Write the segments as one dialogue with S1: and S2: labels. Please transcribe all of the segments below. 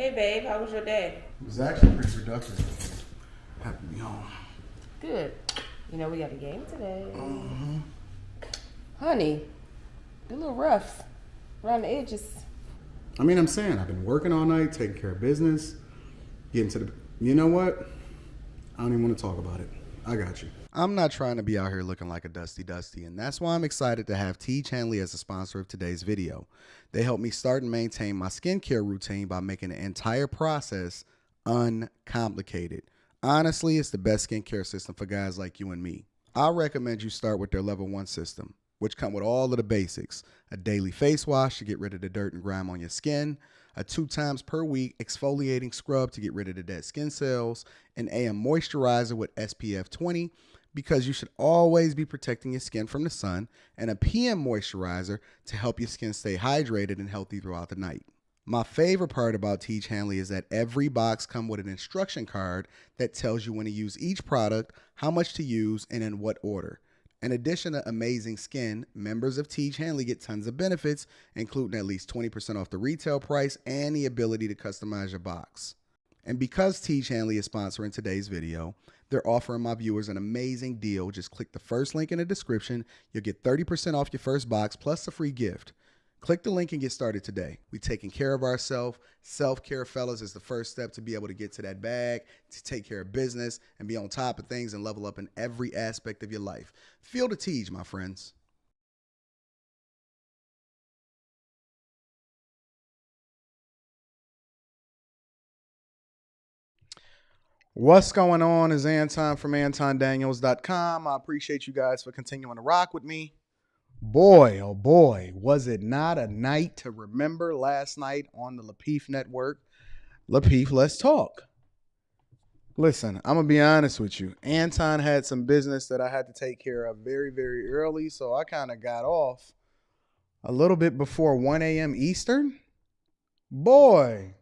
S1: Hey babe, how was your day?
S2: It was actually pretty productive. Happy to be home.
S1: Good. You know we got a game today. Honey, the little rough around the edges.
S2: I'm saying I've been working all night, taking care of business, getting to the. You know what? I don't even want to talk about it. I got you. I'm not trying to be out here looking like a dusty, and that's why I'm excited to have Teige Hanley as a sponsor of today's video. They help me start and maintain my skincare routine by making the entire process uncomplicated. Honestly, it's the best skincare system for guys like you and me. I recommend you start with their level 1 system, which come with all of the basics. A daily face wash to get rid of the dirt and grime on your skin, a 2 times per week exfoliating scrub to get rid of the dead skin cells, an AM moisturizer with SPF 20 because you should always be protecting your skin from the sun, and a PM moisturizer to help your skin stay hydrated and healthy throughout the night. My favorite part about Teige Hanley is that every box comes with an instruction card that tells you when to use each product, how much to use, and in what order. In addition to amazing skin, members of Teige Hanley get tons of benefits, including at least 20% off the retail price and the ability to customize your box. And because Teige Hanley is sponsoring today's video, they're offering my viewers an amazing deal. Just click the first link in the description. You'll get 30% off your first box plus a free gift. Click the link and get started today. We taking care of ourselves. Self-care, fellas, is the first step to be able to get to that bag, to take care of business, and be on top of things and level up in every aspect of your life. Feel the Teige, my friends. What's going on is Anton from AntonDaniels.com. I appreciate you guys for continuing to rock with me. Boy, oh boy, was it not a night to remember last night on the Lapeef Network. Lapeef, let's talk. Listen, I'm going to be honest with you. Anton had some business that I had to take care of very, very early, so I kind of got off a little bit before 1 a.m. Eastern. Boy,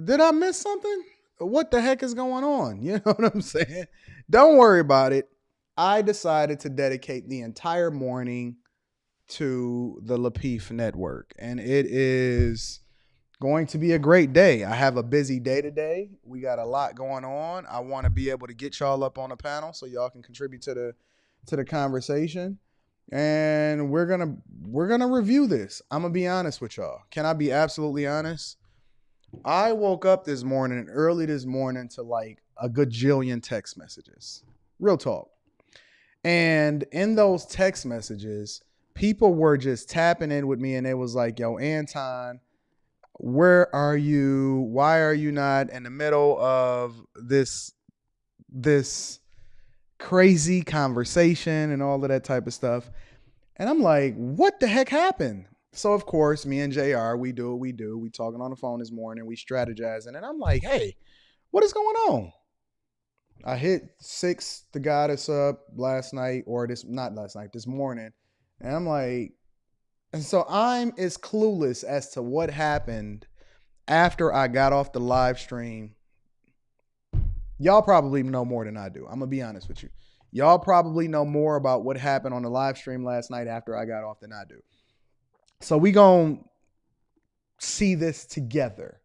S2: did I miss something? What the heck is going on? You know what I'm saying? Don't worry about it. I decided to dedicate the entire morning to the Lapeef Network, and it is going to be a great day. I have a busy day today. We got a lot going on. I want to be able to get y'all up on a panel so y'all can contribute to the conversation, and we're gonna review this. I'm gonna be honest with y'all. Can I be absolutely honest? I woke up early this morning to like a gajillion text messages. Real talk. And in those text messages, people were just tapping in with me, and it was like, yo, Anton, where are you? Why are you not in the middle of this crazy conversation and all of that type of stuff? And I'm like, what the heck happened? So, of course, me and JR, we do what we do. We talking on the phone this morning. We strategizing. And I'm like, hey, what is going on? I hit 6, the guy that's up last night, or this morning. And I'm like, and so I'm as clueless as to what happened after I got off the live stream. Y'all probably know more than I do. I'm going to be honest with you. Y'all probably know more about what happened on the live stream last night after I got off than I do. So we going to see this together.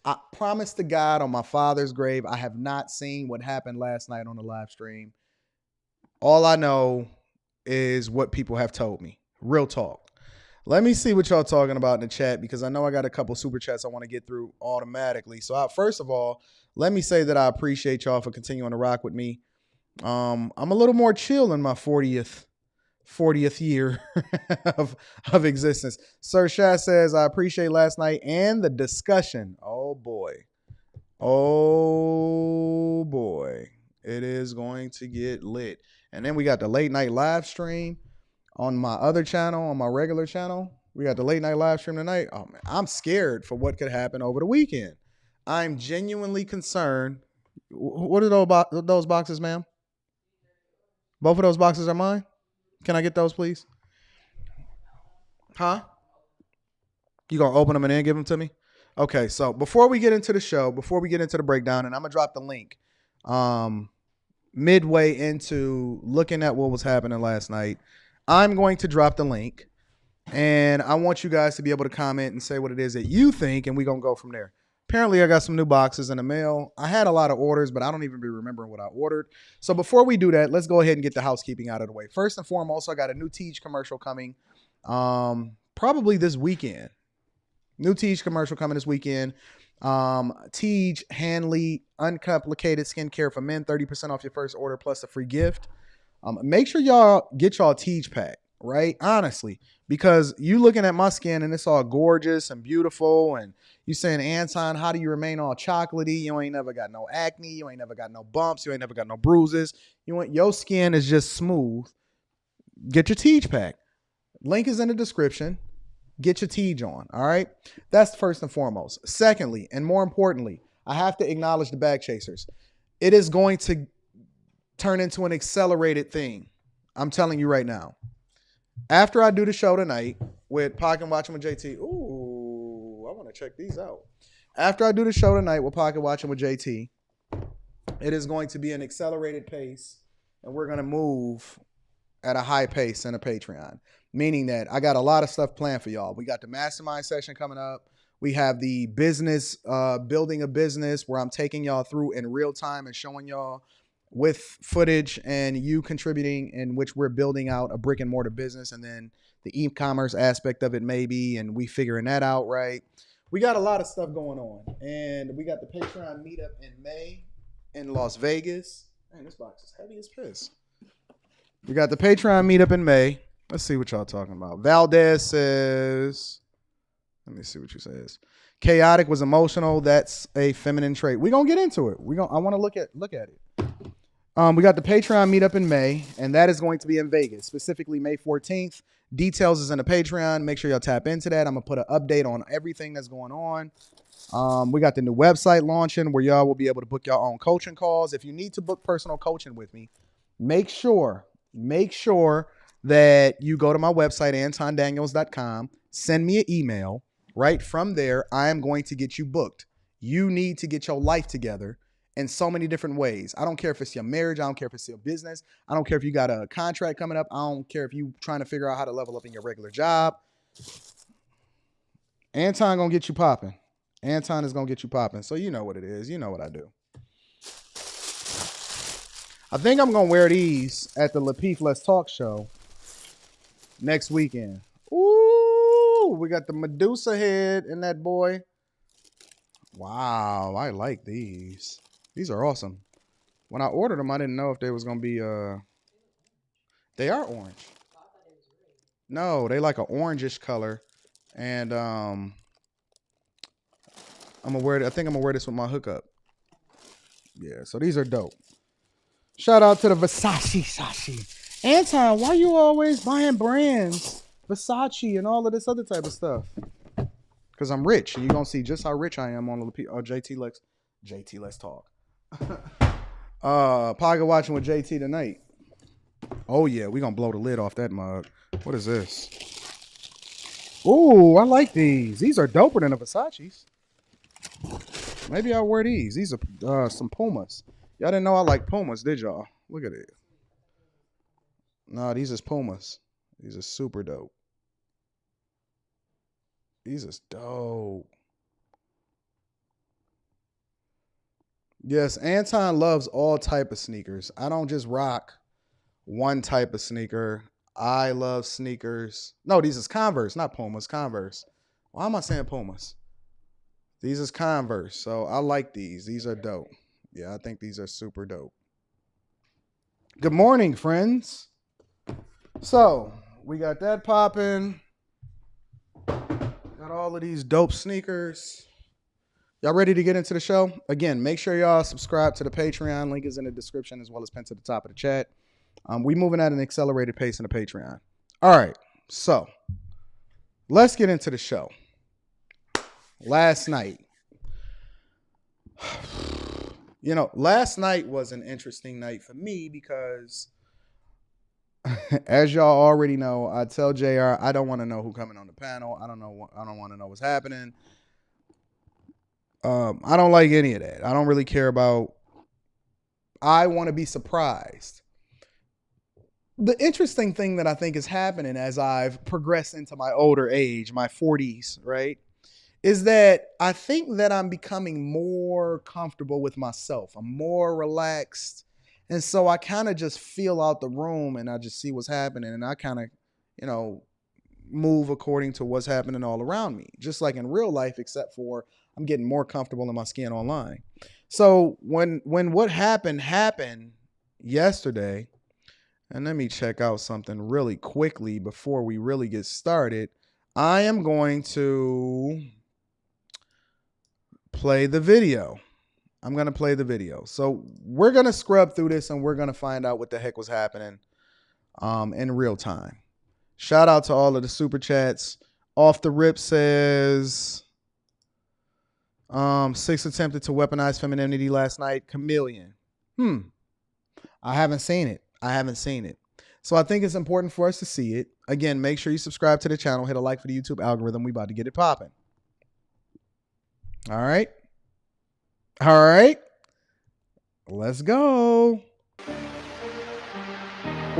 S2: I promise to God on my father's grave, I have not seen what happened last night on the live stream. All I know is what people have told me. Real talk. Let me see what y'all talking about in the chat, because I know I got a couple super chats I want to get through automatically. So first of all, let me say that I appreciate y'all for continuing to rock with me. I'm a little more chill in my 40th year of existence. Sir Shah says, I appreciate last night and the discussion. Oh boy. It is going to get lit. And then we got the late night live stream on my other channel, on my regular channel. We got the late night live stream tonight. Oh man, I'm scared for what could happen over the weekend. I'm genuinely concerned. What are those boxes, ma'am? Both of those boxes are mine? Can I get those, please? Huh? You gonna open them and then give them to me? Okay, so before we get into the show, before we get into the breakdown, and I'm gonna drop the link midway into looking at what was happening last night, I'm going to drop the link And I want you guys to be able to comment and say what it is that you think, and we're going to go from there. Apparently, I got some new boxes in the mail. I had a lot of orders, but I don't even be remembering what I ordered. So before we do that, let's go ahead and get the housekeeping out of the way. First and foremost, I got a new Teige commercial coming probably this weekend. New Teige commercial coming this weekend. Teige Hanley, uncomplicated skincare for men, 30% off your first order plus a free gift. Make sure y'all get y'all Teige pack, right? Honestly, because you looking at my skin and it's all gorgeous and beautiful, and you saying, Anton, how do you remain all chocolatey? You ain't never got no acne, you ain't never got no bumps, you ain't never got no bruises. Your skin is just smooth. Get your Teige pack. Link is in the description. Get your Teige on, all right? That's first and foremost. Secondly, and more importantly, I have to acknowledge the bag chasers. It is going to turn into an accelerated thing. I'm telling you right now. After I do the show tonight with Pocket Watching with JT, ooh, I want to check these out. After I do the show tonight with Pocket Watching with JT, it is going to be an accelerated pace, and we're going to move at a high pace in a Patreon. Meaning that I got a lot of stuff planned for y'all. We got the mastermind session coming up. We have the business, building a business, where I'm taking y'all through in real time and showing y'all with footage and you contributing, in which we're building out a brick and mortar business. And then the e-commerce aspect of it maybe, and we figuring that out, right? We got a lot of stuff going on. And we got the Patreon meetup in May in Las Vegas. Man, this box is heavy as piss. We got the Patreon meetup in May. Let's see what y'all talking about. Valdez says, let me see what you says. Chaotic was emotional. That's a feminine trait. We're going to get into it. I want to look at it. We got the Patreon meetup in May, and that is going to be in Vegas, specifically May 14th. Details is in the Patreon. Make sure y'all tap into that. I'm going to put an update on everything that's going on. We got the new website launching where y'all will be able to book your own coaching calls. If you need to book personal coaching with me, make sure that you go to my website, antondaniels.com, send me an email. Right from there, I am going to get you booked. You need to get your life together in so many different ways. I don't care if it's your marriage. I don't care if it's your business. I don't care if you got a contract coming up. I don't care if you trying to figure out how to level up in your regular job. Anton gonna get you popping. Anton is gonna get you popping. So you know what it is. You know what I do. I think I'm gonna wear these at the Lapeef Let's Talk show next weekend. Ooh, we got the Medusa head in that boy. Wow, I like these. These are awesome. When I ordered them, I didn't know if they was going to be, they are orange. No, they like an orangish color. And I'm going to wear it. I think I'm going to wear this with my hookup. Yeah, so these are dope. Shout out to the Versace. Anton, why you always buying brands? Versace and all of this other type of stuff. Because I'm rich, and you're going to see just how rich I am on the JT Let's Talk. Pocket Watching with JT tonight. Oh, yeah, we're going to blow the lid off that mug. What is this? Ooh, I like these. These are doper than the Versace's. Maybe I'll wear these. These are some Pumas. Y'all didn't know I like Pumas, did y'all? Look at it. No, these is Pumas. These are super dope. These is dope. Yes, Anton loves all type of sneakers. I don't just rock one type of sneaker. I love sneakers. No, these is Converse, not Pumas. Converse. Why am I saying Pumas? These is Converse. So I like these. These are dope. Yeah, I think these are super dope. Good morning, friends. So we got that popping. Got all of these dope sneakers. Y'all ready to get into the show? Again, make sure y'all subscribe to the Patreon. Link is in the description as well as pinned to the top of the chat. We moving at an accelerated pace in the Patreon. All right, so let's get into the show. Last night. Last night was an interesting night for me because as y'all already know, I tell JR, I don't want to know who coming on the panel. I don't want to know what's happening. I don't like any of that. I don't really care about. I want to be surprised. The interesting thing that I think is happening as I've progressed into my older age, my 40s, right, is that I think that I'm becoming more comfortable with myself. I'm more relaxed. And so I kind of just feel out the room and I just see what's happening. And I kind of, you know, move according to what's happening all around me, just like in real life, except for I'm getting more comfortable in my skin online. So when what happened yesterday, and let me check out something really quickly before we really get started. I am going to play the video. I'm going to play the video. So we're going to scrub through this and we're going to find out what the heck was happening in real time. Shout out to all of the super chats. Off the Rip says 6 attempted to weaponize femininity last night. Chameleon. I haven't seen it. So I think it's important for us to see it. Again, make sure you subscribe to the channel. Hit a like for the YouTube algorithm. We about to get it popping. All right. Let's go.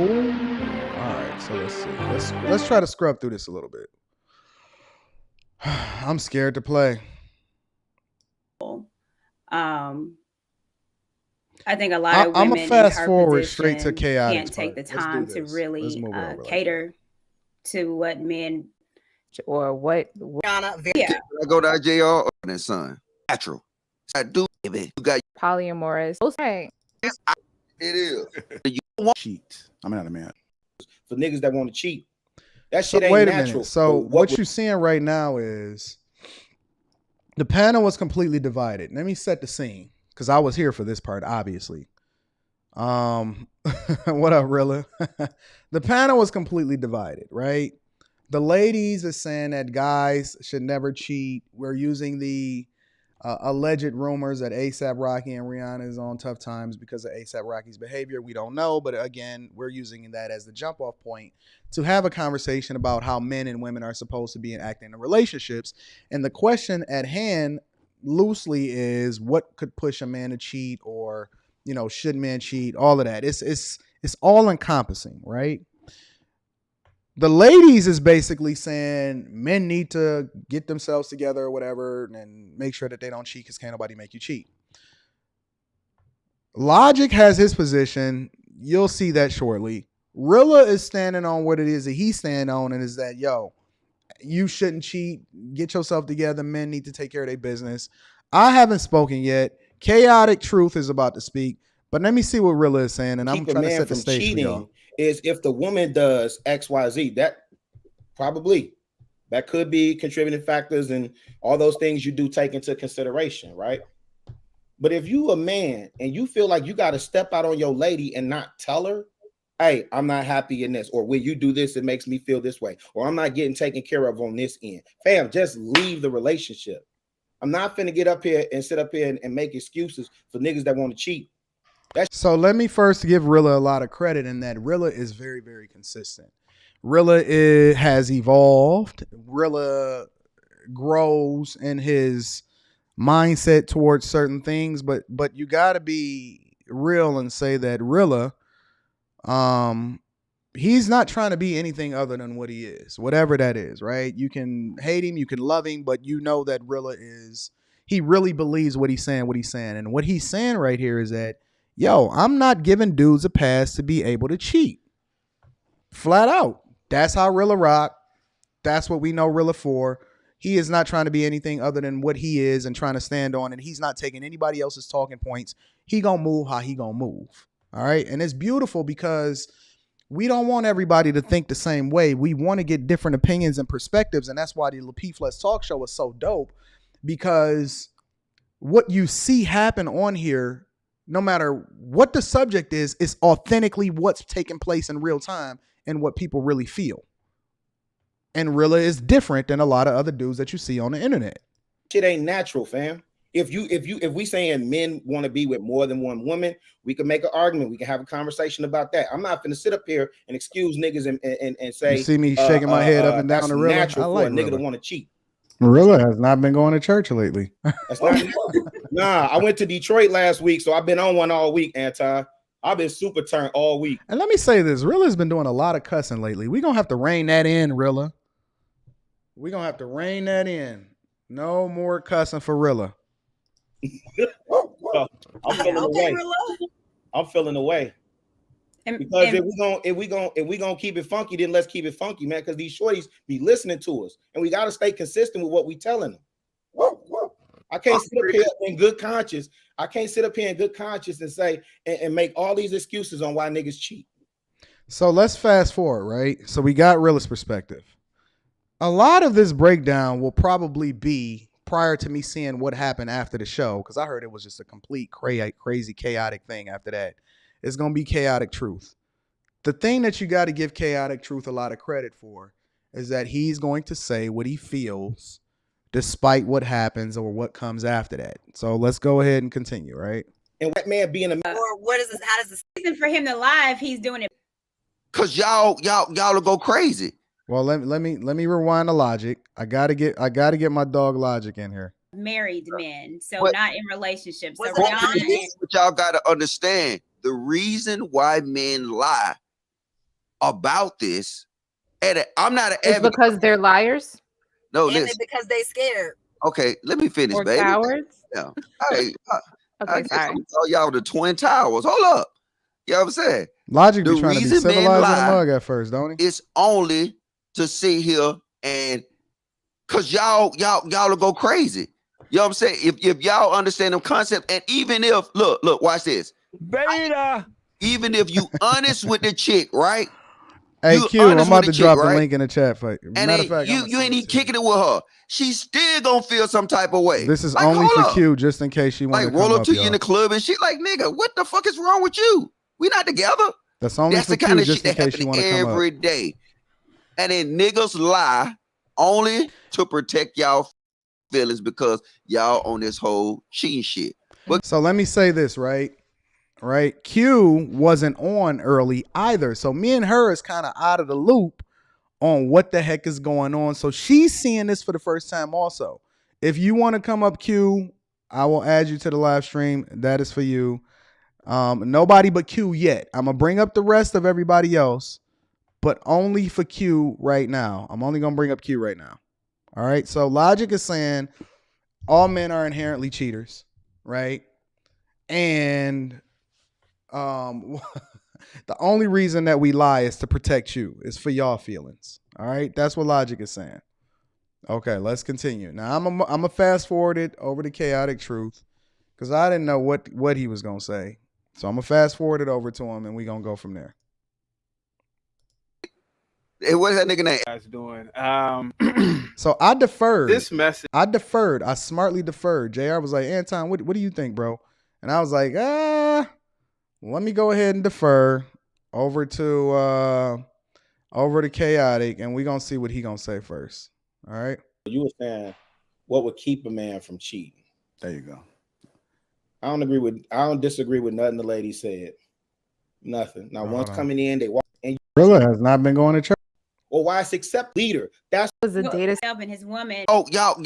S2: Ooh. All right. So let's see. Let's try to scrub through this a little bit. I'm scared to play.
S3: I think a lot of women
S2: I'm gonna fast
S3: in her
S2: forward
S3: position
S2: straight to chaotic.
S3: can't take the time to really cater to what men
S1: or what.
S3: Yeah,
S4: I go to JR or that son. Natural. I do, baby. You got
S1: Polyamorous. Okay.
S4: it is. You
S2: cheat. I'm not a man.
S5: For niggas that want to cheat. That shit ain't
S2: wait a
S5: natural.
S2: minute. So what you're seeing right now is the panel was completely divided. Let me set the scene because I was here for this part, obviously. What up, Rilla? The panel was completely divided, right? The ladies are saying that guys should never cheat. We're using the alleged rumors that A$AP Rocky and Rihanna is on tough times because of A$AP Rocky's behavior. We don't know, but again, we're using that as the jump off point to have a conversation about how men and women are supposed to be acting in relationships. And the question at hand loosely is what could push a man to cheat, or, you know, should men cheat? All of that. It's all encompassing, right? The ladies is basically saying men need to get themselves together or whatever and make sure that they don't cheat because can't nobody make you cheat. Logic has his position. You'll see that shortly. Rilla is standing on what it is that he's standing on, and is that, yo, you shouldn't cheat. Get yourself together. Men need to take care of their business. I haven't spoken yet. Chaotic Truth is about to speak, but let me see what Rilla is saying, and I'm trying to set the stage for y'all.
S5: Is if the woman does XYZ, that could be contributing factors and all those things you do take into consideration, right? But if you a man and you feel like you got to step out on your lady and not tell her, hey, I'm not happy in this, or when you do this, it makes me feel this way, or I'm not getting taken care of on this end, fam, just leave the relationship. I'm not finna get up here and sit up here and make excuses for niggas that want to cheat.
S2: So let me first give Rilla a lot of credit in that Rilla is very, very consistent. Rilla has evolved. Rilla grows in his mindset towards certain things, but you got to be real and say that Rilla, he's not trying to be anything other than what he is, whatever that is, right? You can hate him, you can love him, but you know that Rilla he really believes what he's saying. And what he's saying right here is that, yo, I'm not giving dudes a pass to be able to cheat. Flat out. That's how Rilla rock. That's what we know Rilla for. He is not trying to be anything other than what he is and trying to stand on, and he's not taking anybody else's talking points. He gonna move how he gonna move. All right. And it's beautiful because we don't want everybody to think the same way. We want to get different opinions and perspectives. And that's why the Lapeef Let's Talk show is so dope, because what you see happen on here, no matter what the subject is authentically what's taking place in real time and what people really feel. And Rilla is different than a lot of other dudes that you see on the internet.
S5: Shit ain't natural, fam. If we saying men want to be with more than one woman, we can make an argument. We can have a conversation about that. I'm not going to sit up here and excuse niggas and say,
S2: you see me shaking my head up and down
S5: that's
S2: the Rilla.
S5: natural
S2: I like
S5: for a nigga
S2: Rilla.
S5: to want to cheat.
S2: Rilla has not been going to church lately.
S5: That's not Nah, I went to Detroit last week, so I've been on one all week, Anton. I've been super turned all week.
S2: And let me say this, Rilla's been doing a lot of cussing lately. We're going to have to rein that in, Rilla. We're going to have to rein that in. No more cussing for Rilla.
S5: I'm feeling away. I'm feeling away. Because if we gonna keep it funky, then let's keep it funky, man. Because these shorties be listening to us, and we gotta stay consistent with what we telling them. I can't sit up here in good conscience. I can't sit up here in good conscience and say and make all these excuses on why niggas cheat.
S2: So let's fast forward, right? So we got Rilla's perspective. A lot of this breakdown will probably be prior to me seeing what happened after the show, because I heard it was just a complete crazy, chaotic thing after that. It's going to be chaotic truth. The thing that you got to give chaotic truth a lot of credit for is that he's going to say what he feels despite what happens or what comes after that. So let's go ahead and continue, right?
S5: And that man being a
S3: or what is this? How does this reason for him to lie if he's doing it?
S4: Cause y'all will go crazy.
S2: Well, let me rewind the logic. I gotta get my dog Logic in here.
S3: Married men, so
S4: But-
S3: not in relationships. So
S4: But y'all gotta understand the reason why men lie about this. And I'm not an
S1: It's
S4: advocate.
S1: because they're liars
S4: No,
S6: And
S4: listen.
S6: because they scared.
S4: Okay, let me finish,
S1: or
S4: baby.
S1: cowards.
S4: Yeah. Hey, I
S1: Okay,
S4: guess
S1: sorry.
S4: I'm tell y'all the Twin Towers. Hold up. You know what I'm saying?
S2: Logic be
S4: The
S2: trying to be
S4: reason men
S2: civilized in
S4: lie-
S2: the mug at first, don't he?
S4: It's only to sit here and cause y'all will go crazy. You know what I'm saying? If y'all understand the concept, and even if look, watch this.
S7: Beta.
S4: Even if you honest with the chick, right?
S2: Hey,
S4: You
S2: Q, I'm
S4: honest
S2: about
S4: with
S2: to
S4: the
S2: drop
S4: chick,
S2: the
S4: right?
S2: link in the chat for you.
S4: And
S2: Matter of fact,
S4: you ain't even kicking it with her. She's still gonna feel some type of way.
S2: This is
S4: Like,
S2: only
S4: hold
S2: for
S4: up.
S2: Q, just in case she wants
S4: Like
S2: to
S4: roll
S2: come
S4: up
S2: up,
S4: to you in
S2: y'all.
S4: the club and shit. Like, nigga, what the fuck is wrong with you? We not together.
S2: That's only
S4: That's
S2: for
S4: the
S2: Q,
S4: kind of
S2: just
S4: shit
S2: in
S4: that
S2: case you
S4: happen
S2: want to come up.
S4: every day. And then niggas lie only to protect y'all feelings because y'all on this whole cheating shit. But
S2: So let me say this, right? Right? Q wasn't on early either. So me and her is kind of out of the loop on what the heck is going on. So she's seeing this for the first time also. If you want to come up, Q, I will add you to the live stream. That is for you. Nobody but Q yet. I'm going to bring up the rest of everybody else, but only for Q right now. I'm only going to bring up Q right now. All right. So Logic is saying all men are inherently cheaters, right? And the only reason that we lie is to protect you. It's for y'all feelings. All right. That's what Logic is saying. Okay, let's continue. Now I'm a fast forward it over to chaotic truth because I didn't know what he was gonna say. So I'm gonna fast forward it over to him and we gonna go from there.
S4: hey, what's that nigga name?
S7: Guys doing?
S2: So I deferred.
S7: This message.
S2: I deferred. I smartly deferred. JR was like, Anton, what do you think, bro? And I was like, let me go ahead and defer over to chaotic, and we gonna see what he gonna say first. All right.
S5: You were saying what would keep a man from cheating.
S2: There you go.
S5: I don't disagree with nothing the lady said. Nothing. Now, once coming in, they walk and
S2: Rilla has not been going to church.
S5: or why it's accept leader. That's
S1: Was a data
S3: Himself and his woman.
S4: Oh, y'all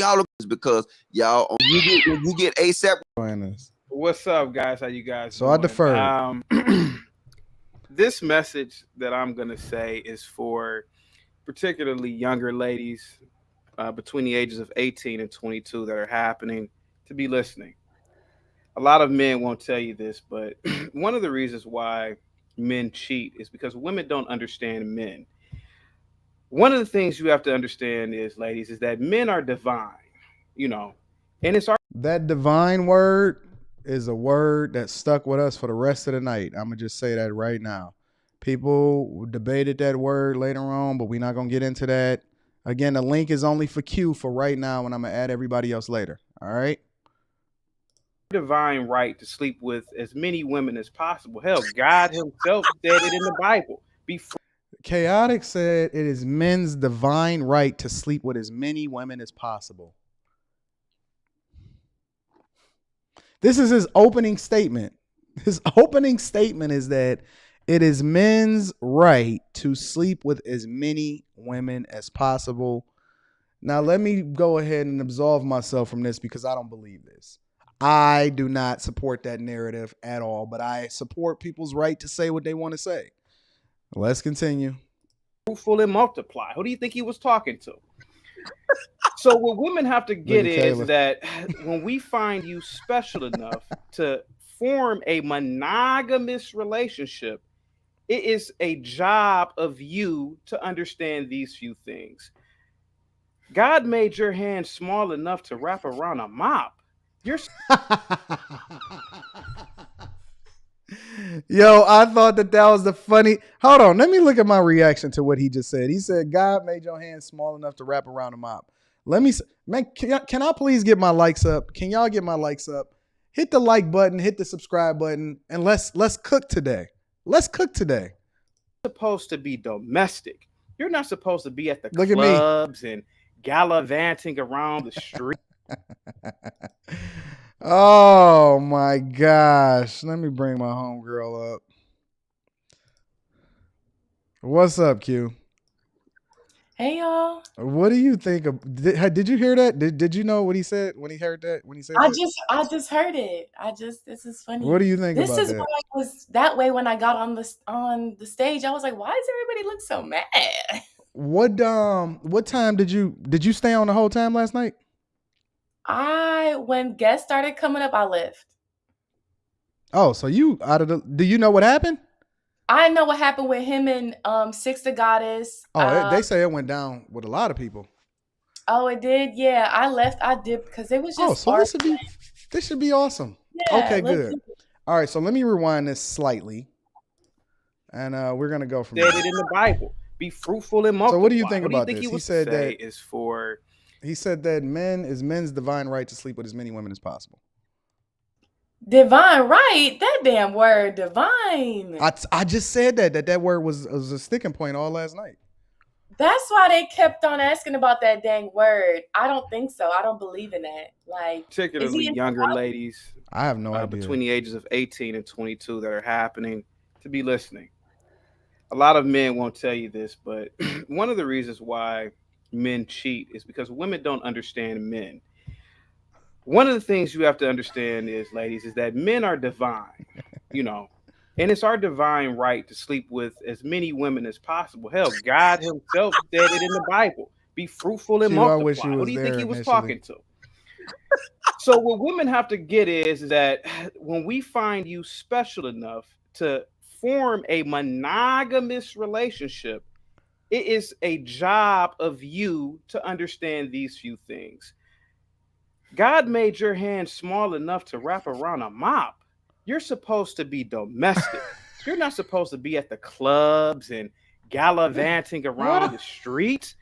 S4: is because y'all you get ASAP.
S7: What's up, guys? How you guys
S2: So
S7: doing?
S2: I deferred.
S7: This message that I'm gonna say is for particularly younger ladies between the ages of 18 and 22 that are happening to be listening. A lot of men won't tell you this, but one of the reasons why men cheat is because women don't understand men. One of the things you have to understand is, ladies, is that men are divine, and it's our
S2: That divine word is a word that stuck with us for the rest of the night. I'm going to just say that right now. People debated that word later on, but we're not going to get into that. Again, the link is only for Q for right now, and I'm going to add everybody else later. All right?
S7: divine right to sleep with as many women as possible. Hell, God himself said it in the Bible.
S2: Chaotic said it is men's divine right to sleep with as many women as possible. This is his opening statement. His opening statement is that it is men's right to sleep with as many women as possible. Now, let me go ahead and absolve myself from this because I don't believe this. I do not support that narrative at all, but I support people's right to say what they want to say. Let's continue.
S7: Fruitful and multiply. Who do you think he was talking to? So what women have to get is that when we find you special enough to form a monogamous relationship, it is a job of you to understand these few things. God made your hand small enough to wrap around a mop. You're
S2: Yo, I thought that was the funny. Hold on, let me look at my reaction to what he just said. He said, God made your hand small enough to wrap around a mop. Let me, man, can I please get my likes up? Can y'all get my likes up? Hit the like button, hit the subscribe button, and let's cook today. Let's cook today.
S7: Supposed to be domestic. You're not supposed to be at the clubs and gallivanting around the street.
S2: Oh my gosh. Let me bring my homegirl up. What's up, Q?
S1: Hey y'all.
S2: What do you think of did you hear that? Did you know what he said when he heard that? When he said
S1: I just heard it. This is funny.
S2: What do you think about that?
S1: This is why I was that way when I got on the stage. I was like, why does everybody look so mad?
S2: What time did you stay on the whole time last night?
S1: When guests started coming up, I left.
S2: Oh, so you do you know what happened?
S1: I know what happened with him and Six the Goddess.
S2: Oh, they say it went down with a lot of people.
S1: Oh, it did? Yeah, I left. I did because it was just.
S2: Oh, so this should be awesome. Yeah, okay, good. All right, so let me rewind this slightly, and we're gonna go from there.
S7: Said it in the Bible. Be fruitful and multiply.
S2: So what do you think about
S7: this?
S2: He said that
S7: is for.
S2: He said that men's divine right to sleep with as many women as possible.
S1: Divine right? That damn word, divine.
S2: I just said that word was a sticking point all last night.
S1: That's why they kept on asking about that dang word. I don't think so. I don't believe in that. Like,
S7: particularly younger ladies.
S2: I have no idea.
S7: Between the ages of 18 and 22 that are happening to be listening. A lot of men won't tell you this, but one of the reasons why men cheat is because women don't understand men. One of the things you have to understand is, ladies, is that men are divine, and it's our divine right to sleep with as many women as possible. Hell, God himself said it in the Bible. Be fruitful and multiply. Who do you think he was talking to? So what women have to get is that when we find you special enough to form a monogamous relationship, it is a job of you to understand these few things. God made your hand small enough to wrap around a mop. You're supposed to be domestic. You're not supposed to be at the clubs and gallivanting around the streets.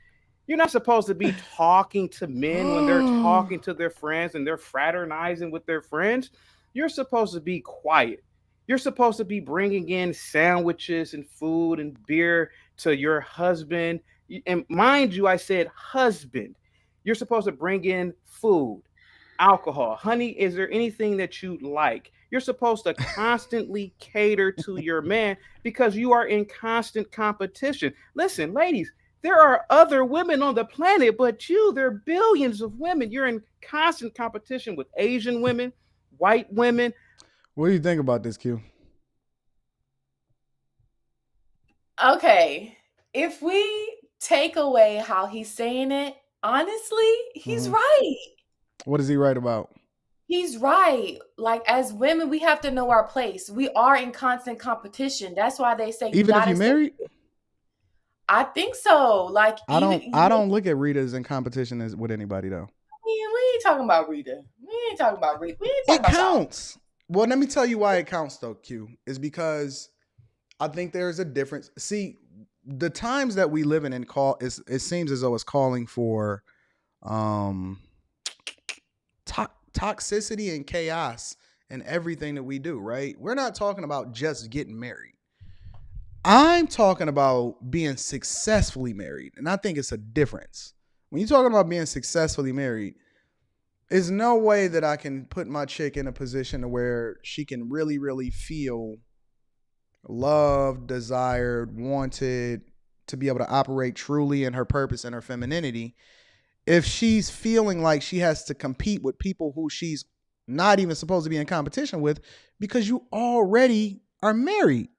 S7: You're not supposed to be talking to men when they're talking to their friends and they're fraternizing with their friends. You're supposed to be quiet. You're supposed to be bringing in sandwiches and food and beer to your husband. And mind you, I said husband. You're supposed to bring in food, alcohol. Honey, is there anything that you like? You're supposed to constantly cater to your man because you are in constant competition. Listen, ladies, there are other women on the planet, but there are billions of women. You're in constant competition with Asian women, white women.
S2: What do you think about this, Q?
S1: Okay, if we take away how he's saying it, honestly, he's right.
S2: What is he right about?
S1: He's right. Like, as women, we have to know our place. We are in constant competition. That's why they say
S2: even if you're married.
S1: I think so. Like,
S2: I don't look at Rita as in competition with anybody though.
S1: We ain't talking about Rita.
S2: It counts. Well, let me tell you why it counts though, Q. Is because I think there's a difference. See, the times that we live in it seems as though it's calling for toxicity and chaos in everything that we do, right? We're not talking about just getting married. I'm talking about being successfully married. And I think it's a difference. When you're talking about being successfully married, there's no way that I can put my chick in a position to where she can really, really feel loved, desired, wanted, to be able to operate truly in her purpose and her femininity if she's feeling like she has to compete with people who she's not even supposed to be in competition with, because you already are married.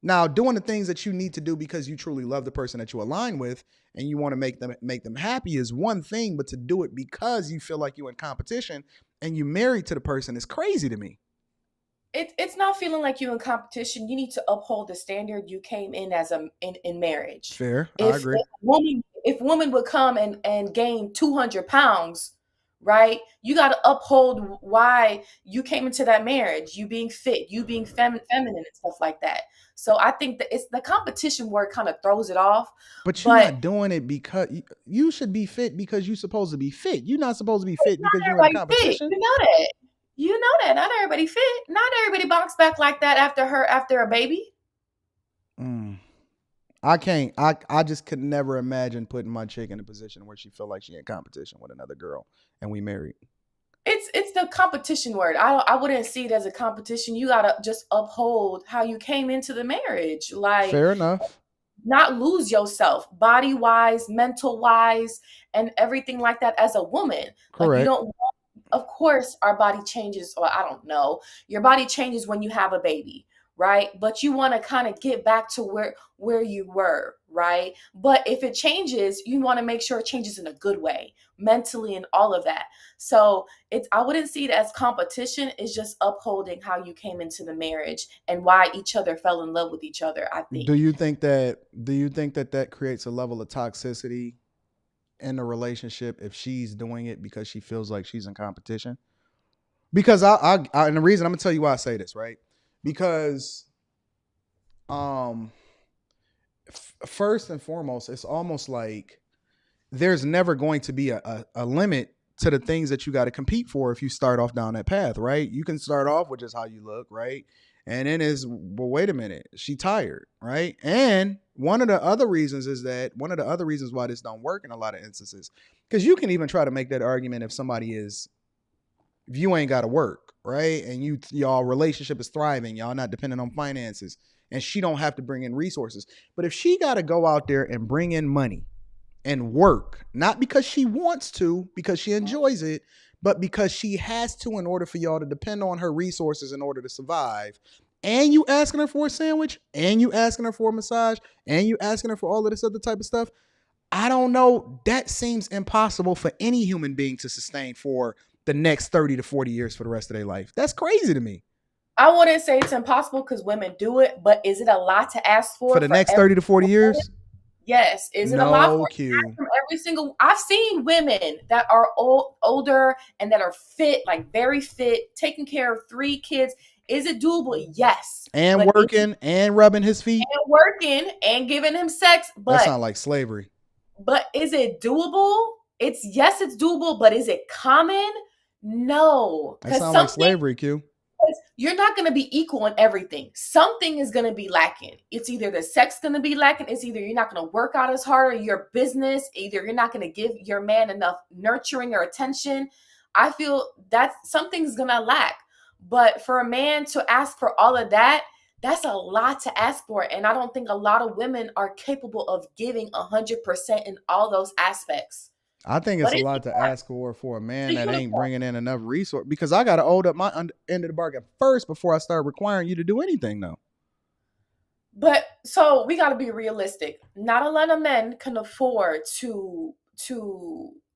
S2: Now, doing the things that you need to do because you truly love the person that you align with and you want to make them happy is one thing, but to do it because you feel like you're in competition and you married to the person is crazy to me.
S1: It's not feeling like you in competition. You need to uphold the standard you came in as in marriage.
S2: Fair, I agree.
S1: If woman would come and gain 200 pounds, right? You got to uphold why you came into that marriage. You being fit, you being feminine and stuff like that. So I think that it's the competition word kind of throws it off.
S2: But you're not doing it because you should be fit because you're supposed to be fit. You're not supposed to be fit because you're in a competition.
S1: Fit. You know that. You know that. Not everybody fit. Not everybody bounce back like that after a baby.
S2: I can't. I just could never imagine putting my chick in a position where she feel like she in competition with another girl and we married.
S1: It's the competition word. I wouldn't see it as a competition. You gotta just uphold how you came into the marriage. Like,
S2: fair enough.
S1: Not lose yourself, body wise, mental wise, and everything like that as a woman.
S2: Correct.
S1: Like, you don't. Of course, our body changes, or I don't know. Your body changes when you have a baby, right? But you want to kind of get back to where you were, right? But if it changes, you want to make sure it changes in a good way, mentally and all of that. So I wouldn't see it as competition. It's just upholding how you came into the marriage and why each other fell in love with each other, I think.
S2: Do you think that creates a level of toxicity in the relationship if she's doing it because she feels like she's in competition? Because and the reason I'm gonna tell you why I say this, right? Because first and foremost, it's almost like there's never going to be a limit to the things that you got to compete for if you start off down that path, right? You can start off with just how you look, right? And then well, wait a minute, she tired, right? And one of the other reasons why this don't work in a lot of instances, because you can even try to make that argument if you ain't got to work, right? And y'all relationship is thriving, y'all not dependent on finances, and she don't have to bring in resources. But if she got to go out there and bring in money and work, not because she wants to, because she enjoys it, but because she has to in order for y'all to depend on her resources in order to survive, and you asking her for a sandwich, and you asking her for a massage, and you asking her for all of this other type of stuff, I don't know. That seems impossible for any human being to sustain for the next 30 to 40 years for the rest of their life. That's crazy to me.
S1: I wouldn't say it's impossible because women do it, but is it a lot to ask for
S2: the next 30 to 40 years?
S1: Yes. Is it a lot for every single? I've seen women that are older and that are fit, like very fit, taking care of 3 kids. Is it doable? Yes.
S2: And working and rubbing his feet.
S1: And working and giving him sex. But
S2: that sounds like slavery.
S1: But is it doable? It's doable, but is it common? No.
S2: That sounds like slavery, Q.
S1: You're not going to be equal in everything. Something is going to be lacking. It's either the sex going to be lacking. It's either you're not going to work out as hard, or your business. Either you're not going to give your man enough nurturing or attention. I feel that something's going to lack. But for a man to ask for all of that, that's a lot to ask for. And I don't think a lot of women are capable of giving 100% in all those aspects.
S2: I think it's a lot to ask for a man that ain't bringing in enough resource, because I got to hold up my end of the bargain first before I start requiring you to do anything, though.
S1: But so we got to be realistic. Not a lot of men can afford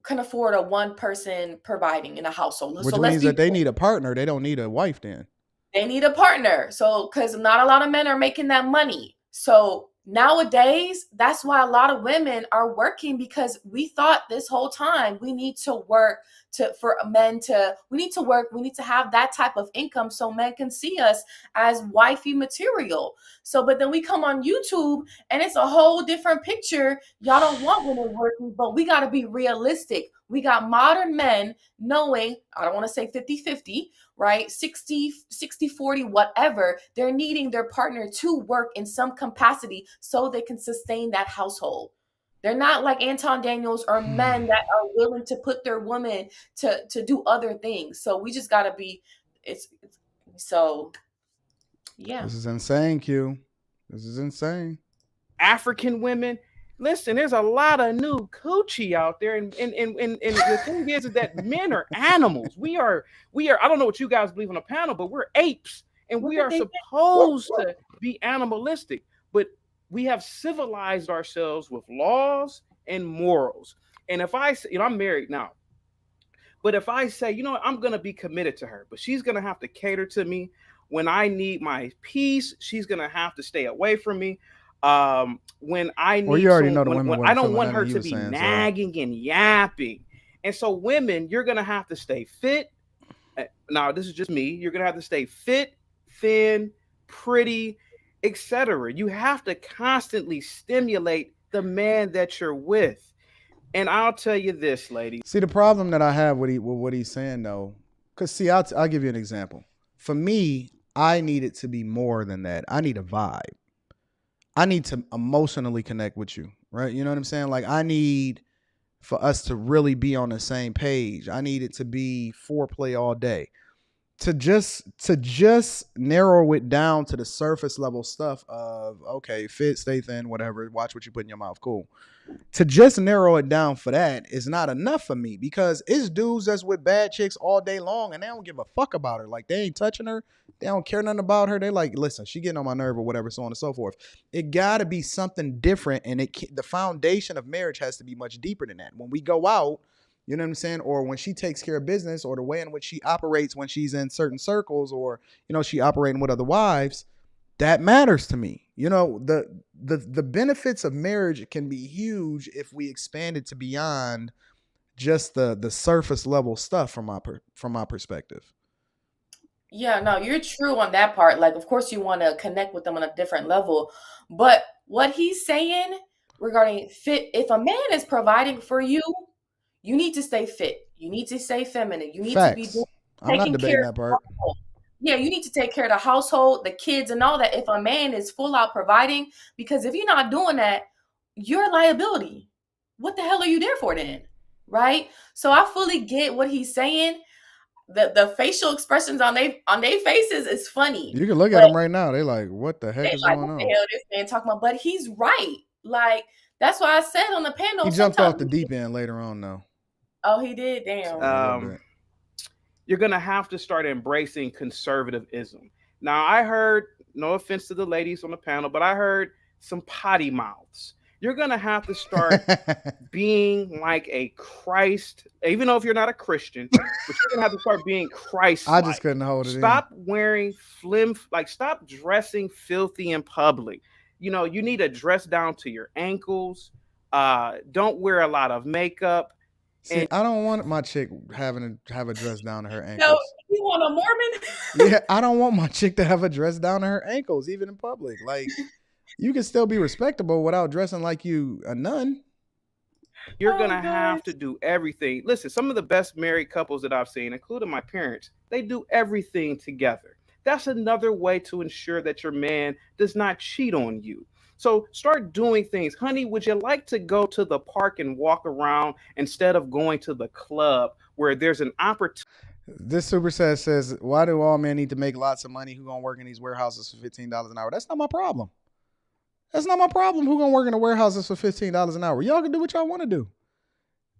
S1: can afford a one person providing in a household.
S2: Which means that they need a partner. They don't need a wife then.
S1: They need a partner. So, because not a lot of men are making that money. So nowadays, that's why a lot of women are working, because we thought this whole time we need to work we need to work. We need to have that type of income so men can see us as wifey material. So, but then we come on YouTube and it's a whole different picture. Y'all don't want women working, but we got to be realistic. We got modern men knowing, I don't want to say 50-50, right? 60-40, whatever. They're needing their partner to work in some capacity so they can sustain that household. They're not like Anton Daniels or men that are willing to put their woman to do other things. So we just got to be, yeah.
S2: This is insane, Q. This is insane.
S7: African women, Listen, there's a lot of new coochie out there, and the thing is that men are animals. We are. I don't know what you guys believe on the panel, but we're apes, and
S1: What
S7: we
S1: did
S7: are
S1: they say?
S7: supposed to be animalistic. But we have civilized ourselves with laws and morals. And if I say, I'm married now, but if I say, I'm gonna be committed to her, but she's gonna have to cater to me when I need my peace. She's gonna have to stay away from me. When I
S2: Well, you
S7: need
S2: already
S7: some,
S2: know the women
S7: when I
S2: wasn't
S7: don't
S2: feeling
S7: want
S2: nothing
S7: her
S2: he
S7: to
S2: was
S7: be
S2: saying. So
S7: nagging and yapping. And so, women, you're gonna have to stay fit. Now, this is just me. You're gonna have to stay fit, thin, pretty, etc. You have to constantly stimulate the man that you're with. And I'll tell you this, ladies.
S2: see, the problem that I have with what he's saying though, because see, I'll give you an example. For me, I need it to be more than that. I need a vibe. I need to emotionally connect with you, right? You know what I'm saying? Like I need for us to really be on the same page. I need it to be foreplay all day. To just narrow it down to the surface level stuff of okay, fit, stay thin, whatever, watch what you put in your mouth, cool. To just narrow it down for that is not enough for me because it's dudes that's with bad chicks all day long and they don't give a fuck about her. Like they ain't touching her. They don't care nothing about her. They like, listen, she getting on my nerve or whatever, so on and so forth. It got to be something different, and the foundation of marriage has to be much deeper than that. When we go out, you know what I'm saying, or when she takes care of business, or the way in which she operates when she's in certain circles, or she operating with other wives, that matters to me. The benefits of marriage can be huge if we expand it to beyond just the surface level stuff from my perspective.
S1: Yeah, no, you're true on that part. Like, of course, you want to connect with them on a different level. But what he's saying regarding fit, if a man is providing for you, you need to stay fit. You need to stay feminine. You need to be
S2: Facts. I'm not
S1: taking care
S2: debating
S1: of
S2: that
S1: the
S2: part.
S1: household. Yeah, you need to take care of the household, the kids, and all that. If a man is full out providing, because if you're not doing that, you're a liability. What the hell are you there for then? Right? So I fully get what he's saying. The facial expressions on their faces is funny,
S2: You can look at
S1: but
S2: them right now. They like, what the heck
S1: they
S2: is
S1: like,
S2: going
S1: what the
S2: on?
S1: hell this man talking about? But he's right. Like that's why I said on the
S2: He
S1: panel.
S2: jumped
S1: Sometimes,
S2: off the deep end later on, though.
S1: oh, he did. Damn.
S2: A little
S7: Um,
S2: bit.
S7: you're going to have to start embracing conservatism. Now, I heard, no offense to the ladies on the panel, but I heard some potty mouths. You're going to have to start being like a Christ, even though if you're not a Christian, but you're going to have to start being Christ.
S2: I just couldn't hold it
S7: Stop wearing stop dressing filthy in public. You need to dress down to your ankles. Don't wear a lot of makeup.
S2: See, I don't want my chick having to have a dress down to her
S1: No,
S2: ankles.
S1: you want a Mormon?
S2: Yeah, I don't want my chick to have a dress down to her ankles, even in public. Like, you can still be respectable without dressing like you a nun.
S7: You're going to have to do everything. Listen, some of the best married couples that I've seen, including my parents, they do everything together. That's another way to ensure that your man does not cheat on you. So start doing things. Honey, would you like to go to the park and walk around instead of going to the club where there's an opportunity?
S2: This superset says, why do all men need to make lots of money? Who gonna work in these warehouses for $15 an hour? That's not my problem. That's not my problem. Who gonna work in the warehouses for $15 an hour? Y'all can do what y'all want to do.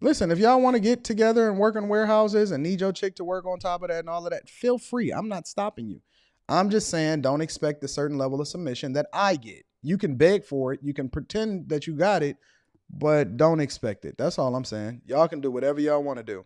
S2: Listen, if y'all want to get together and work in warehouses and need your chick to work on top of that and all of that, feel free. I'm not stopping you. I'm just saying don't expect a certain level of submission that I get. You can beg for it. You can pretend that you got it, but don't expect it. That's all I'm saying. Y'all can do whatever y'all want to do.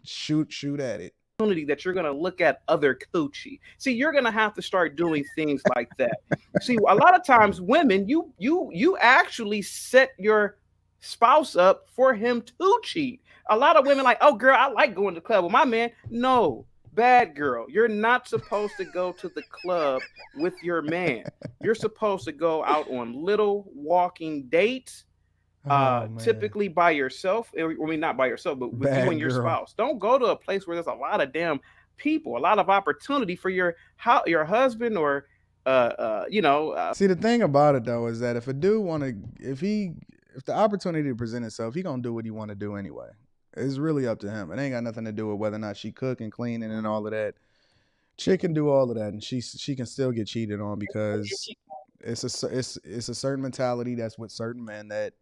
S2: Shoot at it.
S7: That you're going to look at other coochie. See, you're going to have to start doing things like that. See, a lot of times women, you actually set your spouse up for him to cheat. A lot of women like, oh girl, I like going to the club with my man. No, bad girl. You're not supposed to go to the club with your man. You're supposed to go out on little walking dates. Typically by yourself. I mean, not by yourself, but with you and your spouse. Don't go to a place where there's a lot of damn people, a lot of opportunity for your husband or
S2: See, the thing about it though is that if a dude if the opportunity to present itself, he gonna do what he want to do anyway. It's really up to him. It ain't got nothing to do with whether or not she cook and clean and all of that. Chick can do all of that, and she can still get cheated on because it's a certain mentality that's with certain men that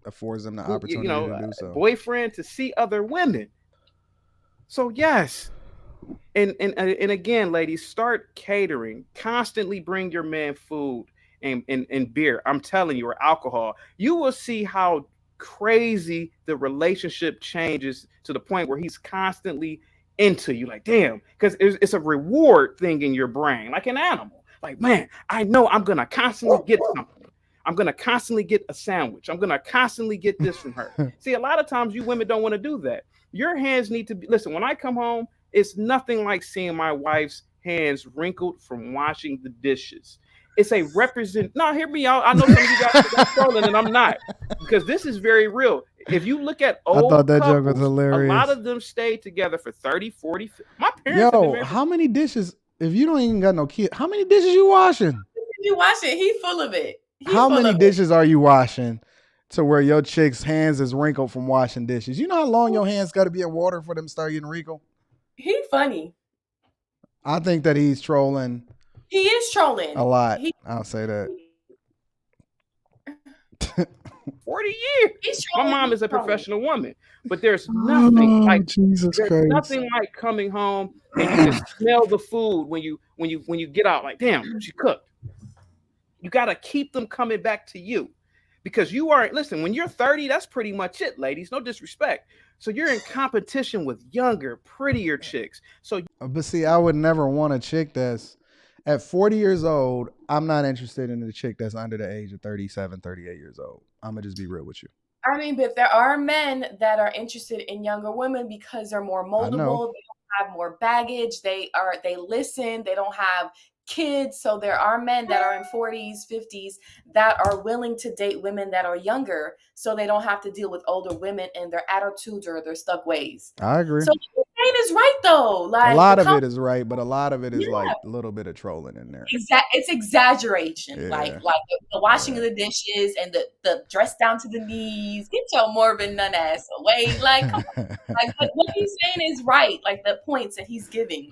S2: affords them the opportunity to do so.
S7: Boyfriend to see other women. So yes. And again, ladies, start catering. Constantly bring your man food and beer. I'm telling you, or alcohol. You will see how crazy the relationship changes to the point where he's constantly into you. Like, damn, because it's a reward thing in your brain, like an animal. Like, man, I know I'm gonna constantly get something. I'm gonna constantly get a sandwich. I'm gonna constantly get this from her. See, a lot of times you women don't want to do that. Your hands need to be. Listen, when I come home, it's nothing like seeing my wife's hands wrinkled from washing the dishes. It's a represent. No, hear me out. I know some of you guys are trolling, and I'm not, because this is very real. If you look at old
S2: I thought that
S7: couples,
S2: joke was hilarious.
S7: A lot of them stayed together for 30, 40. My parents.
S2: Yo, how many dishes? If you don't even got no kid, how many dishes you washing?
S1: You wash it. He full of it.
S2: How many dishes are you washing to where your chick's hands is wrinkled from washing dishes? You know how long your hands got to be in water for them to start getting wrinkled?
S1: He funny.
S2: I think that he's trolling.
S1: He is trolling
S2: a lot. I'll say that.
S7: 40 years. My mom is a professional woman, but there's nothing like
S2: Jesus
S7: there's
S2: Christ.
S7: Nothing like coming home and you can smell the food when you get out. Like, damn, she cooked. You got to keep them coming back to you, because you aren't. Listen, when you're 30, that's pretty much it, ladies. No disrespect. So you're in competition with younger, prettier chicks. So,
S2: but see, I would never want a chick that's at 40 years old. I'm not interested in a chick that's under the age of 37, 38 years old. I'm going to just be real with you.
S1: I mean, but there are men that are interested in younger women because they're more moldable. They don't have more baggage. They listen. They don't have kids. So there are men that are in 40s, 50s that are willing to date women that are younger, so they don't have to deal with older women and their attitudes or their stuck ways.
S2: I agree.
S1: So what you're saying is right, though. Like,
S2: a lot of it is right, but a lot of it is like a little bit of trolling in there.
S1: It's exaggeration. Yeah. Like the washing of the dishes and the dress down to the knees. Get your morbid nun ass away. Like, come on. Like what he's saying is right. Like the points that he's giving.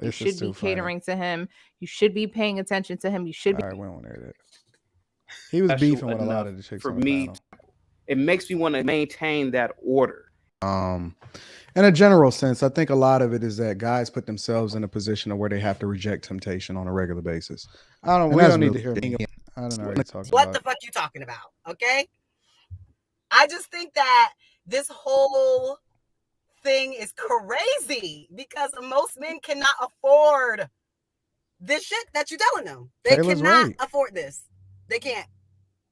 S6: You should be catering to him. You should be paying attention to him. You should be.
S2: All right, we don't hear that. He was beefing with a lot of the chicks.
S7: For me, it makes me want to maintain that order.
S2: In a general sense, I think a lot of it is that guys put themselves in a position of where they have to reject temptation on a regular basis. We don't need to hear me. I don't know what you're talking about.
S8: What the fuck you talking about? Okay. I just think that this whole thing is crazy because most men cannot afford this shit that you're telling them. They cannot afford this. They can't.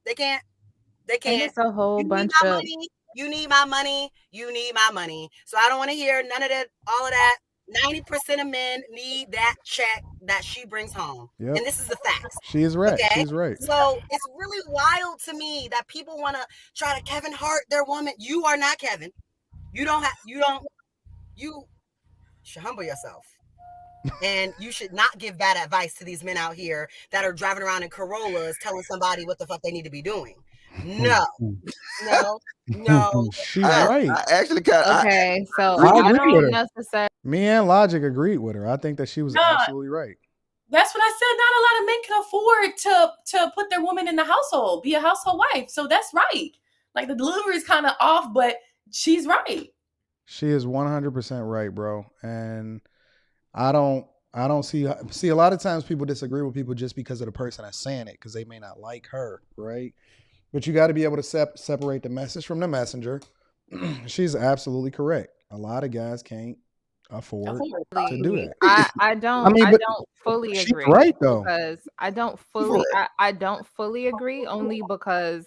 S8: And
S6: it's a whole bunch of
S8: money. You need my money. You need my money. So I don't want to hear none of that, all of that. 90% of men need that check that she brings home. Yep. And this is the facts.
S2: She is right. Okay? She's right.
S8: So it's really wild to me that people want to try to Kevin Hart their woman. You are not Kevin. You should humble yourself. And you should not give bad advice to these men out here that are driving around in Corollas telling somebody what the fuck they need to be doing. No.
S2: She's right.
S6: I actually I don't necessarily.
S2: Me and Logic agreed with her. I think that she was absolutely right.
S1: That's what I said. Not a lot of men can afford to put their woman in the household, be a household wife. So that's right. Like the delivery is kind of off, but she's right.
S2: She is 100% right, bro. And I don't see a lot of times people disagree with people just because of the person that's saying it, because they may not like her, right? But you got to be able to separate the message from the messenger. She's absolutely correct. A lot of guys can't afford to do that.
S6: I don't fully agree.
S2: She's right though.
S6: Because I don't fully agree, only because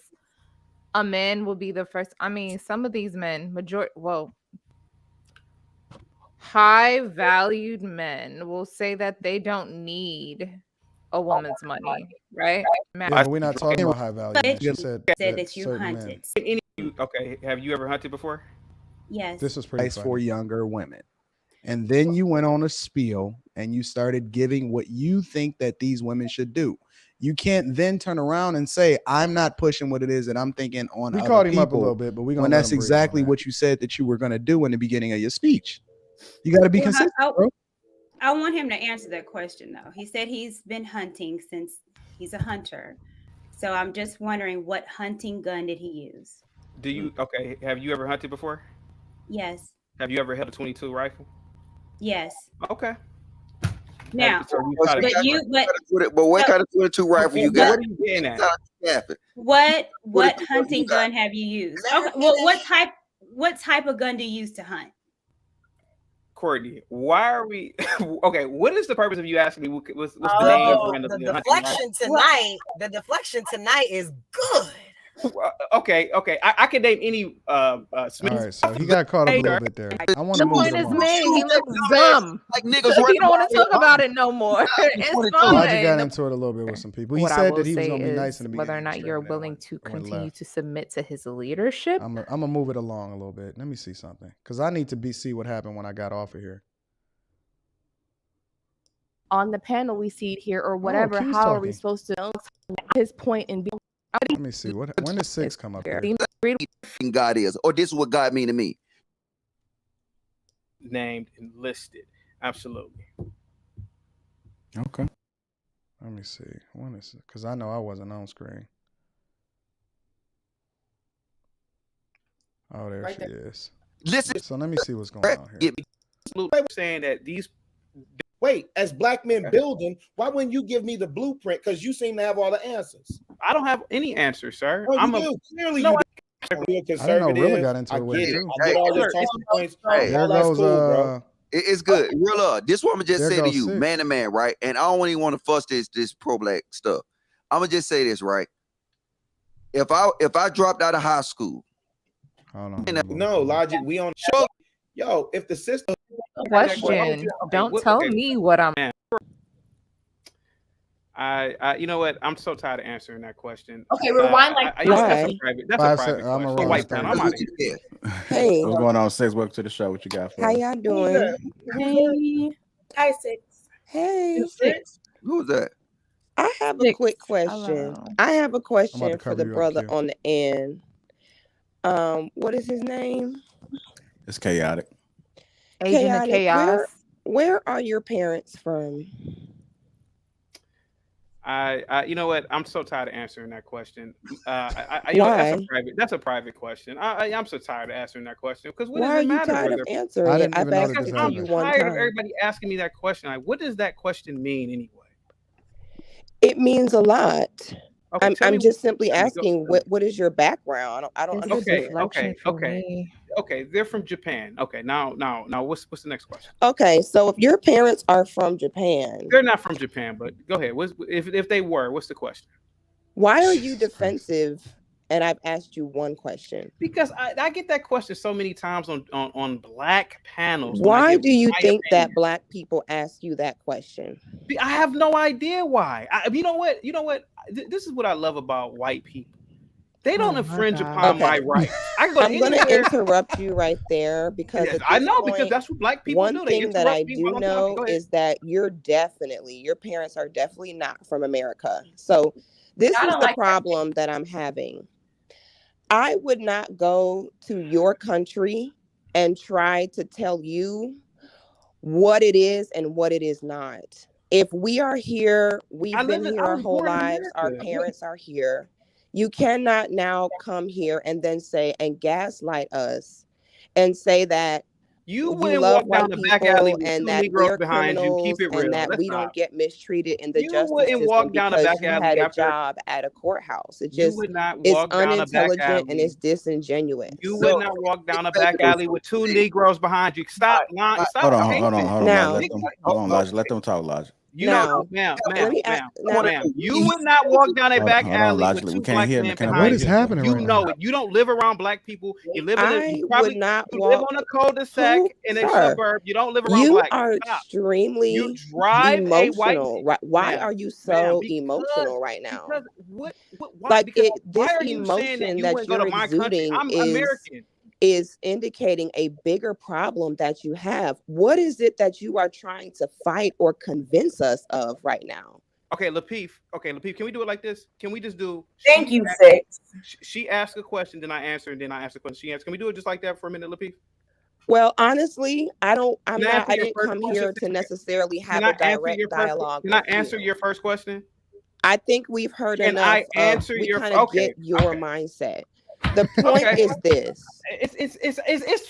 S6: a man will be the first. I mean, some of these men, high valued men will say that they don't need a woman's money, right?
S2: Yeah, we're not talking about high value.
S3: You said that you hunted.
S7: Okay, have you ever hunted before?
S3: Yes.
S2: This was pretty nice for younger women. And then you went on a spiel and you started giving what you think that these women should do. You can't then turn around and say, I'm not pushing what it is that I'm thinking on other called him people, up a little bit, but when that's exactly what you said that you were going to do in the beginning of your speech. You got to be consistent, bro.
S3: I want him to answer that question, though. He said he's been hunting since he's a hunter. So I'm just wondering, what hunting gun did he use?
S7: Do you okay? Have you ever hunted before?
S3: Yes.
S7: Have you ever held a 22 rifle?
S3: Yes.
S7: Okay.
S3: Now,
S7: So you
S3: but
S4: what kind of 22 rifle you got?
S7: What are you getting at?
S3: What hunting gun have you used? Okay. Well, what type of gun do you use to hunt?
S7: Courtney, why are we okay? What is the purpose of you asking me? What's the name?
S8: The deflection tonight. The deflection tonight is good.
S7: Okay. I can name any.
S2: All right, so he got caught up a little bit there. I want to
S6: The
S2: move
S6: point
S2: it
S6: is
S2: along.
S6: made. He looks dumb.
S4: Like niggas.
S6: He don't want to talk about it no more. It's fine.
S2: Roger got into it a little bit with some people. He said that he was going to be nice in the beginning.
S6: Whether or not you're willing to continue to submit to his leadership.
S2: I'm gonna move it along a little bit. Let me see something, because I need to see what happened when I got off of here.
S6: On the panel, we see it here or whatever. How are we supposed to know his point in being?
S2: Let me see when does 6 come up here?
S4: God is, or this is what God mean to me.
S7: Named and listed, absolutely.
S2: Okay. Let me see. When is it? Because I know I wasn't on screen. Oh, there she is.
S4: Listen.
S2: So let me see what's going on here.
S7: Saying that these.
S5: Wait, as black men building, why wouldn't you give me the blueprint? Because you seem to have all the answers.
S7: I don't have any answers, sir.
S5: Oh, clearly you do. Conservative.
S2: I didn't know really got into it with it too.
S5: I get all your talking points.
S2: There goes
S5: bro.
S4: It's good. Real this what I'm just say to you,
S2: 6.
S4: man to man, right? And I don't even want to fuss this pro-black stuff. I'm gonna just say this, right? If I dropped out of high school,
S5: no logic. We on show. Yo, if the system
S6: question, don't tell me what I'm.
S7: I you know what? I'm so tired of answering that question.
S1: Okay, rewind
S7: that's a private question.
S2: I'm
S7: White man, I'm out of here.
S9: Hey,
S10: what's going on, 6? Welcome to the show. What you got for
S9: how
S10: us?
S9: y'all doing?
S3: Hey.
S8: Hi, 6.
S9: Hey,
S4: who's that?
S9: I have a quick question.
S6: Hello.
S9: I have a question for
S2: cover
S9: the
S2: you up,
S9: brother
S2: Q.
S9: on the end. What is his name?
S10: It's chaotic.
S6: Agent of Chaos.
S9: Where are your parents from?
S7: I you know what? I'm so tired of answering that question.
S9: Why?
S7: That's a private question. I'm so tired of answering that question because what
S9: Why
S7: does
S9: are
S7: it
S9: you
S7: matter?
S9: tired of answering it? I've asked it to you one
S7: tired of
S9: time.
S7: everybody asking me that question. Like, what does that question mean anyway?
S9: It means a lot.
S7: Okay,
S9: I'm just simply asking what is your background? I don't understand.
S7: Okay. They're from Japan. Okay, now, what's the next question?
S9: Okay, so if your parents are from Japan,
S7: they're not from Japan, but go ahead. If they were, what's the question?
S9: Why are you defensive? And I've asked you one question.
S7: Because I get that question so many times on black panels.
S9: Why do you think that black people ask you that question?
S7: I have no idea why. You know what? This is what I love about white people. They don't infringe upon my rights. I'm going to
S9: interrupt you right there because
S7: I know because that's what black people do.
S9: One thing that I do know is that your parents are definitely not from America. So this is the problem that I'm having. I would not go to your country and try to tell you what it is and what it is not. If we are here, we've been here our whole lives, our parents are here. You cannot now come here and then say and gaslight us and say that
S7: you love white people
S9: and that they're criminals and that we don't get mistreated in the justice system because you had a job at a courthouse. It just is unintelligent and it's disingenuous.
S7: You would not walk down a back alley with 2 Negroes behind you. Stop.
S10: Hold on, Elijah. Let them talk, Elijah.
S7: Ma'am. You would not walk down a back alley with 2 black men behind you.
S2: What is happening right now?
S7: You know it. You don't live around black people. You live
S9: live
S7: on a cul-de-sac in a suburb. You don't live around black people.
S9: You are extremely emotional. Why are you so emotional right now? This emotion that you're exuding is indicating a bigger problem that you have. What is it that you are trying to fight or convince us of right now?
S7: Okay, Lapeef, can we do it like this? Can we just do...
S8: Thank you, 6.
S7: She asked a question, then I answer, and then I ask a question. She answers. Can we do it just like that for a minute, Lapeef?
S9: Well, honestly, I didn't come here to necessarily have a direct dialogue.
S7: Can I answer your first question?
S9: I think we've heard
S7: Can
S9: enough.
S7: I answer
S9: we
S7: your
S9: kind of get your mindset. The point is this.
S7: It's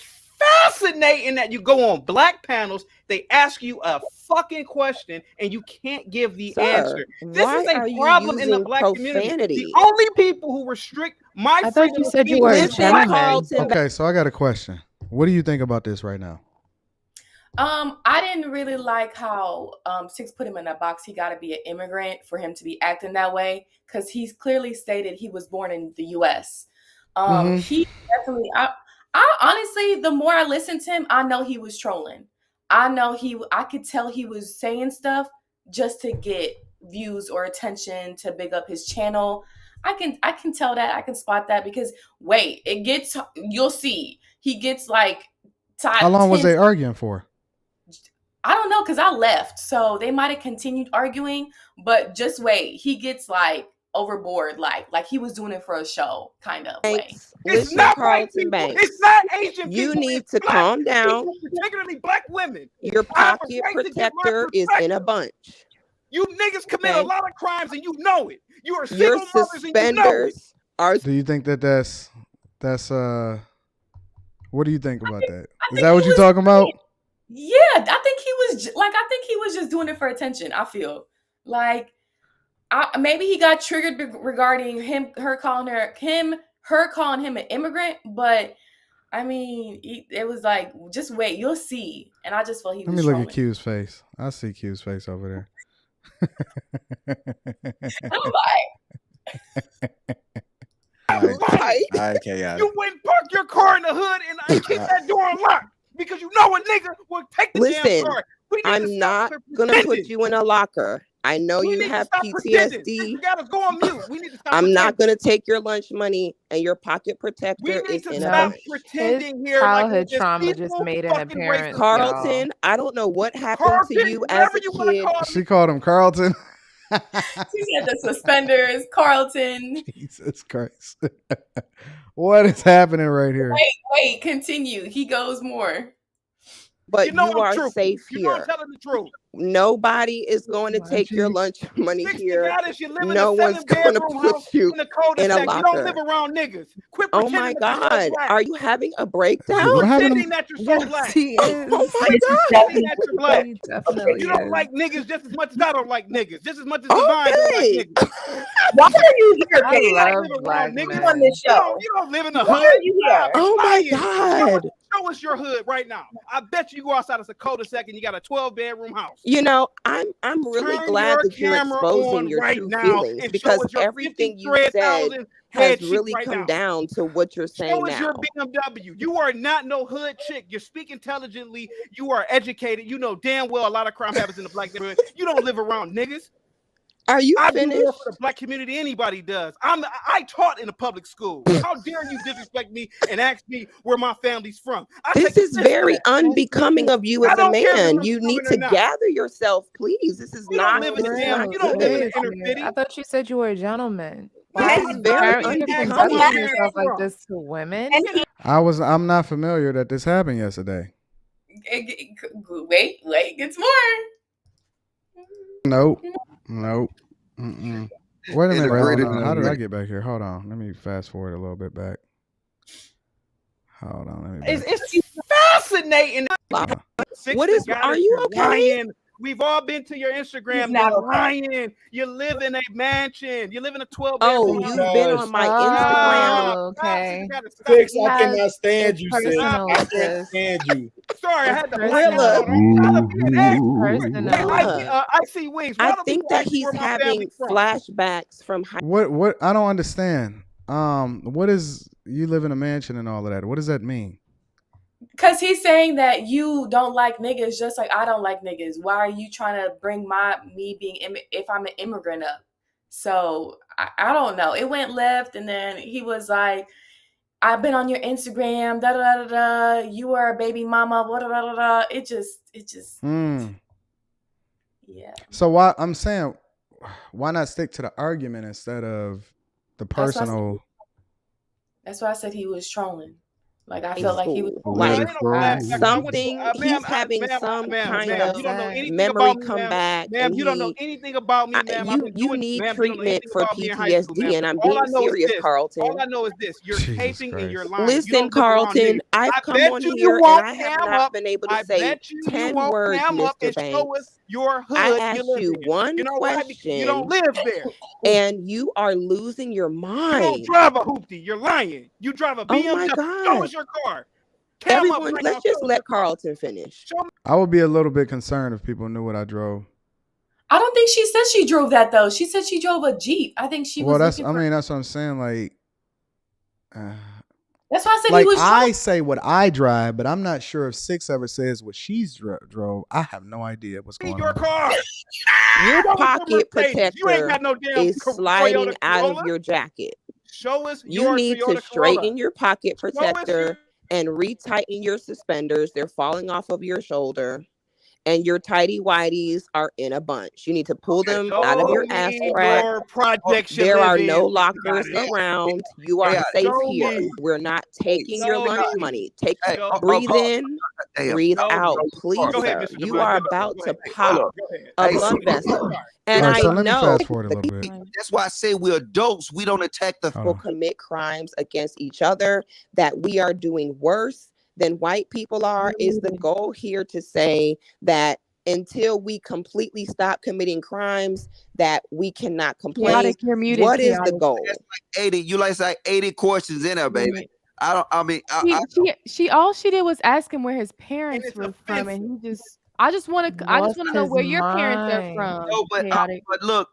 S7: fascinating that you go on black panels, they ask you a fucking question and you can't give the answer. This is a problem in the black community. The only people who restrict my freedom.
S6: You said you were a gentleman.
S2: Okay, so I got a question. What do you think about this right now?
S1: I didn't really like how Six put him in that box. He got to be an immigrant for him to be acting that way, because he's clearly stated he was born in the U.S. He definitely. I honestly, the more I listened to him, I know he was trolling. I could tell he was saying stuff just to get views or attention, to big up his channel. I can tell that. I can spot that, because you'll see, he gets like.
S2: How long was they arguing for?
S1: I don't know, because I left. So they might have continued arguing, but just wait. He gets like overboard, like he was doing it for a show kind of way.
S9: It's not Carlton Banks.
S7: It's not Asian people.
S9: You need to calm down.
S7: People, particularly black women.
S9: Your pocket protector is in a bunch.
S7: You niggas commit a lot of crimes and you know it. You are single mothers and you know it.
S2: Do you think that's what do you think about that? Is that what you're talking about?
S1: Yeah, I think he was just doing it for attention. I feel like maybe he got triggered regarding her calling him an immigrant, but I mean, it was like, just wait, you'll see. And I just felt he was.
S2: Let me look at Q's face. I see Q's face over there.
S1: I'm like.
S10: Okay,
S7: you wouldn't park your car in the hood and keep that door unlocked because you know a nigga will take the damn car.
S9: I'm not gonna put you in a locker. I know you have PTSD.
S7: You gotta go on mute. We need to stop.
S9: I'm not gonna take your lunch money, and your pocket protector is in a bunch.
S7: Pretending
S6: here childhood trauma just made an appearance.
S9: Carlton, y'all. I don't know what happened to you as a kid.
S2: She called him Carlton.
S1: She said the suspenders, Carlton.
S2: Jesus Christ. What is happening right here?
S1: Wait, continue. He goes more.
S9: But you are safe here.
S7: I'm telling the truth.
S9: Nobody is going to take your lunch money here. No one's going to put you in a locker.
S7: You don't live around niggas. Quit
S9: oh my God. Are you having a breakdown?
S7: Pretending that you're so black.
S9: Oh my God.
S7: That you're black. You don't like niggas just as much as I don't like niggas. Just as much as Divine don't like niggas.
S8: Why are you here,
S7: baby?
S8: I love black niggas on this show.
S7: You don't live in the hood.
S8: You here?
S9: Oh my God.
S7: Show us your hood right now. I bet you go outside of a cul-de-sac and you got a 12-bedroom house.
S9: You know, I'm really glad that you're exposing your true feelings, because everything you said has really come down to what you're saying now.
S7: Show us your BMW. You are not no hood chick. You speak intelligently. You are educated. You know damn well a lot of crime happens in the black neighborhood. You don't live around niggas.
S9: Are you
S7: finished? I do more for the black community anybody does. I taught in a public school. How dare you disrespect me and ask me where my family's from?
S9: This is very unbecoming of you as a man. You need to gather yourself, please. This is not.
S7: You don't live in the inner city.
S6: I thought you said you were a gentleman.
S9: This is very unbecoming.
S6: Yourself like this to women.
S2: I'm not familiar that this happened yesterday.
S1: Wait, gets more.
S2: Nope. Mm-mm. Wait a minute. How did I get back here? Hold on. Let me fast forward a little bit back. Hold on.
S7: It's fascinating.
S9: What is? Are you okay?
S7: We've all been to your Instagram. You're lying. You live in a mansion. You live in a 12-bedroom.
S9: Oh, you've been on my Instagram.
S6: Okay.
S5: Six, I cannot stand you, Sis. I can't stand you.
S7: Sorry, I had to. I see wings.
S9: I think that he's having flashbacks from high.
S2: What? I don't understand. What is you live in a mansion and all of that? What does that mean?
S1: Because he's saying that you don't like niggas just like I don't like niggas. Why are you trying to bring me being if I'm an immigrant up? So I don't know. It went left, and then he was like, "I've been on your Instagram, da da da da. You are a baby mama, da da da da." It just. Yeah.
S2: So why not stick to the argument instead of the personal?
S1: That's why I said he was trolling. Like I felt like he was
S9: like something.
S7: Ma'am,
S9: He's having some kind of
S7: you don't know anything
S9: memory
S7: about me,
S9: come
S7: ma'am.
S9: back,
S7: Ma'am,
S9: and
S7: you don't know anything about me, ma'am. I've been
S9: you
S7: doing,
S9: need
S7: ma'am, you don't know
S9: treatment
S7: anything
S9: for
S7: about me in high school, ma'am.
S9: PTSD, and I'm
S7: All I
S9: being
S7: know is
S9: serious,
S7: this.
S9: Carlton.
S7: All I know is this. You're
S2: Jesus
S7: taping
S2: Christ.
S7: and you're lying.
S9: Listen,
S7: you don't live around
S9: Carlton,
S7: niggas.
S9: I've
S7: I
S9: come
S7: bet
S9: on
S7: you
S9: here and
S7: won't
S9: I have
S7: cam
S9: not
S7: up.
S9: been able to
S7: I
S9: say
S7: bet you
S9: 10
S7: won't
S9: words,
S7: cam up
S9: Mr.
S7: and show us
S9: Banks.
S7: your hood
S9: I
S7: you
S9: asked
S7: live
S9: you
S7: in.
S9: one
S7: You know why? Because you don't
S9: question,
S7: live there.
S9: and you are losing your
S7: You don't
S9: mind.
S7: drive a hoopty. You're lying. You drive a BMW.
S9: Oh my
S7: Show
S9: God.
S7: us your car. Cam up
S9: Everyone,
S7: right
S9: let's
S7: now.
S9: just
S7: Show us
S9: let
S7: your car.
S9: Carlton finish.
S7: Show me.
S2: I would be a little bit concerned if people knew what I drove.
S1: I don't think she said she drove that though. She said she drove a Jeep. I think she was
S2: Well,
S1: looking for.
S2: that's what I'm saying. Like,
S1: That's why I said
S2: like
S1: he was
S2: I
S1: drunk.
S2: say what I drive, but I'm not sure if Six ever says what she's drove. I have no idea what's going
S7: Your
S2: on.
S7: car.
S9: Your
S7: Show us
S9: pocket
S7: your Mercedes. You ain't
S9: protector
S7: got no damn
S9: is sliding
S7: Toyota
S9: out of
S7: Corolla.
S9: your jacket.
S7: Show us
S9: You
S7: your
S9: need to
S7: Toyota
S9: straighten
S7: Corolla.
S9: your pocket
S7: Show us
S9: protector and retighten your suspenders. They're falling off of your shoulder. And your tighty whities are in a bunch. You need to pull them out of your ass crack.
S7: Your project you
S9: There
S7: live
S9: are
S7: in.
S9: no lockers around. You are safe
S7: show
S9: here.
S7: me.
S9: We're not taking your
S7: Show
S9: lunch
S7: me.
S9: money. Breathe in,
S4: Damn.
S9: breathe
S7: Show
S9: out,
S7: me.
S9: please,
S7: Go ahead,
S9: sir.
S7: Mr.
S9: You
S7: Devine.
S9: are
S7: Go
S9: about to
S7: ahead.
S9: pop
S7: Go ahead.
S9: a
S4: Hey,
S9: blood
S4: see,
S9: vessel. And
S2: All right,
S9: I
S2: so let me
S9: know
S2: fast forward a little bit.
S4: that's why I say we're adults. We don't attack the
S9: people commit crimes against each other, that we are doing worse than white people are. Is the goal here to say that until we completely stop committing crimes, that we cannot complain?
S6: Chaotic, you're muted,
S9: What is the
S6: Chaotic.
S9: goal?
S4: That's like 80. You like 80 questions in there, baby. I mean,
S6: She all she did was ask him where his parents
S7: it's
S6: were from,
S7: offensive.
S6: and he just I just want to know
S2: his
S6: where your parents are from.
S4: No,
S6: Chaotic.
S4: but look,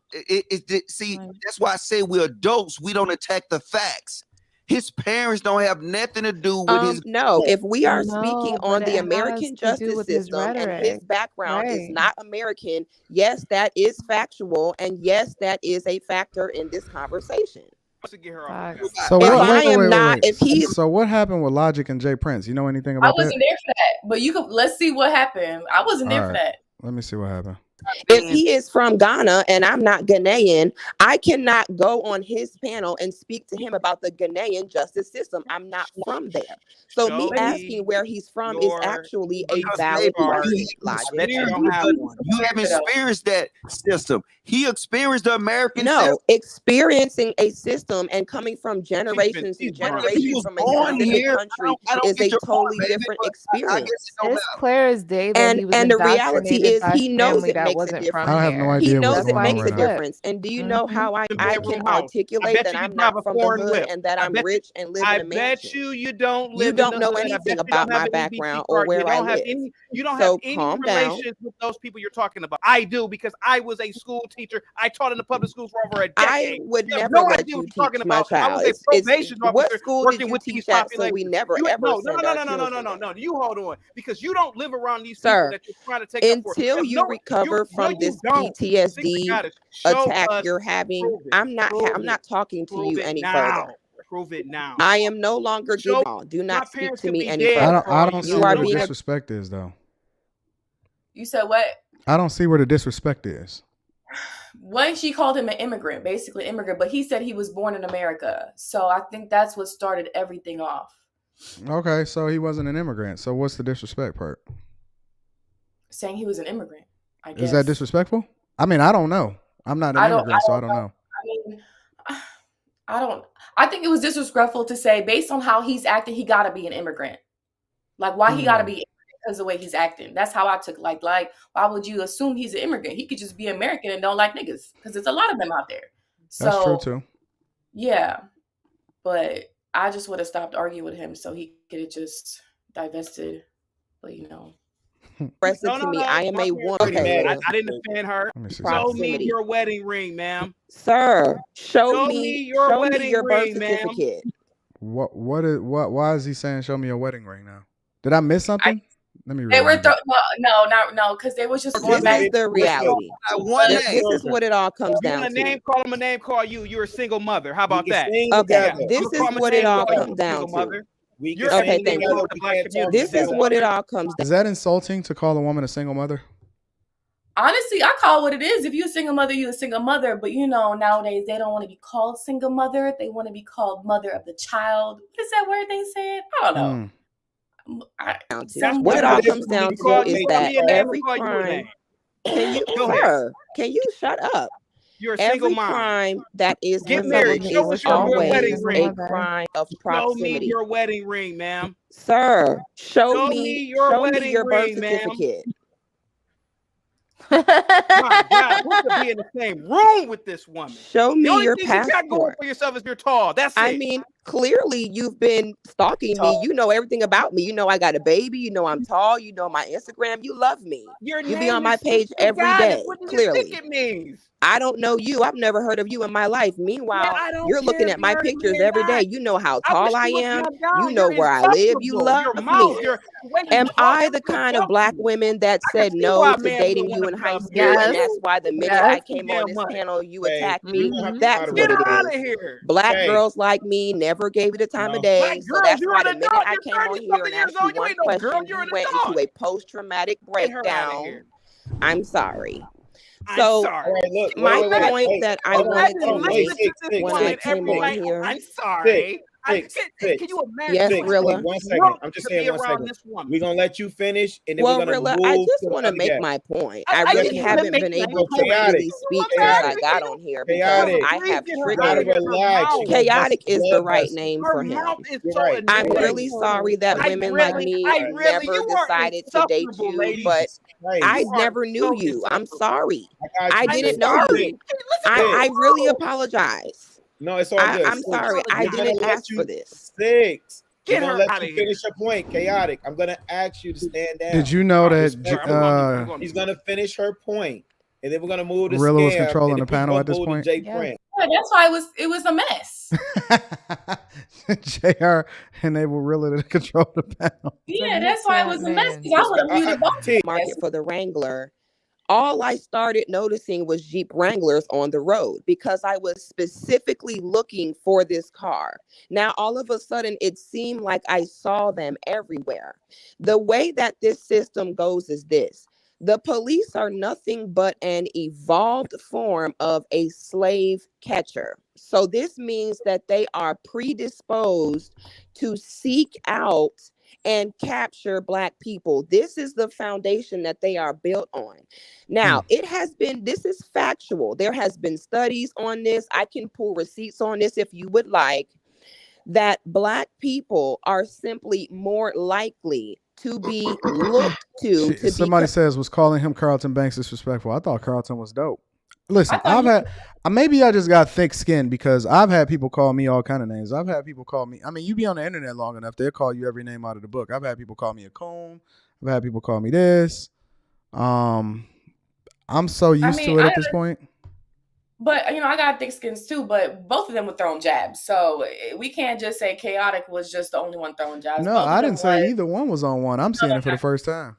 S4: see, that's why I say we're adults. We don't attack the facts. His parents don't have nothing to do with his.
S9: No, if we are speaking
S6: No,
S9: on
S6: but
S9: the
S6: it has
S9: American
S6: to do
S9: justice
S6: with his
S9: system and his
S6: rhetoric.
S9: background is
S6: Right.
S9: not American, yes, that is factual, and yes, that is a factor in this conversation.
S7: To get her off.
S2: So
S9: if he's
S2: So what happened with Logic and Jay Prince? You know anything
S1: I
S2: about
S1: wasn't
S2: that?
S1: there for that, but you could. Let's see what happened. I wasn't there for that.
S2: Let me see what happened.
S9: If he is from Ghana and I'm not Ghanaian, I cannot go on his panel and speak to him about the Ghanaian justice system. I'm not from there. So me asking where he's from is actually a valid question. Logic.
S4: You haven't experienced that system. He experienced the American system.
S9: No, experiencing a system and coming from generations and generations from a specific country is a totally different experience.
S6: It's clear as day that he was
S9: And the reality
S6: indoctrinated
S9: is
S6: by
S9: he knows
S6: family
S9: it
S6: that
S9: makes a
S6: wasn't
S9: difference.
S6: from
S2: I have no
S6: here.
S2: idea
S9: He knows
S2: what's
S9: it
S2: going
S9: makes
S2: on
S9: a
S2: right now.
S9: difference. And do you know how I can articulate
S7: bet
S9: that
S7: you
S9: I'm
S7: drive
S9: not
S7: a
S9: from the
S7: foreign
S9: hood
S7: whip.
S9: and that
S7: I
S9: I'm
S7: bet
S9: rich and live
S7: I
S9: in a
S7: bet
S9: mansion?
S7: you don't
S9: You
S7: live
S9: don't
S7: in the
S9: know
S7: hood. I
S9: anything
S7: bet you
S9: about
S7: don't have
S9: my
S7: an EBT
S9: background or
S7: card.
S9: where
S7: You
S9: I
S7: don't have
S9: live.
S7: any. You don't
S9: So
S7: have any
S9: calm down.
S7: relations with those people you're talking about. I do, because I was a school teacher. I taught in the public schools for over a decade.
S9: I would
S7: You have
S9: never
S7: no
S9: let
S7: idea
S9: you
S7: what you're talking
S9: teach my
S7: about. I was
S9: child.
S7: a
S9: It's
S7: probation
S9: what
S7: officer
S9: school did
S7: working
S9: you
S7: with
S9: teach
S7: these
S9: at? So we
S7: populations.
S9: never ever
S7: No.
S9: send our children there.
S7: No. You hold on, because you don't live around these people
S9: Sir,
S7: that you're trying to take up for.
S9: until you recover from this PTSD attack you're having, I'm not talking to you any further.
S7: Prove it now.
S9: I am no longer giving. Do not speak to me any
S2: I
S9: further.
S2: don't see
S9: You
S2: where
S9: are
S2: the
S9: being
S2: disrespect is, though.
S1: You said what?
S2: I don't see where the disrespect is.
S1: One, she called him an immigrant, basically immigrant, but he said he was born in America. So I think that's what started everything off.
S2: Okay, so he wasn't an immigrant. So what's the disrespect part?
S1: Saying he was an immigrant, I guess.
S2: Is that disrespectful? I mean, I don't know. I'm not an immigrant, so I don't know.
S1: I think it was disrespectful to say, based on how he's acting, he got to be an immigrant. Like, why he got to be because of the way he's acting. That's how I took like why would you assume he's an immigrant? He could just be American and don't like niggas, because there's a lot of them out there. So,
S2: that's true too.
S1: Yeah, but I just would have stopped arguing with him so he could have just divested. But
S9: I am a woman.
S7: Okay, I didn't offend her. Show me your wedding ring, ma'am.
S9: Sir, show me
S7: your wedding
S9: birth
S7: ring, ma'am.
S9: certificate.
S2: Why is he saying show me your wedding ring now? Did I miss something? Let me read.
S1: They were no, because they was just going back.
S9: This is the reality. This is what it all comes down to.
S7: Name call him, a name call you. You're a single mother. How about that?
S9: Okay, this is what it all comes down to. Okay, thank you. This is what it all comes down to.
S2: Is that insulting to call a woman a single mother?
S1: honestly, I call it what it is. If you're a single mother, you're a single mother. But nowadays they don't want to be called single mother. They want to be called mother of the child. What is that word they said? I don't know.
S9: What it all comes down to is that every crime. Can you shut up?
S7: You're a single mom.
S9: Crime that is
S7: get married. Show us your wedding ring.
S9: A crime of proximity.
S7: Show me your wedding ring, ma'am.
S9: Sir, show me your birth certificate.
S7: My God, what could be in the same room with this woman?
S9: Show me your passport.
S7: You got going for yourself is you're tall. That's it.
S9: I mean, clearly you've been stalking me. You know everything about me. You know I got a baby. You know I'm tall. You know my Instagram. You love me. You be on my page every day. Clearly,
S7: it means.
S9: I don't know you. I've never heard of you in my life. Meanwhile, you're looking at my pictures every day. You know how tall I am. You know where I live. You love me. Am I the kind of black women that said no to dating you in high school? And that's why the minute I came on this panel, you attacked me? That's what it is. Black girls like me never gave you the time of day. So that's why the minute I came on here and asked you one question, you went into a post-traumatic breakdown. I'm sorry. So my point that I wanted to make when I came on here.
S7: I'm sorry.
S5: Can
S9: you imagine? Yes, Rilla.
S5: 1 second. I'm just saying 1 second. We're gonna let you finish, and then we're gonna
S9: Rilla, I just want to make my point. I really haven't been able to really speak since I got on here because I have triggered. Chaotic is the right name for him. I'm really sorry that women like me never decided to date you, but I never knew you. I'm sorry. I didn't know you. I really apologize.
S5: No, it's all good.
S9: I'm sorry. I didn't ask for this.
S5: Get her out of here. Finish your point, Chaotic. I'm gonna ask you to stand down.
S2: Did you know that
S5: he's gonna finish her point, and then we're gonna move to
S2: Rilla was controlling the panel at this point?
S1: Yeah, that's why it was a mess.
S2: JR enabled Rilla to control the panel.
S1: Yeah, that's why it was a mess. I would have muted both.
S9: Market for the Wrangler. All I started noticing was Jeep Wranglers on the road because I was specifically looking for this car. Now, all of a sudden, it seemed like I saw them everywhere. The way that this system goes is this. The police are nothing but an evolved form of a slave catcher. So this means that they are predisposed to seek out and capture Black people. This is the foundation that they are built on. Now, this is factual. There has been studies on this. I can pull receipts on this if you would like, that Black people are simply more likely to be looked to.
S2: Somebody says, was calling him Carlton Banks disrespectful? I thought Carlton was dope. Listen, maybe I just got thick skin because I've had people call me all kind of names. I've had people call me, you be on the internet long enough, they'll call you every name out of the book. I've had people call me a coon. I've had people call me this. I'm so used to it at this point.
S1: But, I got thick skins too, but both of them were throwing jabs. So we can't just say Chaotic was just the only one throwing jabs.
S2: No, I didn't say either one was on one. I'm seeing it for the first time.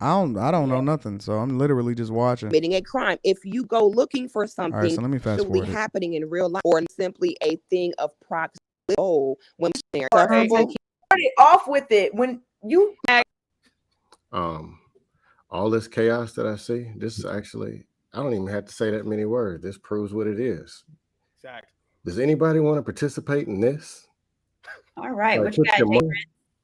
S2: I don't know nothing, so I'm literally just watching.
S9: Committing a crime. If you go looking for something actually happening in real life, or simply a thing of proximity, when they're
S11: started off with it, when you
S12: all this chaos that I see, this is actually, I don't even have to say that many words. This proves what it is.
S7: Exactly.
S12: Does anybody want to participate in this?
S3: All right,
S12: what you got,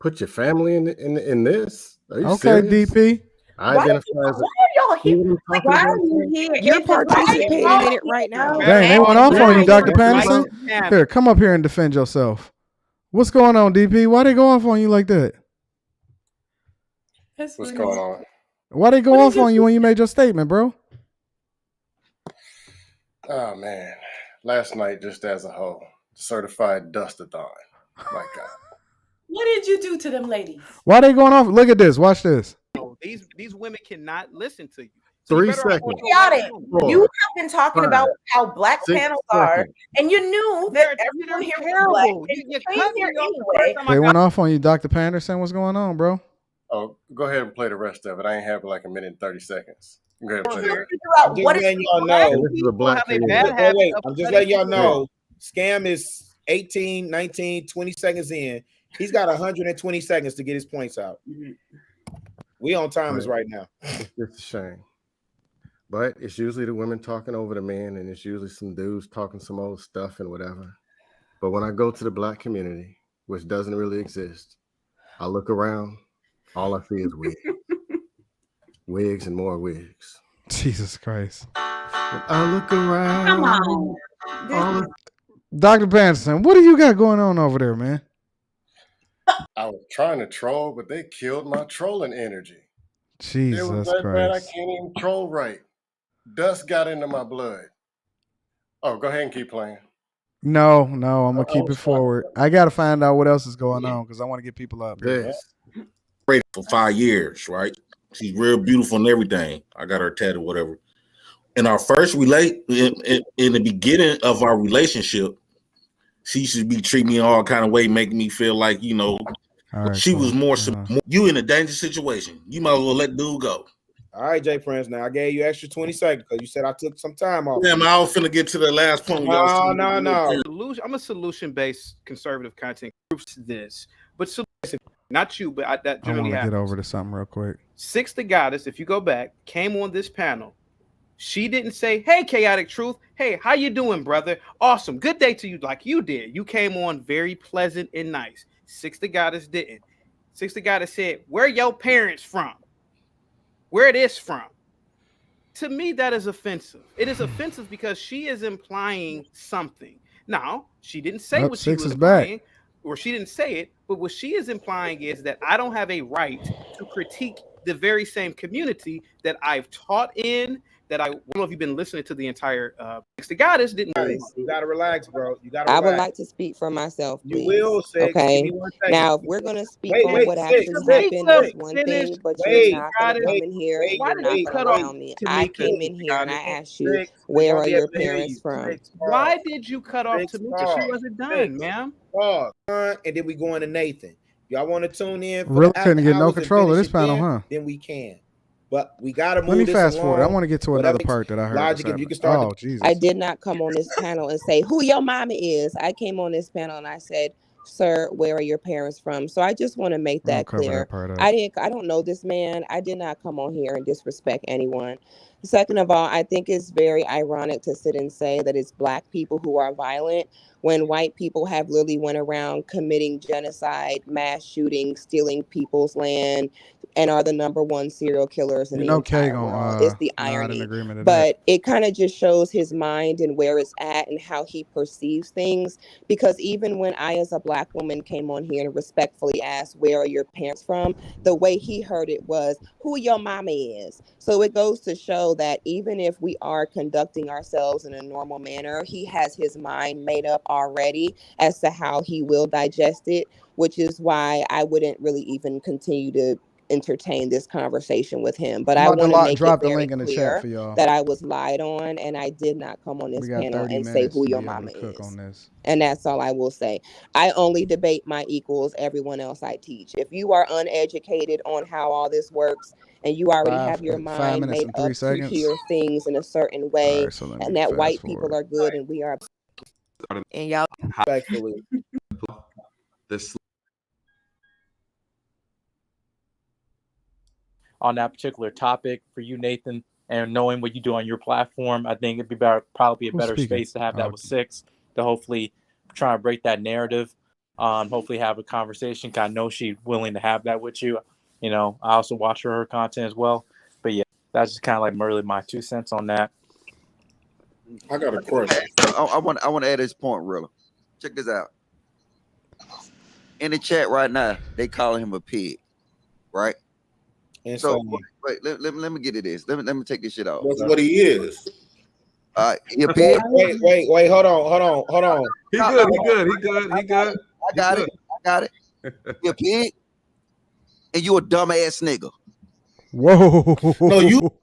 S12: put your family in this? Are you serious?
S2: DP.
S12: I identify as
S11: why are y'all here?
S3: Why are you here?
S9: You're participating in it right now.
S2: Dang, they went off on you, Dr. Patterson. Here, come up here and defend yourself. What's going on, DP? Why they go off on you like that?
S13: What's going on?
S2: Why they go off on you when you made your statement, bro?
S13: Oh man, last night just as a whole, certified dustathon. My God.
S1: What did you do to them ladies?
S2: Why they going off? Look at this. Watch this.
S7: These women cannot listen to you.
S12: 3 seconds.
S11: Chaotic. You have been talking about how Black panels are, and you knew that everyone here was Black.
S2: They went off on you, Dr. Patterson. What's going on, bro?
S13: Oh, go ahead and play the rest of it. I ain't have like a minute and 30 seconds. Go ahead and play it.
S5: I'm just letting y'all know. I'm just letting y'all know. Scam is 18, 19, 20 seconds in. He's got 120 seconds to get his points out. We on timers right now.
S12: It's a shame. But it's usually the women talking over the men, and it's usually some dudes talking some old stuff and whatever. But when I go to the black community, which doesn't really exist, I look around, all I see is wigs. Wigs and more wigs.
S2: Jesus Christ.
S12: I look around.
S3: Come on.
S2: Dr. Panson, what do you got going on over there, man?
S13: I was trying to troll, but they killed my trolling energy.
S2: Jesus
S13: it was that
S2: Christ.
S13: bad I can't even troll right. Dust got into my blood. Oh, go ahead and keep playing.
S2: No, I'm gonna keep it forward. I gotta find out what else is going on because I want to get people up here.
S14: For 5 years, right? She's real beautiful and everything. I got her tattoo, whatever. In our first in the beginning of our relationship, she should be treating me all kind of way, making me feel like, you know, she was more you in a dangerous situation. You might as well let dude go.
S5: All right, Jay Prince. Now I gave you extra 20 seconds because you said I took some time off.
S14: Yeah, man, I was finna get to the last point.
S5: No.
S7: I'm a solution-based conservative content group to this, but not you, but that generally
S2: I want to
S7: happens.
S2: get over to something real quick.
S7: Six the Goddess, if you go back, came on this panel. She didn't say, "Hey, Chaotic Truth. Hey, how you doing, brother? Awesome. Good day to you," like you did. You came on very pleasant and nice. Six the Goddess didn't. Six the Goddess said, "Where your parents from? Where it is from?" To me, that is offensive. It is offensive because she is implying something. Now, she didn't say what she was implying, or she didn't say it, but what she is implying is that I don't have a right to critique the very same community that I've taught in, that I don't know if you've been listening to the entire the Goddess didn't.
S5: You gotta relax, bro. You gotta
S9: I
S5: relax.
S9: would like to speak for myself, please.
S5: You will, Six.
S9: Okay. Now, if we're gonna speak on what actually happened, that's one thing, but you're not gonna come in here and you're not gonna allow me. I came in here and I asked you, where are your parents from?
S7: Why did you cut off Tamika? She wasn't done, ma'am.
S5: And then we go into Nathan. Y'all want to tune in?
S2: Really couldn't get no control of this panel, huh?
S5: Then we can. But we gotta move.
S2: Let me
S5: this
S2: fast
S5: along.
S2: forward. I want to get to another part that I heard.
S5: Logic, if you can start.
S2: Oh, Jesus.
S9: I did not come on this panel and say who your mama is. I came on this panel and I said, "Sir, where are your parents from?" So I just want to make that clear. I don't know this man. I did not come on here and disrespect anyone. Second of all, I think it's very ironic to sit and say that it's Black people who are violent when white people have literally went around committing genocide, mass shootings, stealing people's land, and are the #1 serial killers in the entire world. It's the irony. But it kind of just shows his mind and where it's at and how he perceives things. Because even when I, as a Black woman, came on here and respectfully asked, "Where are your parents from?" the way he heard it was, "Who your mama is." So it goes to show that even if we are conducting ourselves in a normal manner, he has his mind made up already as to how he will digest it, which is why I wouldn't really even continue to entertain this conversation with him. But I want to make it very clear that I was lied on and I did not come on this panel and say who your mama is. And that's all I will say. I only debate my equals, everyone else I teach. If you are uneducated on how all this works and you already have your mind made up to hear things in a certain way, and that white people are good and we are, and y'all respectfully.
S15: On that particular topic for you, Nathan, and knowing what you do on your platform, I think it'd be probably a better space to have that with Six to hopefully try and break that narrative. Hopefully have a conversation. I know she's willing to have that with you. You know, I also watch her content as well. But yeah, that's just kind of like really my 2 cents on that.
S14: I got a question.
S4: I want to add this point, Rilla. Check this out. In the chat right now, they calling him a pig, right? And so wait, let me get to this. Let me take this shit off.
S14: That's what he is.
S4: He a pig.
S5: Wait, hold on.
S16: He good.
S4: I got it. You a pig, and you a dumbass nigga.
S2: Whoa.
S14: No, you.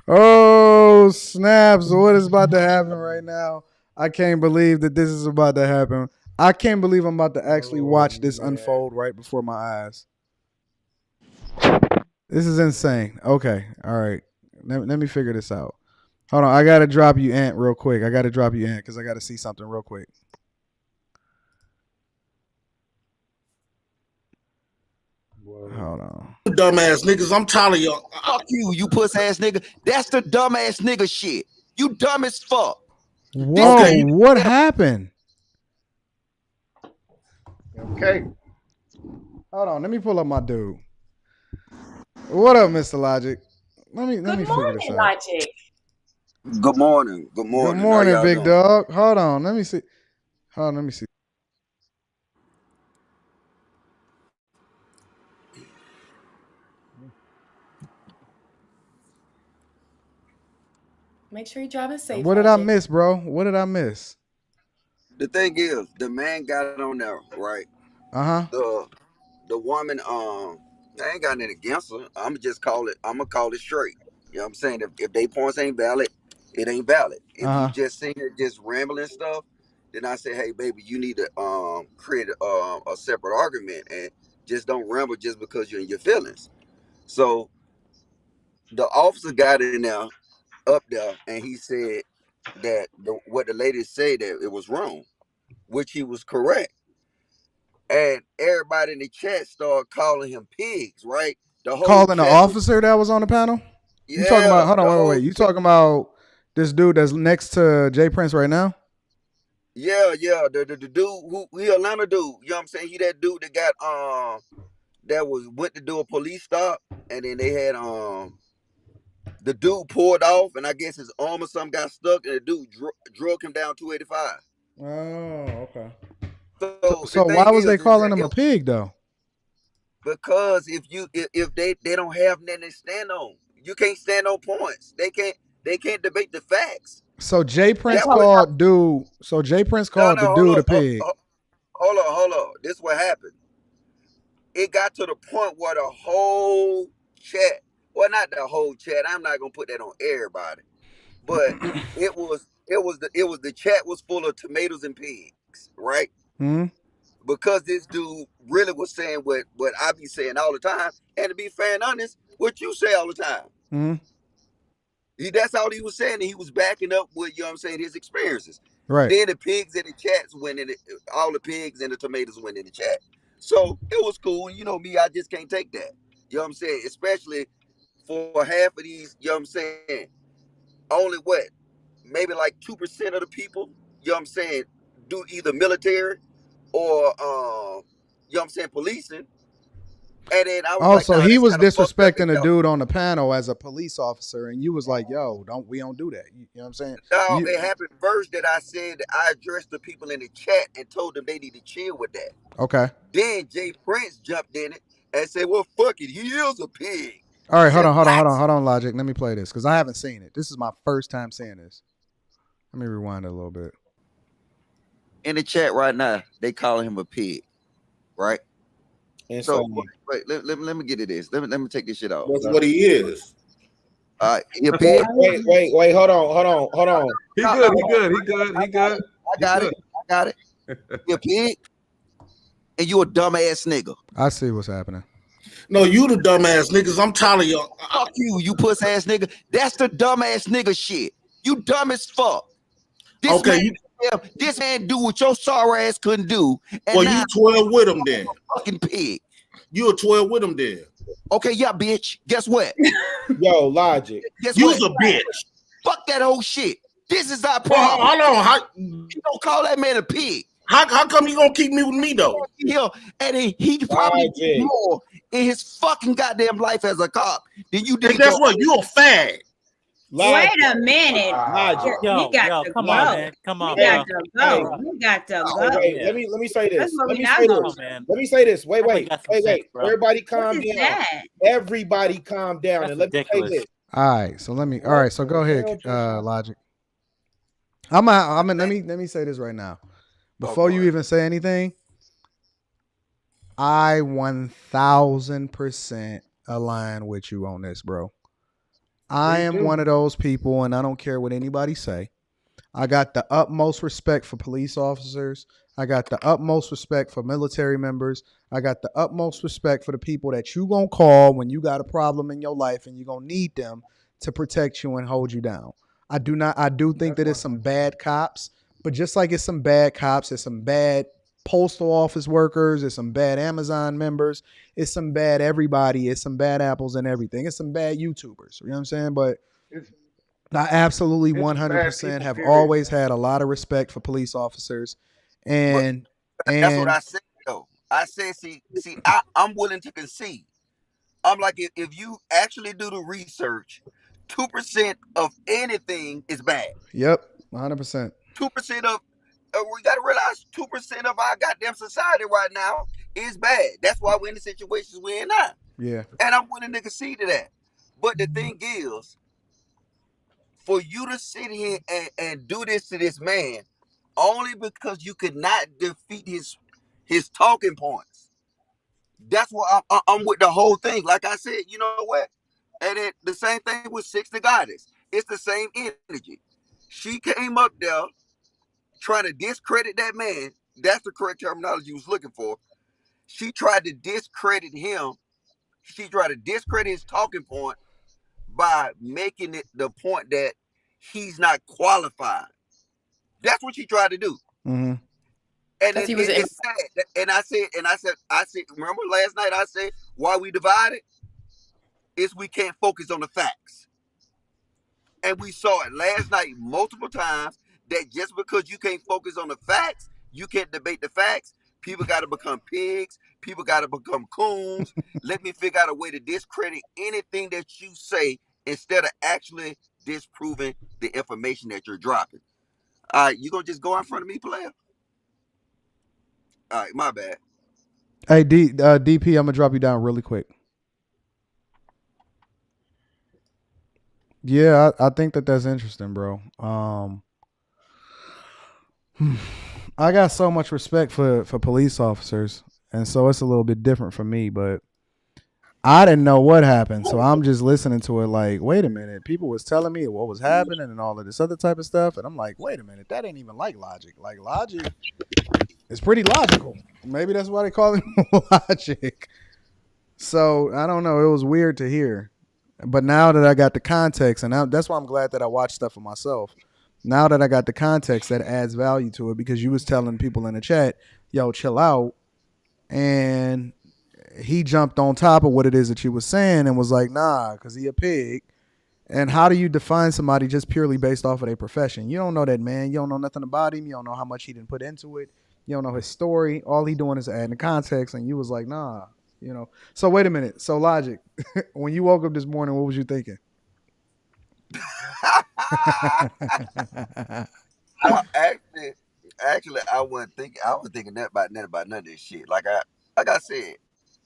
S2: Oh, snaps. What is about to happen right now? I can't believe that this is about to happen. I can't believe I'm about to actually watch this unfold right before my eyes. This is insane. Okay. All right. Let me figure this out. Hold on. I got to drop you Ant real quick. I got to drop you Ant because I got to see something real quick.
S12: Boy,
S2: Hold on.
S14: Dumbass niggas, I'm tired of y'all.
S4: Fuck you puss ass nigga. That's the dumbass nigga shit. You dumb as fuck.
S2: Whoa, what happened?
S12: Okay.
S2: Hold on, let me pull up my dude. What up, Mr. Logic? Let me figure this out.
S1: Logic.
S4: Good morning. Good morning.
S2: Good morning, big dog. Hold on, let me see.
S1: Make sure you're driving safe.
S2: What did I miss, bro? What did I miss?
S4: The thing is, the man got on there, right? The woman, I ain't got nothing against her. I'm gonna call it straight. You know what I'm saying? If they points ain't valid, it ain't valid. If you just sitting here just rambling stuff, then I say, hey baby, you need to create a separate argument and just don't ramble just because you're in your feelings. So the officer got in there up there and he said that what the lady said that it was wrong, which he was correct. And everybody in the chat started calling him pigs, right? The whole
S2: Calling the officer that was on the panel?
S4: Yeah.
S2: You talking about, hold on, wait. You talking about this dude that's next to Jay Prince right now?
S4: Yeah. The dude who he Atlanta dude, you know what I'm saying? He that dude that got that went to do a police stop, and then they had the dude pulled off, and I guess his arm or something got stuck, and the dude drug him down 285.
S2: Oh, okay.
S4: So
S2: why was they calling him a pig though?
S4: Because if they don't have nothing to stand on, you can't stand on points. They can't debate the facts.
S2: So Jay Prince called dude. So Jay Prince called the dude a pig.
S4: Hold on. This is what happened. It got to the point where the whole chat, well, not the whole chat. I'm not gonna put that on everybody, but it was the chat was full of tomatoes and pigs, right? Because this dude really was saying what I be saying all the time, and to be fair and honest, what you say all the time. That's all he was saying, and he was backing up with, you know what I'm saying, his experiences.
S2: Right.
S4: Then the pigs in the chats went in it, all the pigs and the tomatoes went in the chat. So it was cool. You know me, I just can't take that. You know what I'm saying? Especially for half of these, you know what I'm saying, only what? Maybe like 2% of the people, you know what I'm saying, do either military or you know what I'm saying, policing. And then I was
S2: So he was disrespecting
S4: the
S2: a dude on the panel as a police officer, and you was like, "Yo, we don't do that." You know what I'm saying?
S4: No, it happened first that I said that I addressed the people in the chat and told them they need to chill with that.
S2: Okay.
S4: Then Jay Prince jumped in it and said, "Well, fuck it, he is a pig."
S2: All right, hold on, Logic. Let me play this because I haven't seen it. This is my first time seeing this. Let me rewind it a little bit.
S4: In the chat right now, they calling him a pig, right? And so, wait, let me get to this. Let me take this shit off.
S14: That's what he is.
S4: He a pig.
S5: Wait, hold on.
S16: He good.
S4: I got it. You a pig, and you a dumbass nigga.
S2: I see what's happening.
S14: No, you the dumbass niggas. I'm tired of y'all.
S4: Fuck you puss ass nigga. That's the dumbass nigga shit. You dumb as fuck. This man do what your sorry ass couldn't do. And
S14: well, you 12 with him then.
S4: Fucking pig.
S14: You a 12 with him then.
S4: Okay, yeah, bitch. Guess what?
S5: Yo, Logic.
S14: You's a bitch.
S4: Fuck that whole shit. This is our problem.
S14: Hold on.
S4: You don't call that man a pig.
S14: How come you gonna keep me with me though?
S4: Yeah, and he probably did more in his fucking goddamn life as a cop than you did.
S14: And guess what? You a fag.
S3: Wait a minute.
S15: Yo,
S3: we got to
S15: come
S3: go.
S15: on, man. Come on,
S3: we got to go. We got to go.
S5: Wait, let me say this. Let me say this. Wait. Everybody calm down. Everybody calm down. And let me say this.
S2: All right, so go ahead, Logic. Let me say this right now. Before you even say anything, I 1000% align with you on this, bro. I am one of those people, and I don't care what anybody say. I got the utmost respect for police officers. I got the utmost respect for military members. I got the utmost respect for the people that you gonna call when you got a problem in your life and you gonna need them to protect you and hold you down. I do think that it's some bad cops, but just like it's some bad cops, there's some bad postal office workers. It's some bad Amazon members. It's some bad everybody. It's some bad apples and everything. It's some bad YouTubers. You know what I'm saying? But I absolutely 100% have always had a lot of respect for police officers. And
S4: that's what I said though. I said, see, I'm willing to concede. I'm like, if you actually do the research, 2% of anything is bad.
S2: Yep, 100%.
S4: 2% of we got to realize 2% of our goddamn society right now is bad. That's why we're in the situations we're in now.
S2: Yeah.
S4: And I'm willing to concede to that. But the thing is, for you to sit here and do this to this man only because you could not defeat his talking points. That's why I'm with the whole thing. Like I said, you know what? And it, the same thing with Six the Goddess. It's the same energy. She came up there trying to discredit that man. That's the correct terminology you was looking for. She tried to discredit him. She tried to discredit his talking point by making it the point that he's not qualified. That's what she tried to do.
S2: Mm-hmm.
S4: And it's sad. And I said, remember last night I said why we divided? Is we can't focus on the facts. And we saw it last night multiple times that just because you can't focus on the facts, you can't debate the facts. People got to become pigs. People got to become coons. Let me figure out a way to discredit anything that you say instead of actually disproving the information that you're dropping. All right, you gonna just go in front of me, player? All right, my bad.
S2: Hey, DP, I'm gonna drop you down really quick. Yeah, I think that's interesting, bro. I got so much respect for police officers, and so it's a little bit different for me, but I didn't know what happened, so I'm just listening to it like, wait a minute, people was telling me what was happening and all of this other type of stuff, and I'm like, wait a minute, that ain't even like logic. Like logic is pretty logical. Maybe that's why they call it logic. So I don't know. It was weird to hear, but now that I got the context, and that's why I'm glad that I watch stuff for myself. Now that I got the context, that adds value to it because you was telling people in the chat, yo, chill out. And he jumped on top of what it is that you was saying and was like, nah, because he a pig. And how do you define somebody just purely based off of their profession? You don't know that man. You don't know nothing about him. You don't know how much he didn't put into it. You don't know his story. All he doing is adding the context. And you was like, nah, you know. So wait a minute. So Logic, when you woke up this morning, what was you thinking?
S4: Actually, I wasn't thinking. I was thinking that about none of this shit. Like I said,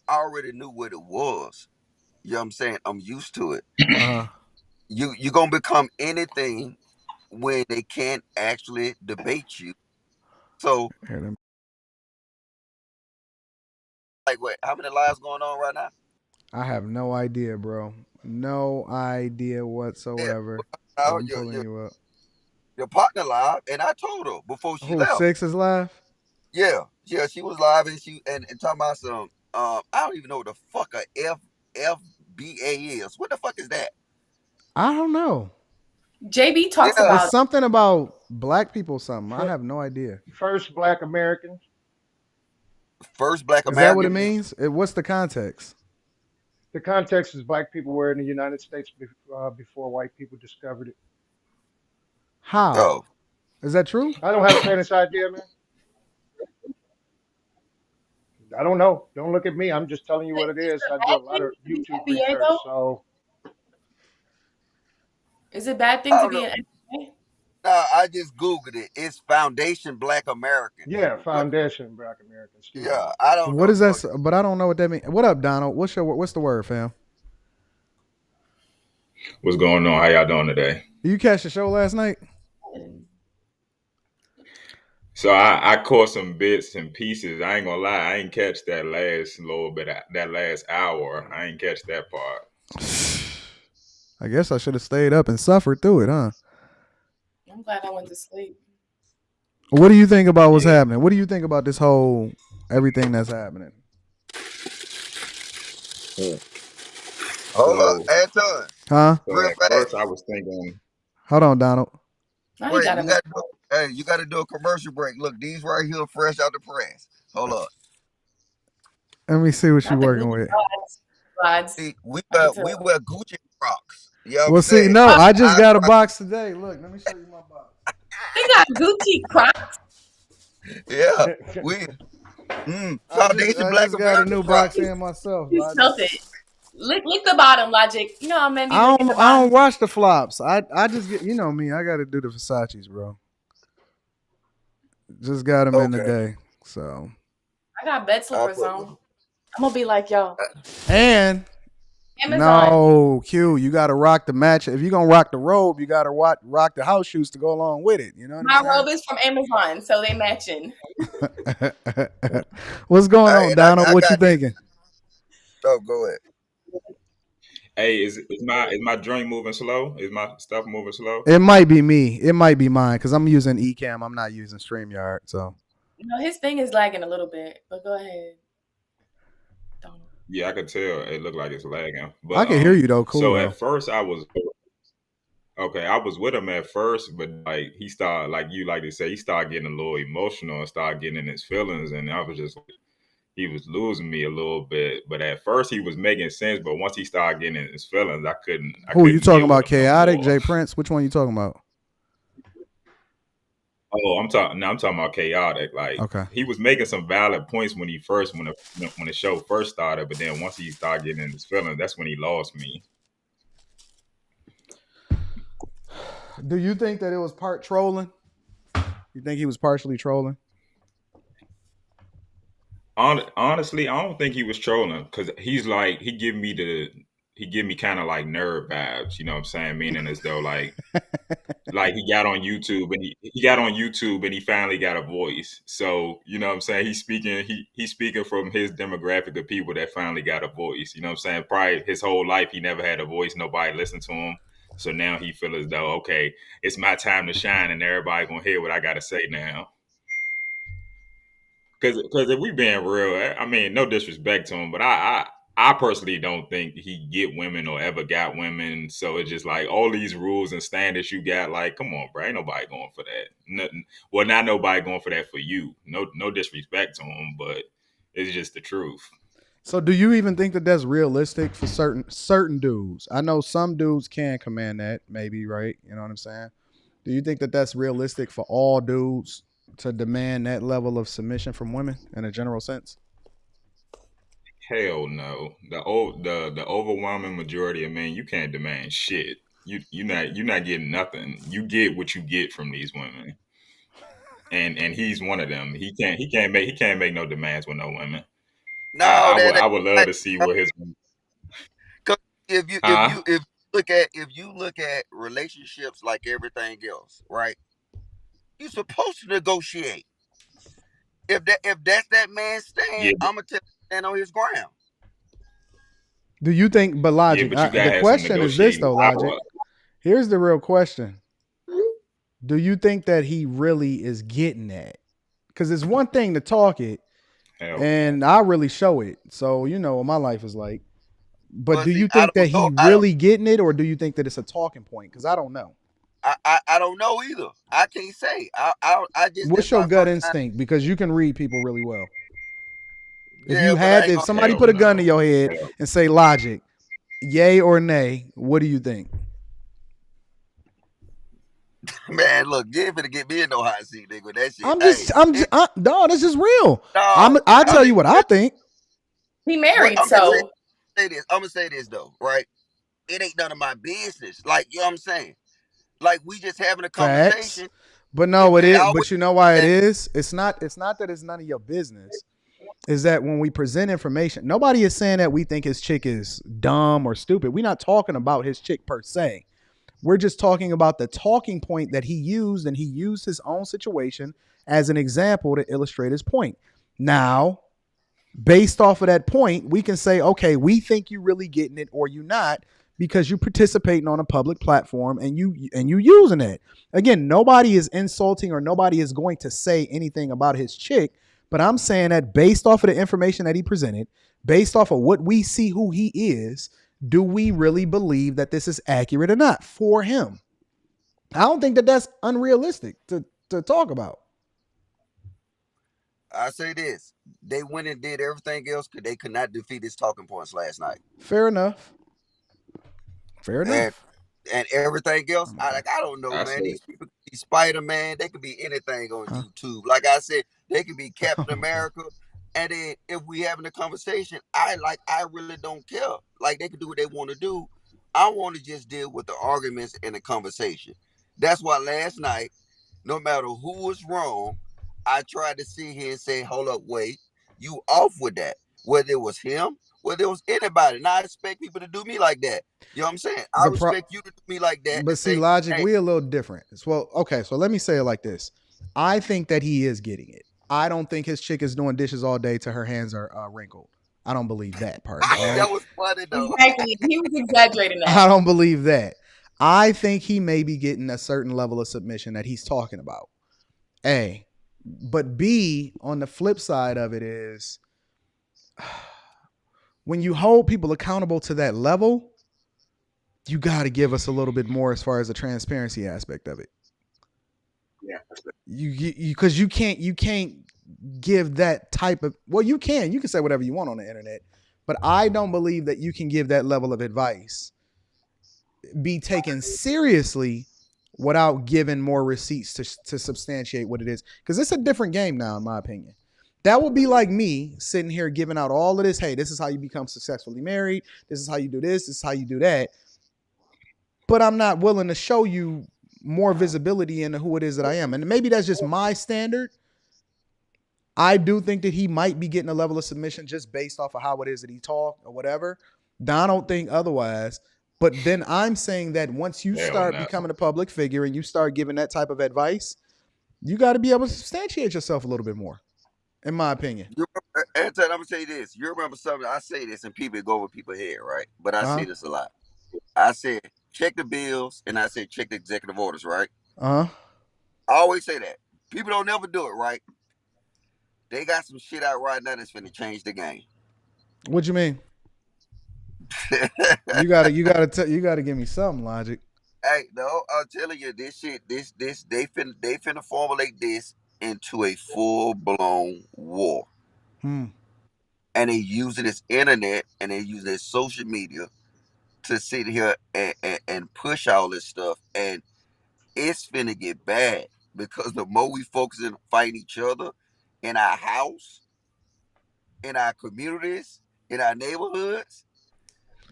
S4: I already knew what it was. You know what I'm saying? I'm used to it. You're gonna become anything when they can't actually debate you. So, like, what? How many lives going on right now?
S2: I have no idea, bro. No idea whatsoever.
S4: Yeah,
S2: I'm pulling you up.
S4: Your partner live, and I told her before she left.
S2: Six is live?
S4: Yeah, she was live, and she and talking about some. I don't even know what the fuck a FBA is. What the fuck is that?
S2: I don't know.
S1: JB talks about
S2: it's something about black people. Something I have no idea.
S17: First Black Americans.
S4: First Black American.
S2: Is that what it means? What's the context?
S17: The context is black people were in the United States before white people discovered it.
S2: How?
S4: Oh.
S2: Is that true?
S17: I don't have the faintest idea, man. I don't know. Don't look at me. I'm just telling you what it is. I do a lot of YouTube research. So,
S1: is it a bad thing to be an FBA?
S4: No, I just Googled it. It's Foundation Black American.
S17: Yeah, Foundation Black American.
S4: Yeah, I don't know.
S2: What is that? But I don't know what that means. What up, Donald? What's the word, fam?
S18: What's going on? How y'all doing today?
S2: Did you catch the show last night?
S18: So I caught some bits and pieces. I ain't gonna lie, I ain't catch that last little bit, that last hour. I ain't catch that part.
S2: I guess I should have stayed up and suffered through it, huh?
S1: I'm glad I went to sleep.
S2: What do you think about what's happening? What do you think about this whole everything that's happening?
S4: Hold up, Anton.
S2: Huh?
S18: So at first I was thinking.
S2: Hold on, Donald.
S1: Now he got
S4: Hey, you got to do a commercial break. Look, these right here, fresh out the press. Hold up.
S2: Let me see what you're working with.
S4: See, we wear Gucci Crocs. You know what
S2: Well,
S4: I'm
S2: see,
S4: saying?
S2: no, I just got a box today. Look, let me show you my box.
S1: He got Gucci Crocs.
S4: Yeah, we Foundation
S2: I
S4: Black
S2: just got a
S4: America
S2: new
S4: Crocs.
S2: box in myself.
S1: You smelt it. Lick the bottom, Logic. You know how men be licking the
S2: I
S1: bottom.
S2: don't watch the flops. I just get, you know me. I got to do the Versace's, bro. Just got them in the day, so.
S1: I got bed slippers on. I'm gonna be like y'all.
S2: And
S1: Amazon.
S2: no, Q, you got to rock the match. If you're gonna rock the robe, you got to rock the house shoes to go along with it. You know what
S1: My
S2: I'm saying?
S1: robe is from Amazon, so they matching.
S2: What's going on, Donald? What you thinking?
S4: Oh, go ahead.
S18: Hey, is my drink moving slow? Is my stuff moving slow?
S2: It might be me. It might be mine because I'm using Ecamm. I'm not using StreamYard. So.
S1: No, his thing is lagging a little bit, but go ahead.
S18: Yeah, I could tell. It looked like it's lagging. But
S2: I can hear you though. Cool.
S18: So
S2: though.
S18: at first I was with him at first, but like he started, like you like to say, he started getting a little emotional and started getting in his feelings, and I was just like, he was losing me a little bit. But at first he was making sense, but once he started getting in his feelings, I couldn't.
S2: Who you talking about? Chaotic, Jay Prince? Which one you talking about?
S18: Oh, I'm talking about chaotic. Like,
S2: okay,
S18: he was making some valid points when the show first started, but then once he started getting in his feelings, that's when he lost me.
S2: Do you think that it was part trolling? You think he was partially trolling?
S18: Honestly, I don't think he was trolling because he's like he give me kind of like nerd vibes. You know what I'm saying? Meaning as though like he got on YouTube and he finally got a voice. So you know what I'm saying? He's speaking from his demographic of people that finally got a voice. You know what I'm saying? Probably his whole life he never had a voice. Nobody listened to him. So now he feels as though, okay, it's my time to shine and everybody gonna hear what I gotta say now. Because if we being real, I mean, no disrespect to him, but I personally don't think he get women or ever got women. So it's just like all these rules and standards you got. Like, come on, bro, ain't nobody going for that. Nothing. Well, not nobody going for that for you. No disrespect to him, but it's just the truth.
S2: So do you even think that that's realistic for certain dudes? I know some dudes can command that, maybe, right? You know what I'm saying? Do you think that that's realistic for all dudes to demand that level of submission from women in a general sense?
S18: Hell no. The overwhelming majority of men, you can't demand shit. You're not getting nothing. You get what you get from these women. And he's one of them. He can't make no demands with no women.
S4: No,
S18: I would love to see what his.
S4: If you look at relationships like everything else, right? You're supposed to negotiate. If that's that man's stand, I'm gonna stand on his ground.
S2: Do you think? But Logic, the question is this though, Logic. Here's the real question: do you think that he really is getting that? Because it's one thing to talk it. And I really show it. So, you know what my life is like. But do you think that he really getting it, or do you think that it's a talking point? Because I don't know.
S4: I don't know either. I can't say. I just.
S2: What's your gut instinct? Because you can read people really well. If somebody put a gun to your head and say Logic, yay or nay, what do you think?
S4: Man, look, you ain't finna get me in no hot seat, nigga. That shit.
S2: No, this is real. I'll tell you what I think.
S1: He married,
S4: I'm gonna say this though, right? It ain't none of my business. Like, you know what I'm saying? Like, we just having a conversation.
S2: Facts. But no, it is. But you know why it is? It's not that it's none of your business. Is that when we present information, nobody is saying that we think his chick is dumb or stupid. We're not talking about his chick per se. We're just talking about the talking point that he used, and he used his own situation as an example to illustrate his point. Now, based off of that point, we can say, okay, we think you really getting it or you not, because you participating on a public platform and you using it. Again, nobody is insulting or nobody is going to say anything about his chick, but I'm saying that based off of the information that he presented, based off of what we see who he is, do we really believe that this is accurate or not for him? I don't think that that's unrealistic to to talk about.
S4: I say this: they went and did everything else because they could not defeat his talking points last night.
S2: Fair enough. Fair enough.
S4: And everything else,
S2: Oh
S4: I don't know, man.
S18: Absolutely.
S4: These people could be Spider-Man. They could be anything on YouTube. Like I said, they could be Captain America. And then if we having a conversation, I really don't care. Like they can do what they want to do. I want to just deal with the arguments and the conversation. That's why last night, no matter who was wrong, I tried to sit here and say, hold up, wait, you off with that. Whether it was him, whether it was anybody. Now I expect people to do me like that. You know what I'm saying? I respect you to do me like that.
S2: But see,
S4: say,
S2: Logic,
S4: hey,
S2: we a little different. Well, okay, so let me say it like this. I think that he is getting it. I don't think his chick is doing dishes all day till her hands are wrinkled. I don't believe that part.
S4: That was funny though.
S1: Exactly. He was exaggerating that.
S2: I don't believe that. I think he may be getting a certain level of submission that he's talking about. A. But B, on the flip side of it is, when you hold people accountable to that level, you got to give us a little bit more as far as the transparency aspect of it.
S4: Yeah.
S2: Because you can't give that type of, well, you can say whatever you want on the internet, but I don't believe that you can give that level of advice, be taken seriously without giving more receipts to substantiate what it is. Because it's a different game now, in my opinion. That would be like me sitting here giving out all of this. Hey, this is how you become successfully married. This is how you do this. This is how you do that. But I'm not willing to show you more visibility into who it is that I am. And maybe that's just my standard. I do think that he might be getting a level of submission just based off of how it is that he talk or whatever. I don't think otherwise. But then I'm saying that once you start becoming a public figure and you start giving that type of advice, you got to be able to substantiate yourself a little bit more, in my opinion.
S4: Anton, I'm going to say this. You remember something? I say this and people go over people's head, right? But I say this a lot. I said, check the bills, and I say, check the executive orders, right? I always say that. People don't never do it, right? They got some shit out right now that's finna change the game.
S2: What you mean? you gotta give me something, Logic.
S4: Hey, no, I'm telling you, this shit, they finna formulate this into a full blown war. And they using this internet and they use their social media to sit here and push all this stuff, and it's finna get bad because the more we focus on fighting each other in our house, in our communities, in our neighborhoods,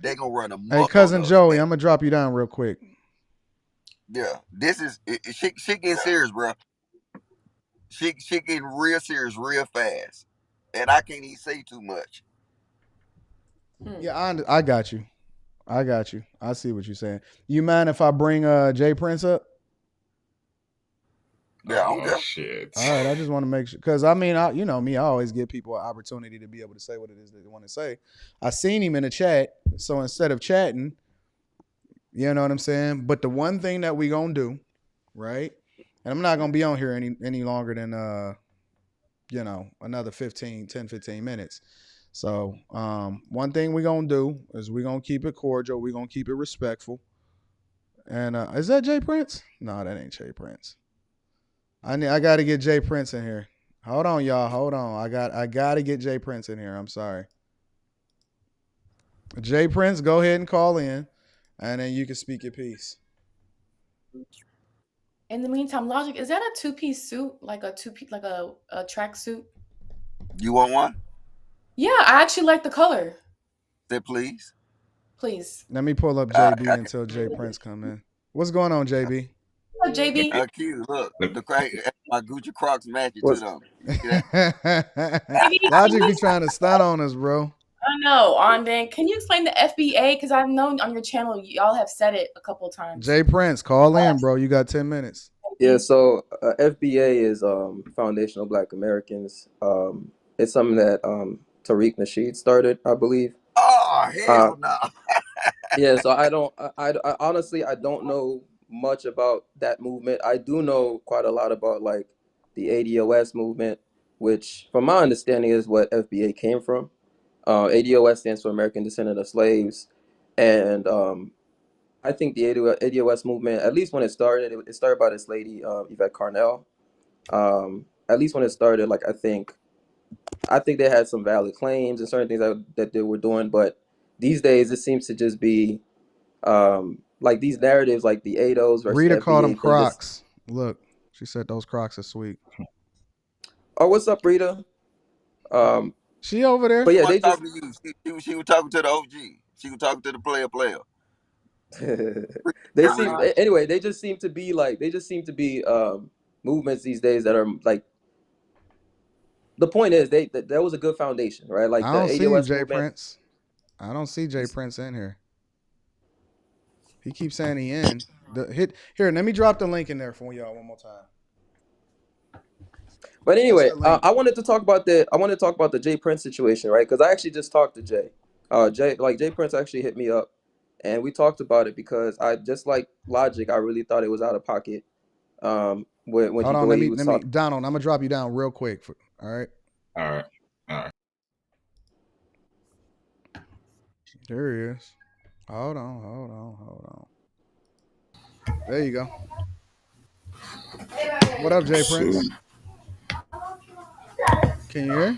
S4: they gonna run a.
S2: Hey, cousin Joey, I'm gonna drop you down real quick.
S4: Yeah, this is shit getting serious, bro. Shit getting real serious real fast, and I can't even say too much.
S2: Yeah, I got you. I see what you're saying. You mind if I bring Jay Prince up?
S4: Yeah, okay.
S18: Shit.
S2: All right, I just want to make sure, because I mean, you know me, I always give people an opportunity to be able to say what it is that they want to say. I seen him in the chat, so instead of chatting, you know what I'm saying? But the one thing that we gonna do, right? And I'm not gonna be on here any longer than another 10, 15 minutes. So one thing we gonna do is we gonna keep it cordial, we gonna keep it respectful. And is that Jay Prince? No, that ain't Jay Prince. I gotta get Jay Prince in here. Hold on, y'all. Hold on. I gotta get Jay Prince in here. I'm sorry. Jay Prince, go ahead and call in, and then you can speak your piece.
S1: In the meantime, Logic, is that a two-piece suit? Like a track suit?
S4: You want one?
S1: Yeah, I actually like the color.
S4: Say please.
S1: Please.
S2: Let me pull up JB until Jay Prince come in. What's going on, JB?
S1: Oh, JB.
S4: Cute. Look, my Gucci Crocs match it to them.
S2: Logic be trying to stunt on us, bro.
S1: I know, Anton. Can you explain the FBA? Because I've known on your channel y'all have said it a couple of times.
S2: Jay Prince, call in, bro. You got 10 minutes.
S19: Yeah, so FBA is Foundational Black Americans. It's something that Tariq Nasheed started, I believe.
S4: Oh, hell no.
S19: Yeah, so I honestly, I don't know much about that movement. I do know quite a lot about like the ADOS movement, which from my understanding is what FBA came from. ADOS stands for American Descendant of Slaves. And I think the ADOS movement, at least when it started by this lady, Yvette Carnell. At least when it started, like I think they had some valid claims and certain things that they were doing, but these days it seems to just be like these narratives, like the ADOs versus
S2: Rita
S19: the
S2: called them
S19: FBA thing.
S2: Crocs. Look, she said those Crocs are sweet.
S19: Oh, what's up, Rita?
S2: She over there.
S19: But yeah,
S4: She
S19: they just
S4: talking to you. She was talking to the OG. She was talking to the player.
S19: they seem anyway. They just seem to be movements these days that are like. The point is, that was a good foundation, right? Like
S2: I
S19: the
S2: don't see you,
S19: ADOS
S2: Jay
S19: movement.
S2: Prince. I don't see Jay Prince in here. He keeps saying he in. Here, let me drop the link in there for y'all one more time.
S19: But anyway, I wanted to talk about the Jay Prince situation, right? Because I actually just talked to Jay. Jay Prince actually hit me up, and we talked about it because I just like Logic. I really thought it was out of pocket. When
S2: Hold on, let me Donald, I'm gonna drop you down real quick. All right. There he is. Hold on. There you go. What up, Jay Prince? Can you hear?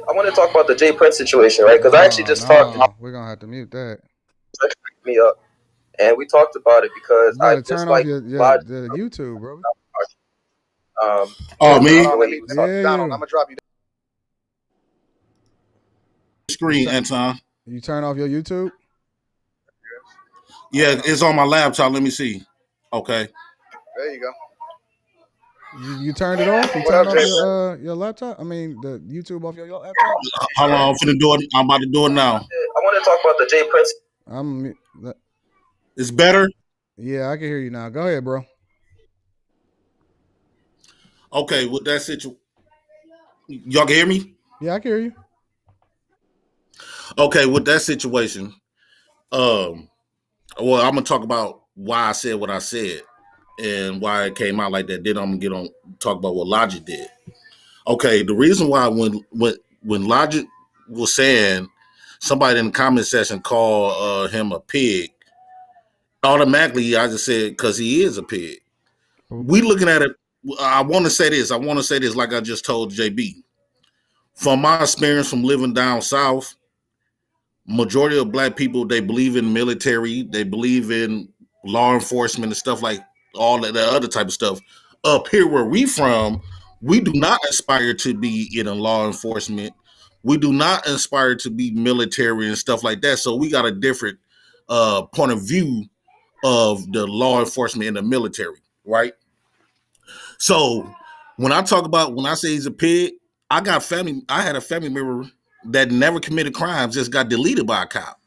S19: I want to talk about the Jay Prince situation, right? Because I actually just talked.
S2: We're gonna have to mute that.
S19: Me up, and we talked about it because
S2: you gotta turn off your the YouTube, bro.
S14: Me?
S2: Yeah,
S12: Donald, I'm gonna drop you.
S14: Screen, Anton.
S2: You turn off your YouTube?
S14: Yeah, it's on my laptop. Let me see. Okay.
S12: There you go.
S2: You turned it off? You turned off your laptop? I mean, the YouTube off your laptop?
S14: Hold on, I'm finna do it. I'm about to do it now.
S19: I want to talk about the Jay Prince.
S14: It's better?
S2: Yeah, I can hear you now. Go ahead, bro.
S14: Okay, with that situation, y'all can hear me?
S2: Yeah, I can hear you.
S14: Okay, with that situation, well, I'm gonna talk about why I said what I said and why it came out like that. Then I'm gonna talk about what Logic did. Okay, the reason why when Logic was saying somebody in the comment section called him a pig, automatically I just said because he is a pig. We looking at it. I want to say this like I just told JB. From my experience from living down south, majority of black people, they believe in military, they believe in law enforcement and stuff like all that other type of stuff. Up here where we from, we do not aspire to be in a law enforcement. We do not aspire to be military and stuff like that. So we got a different point of view of the law enforcement and the military, right? So when I say he's a pig, I had a family member that never committed crimes, just got deleted by a cop.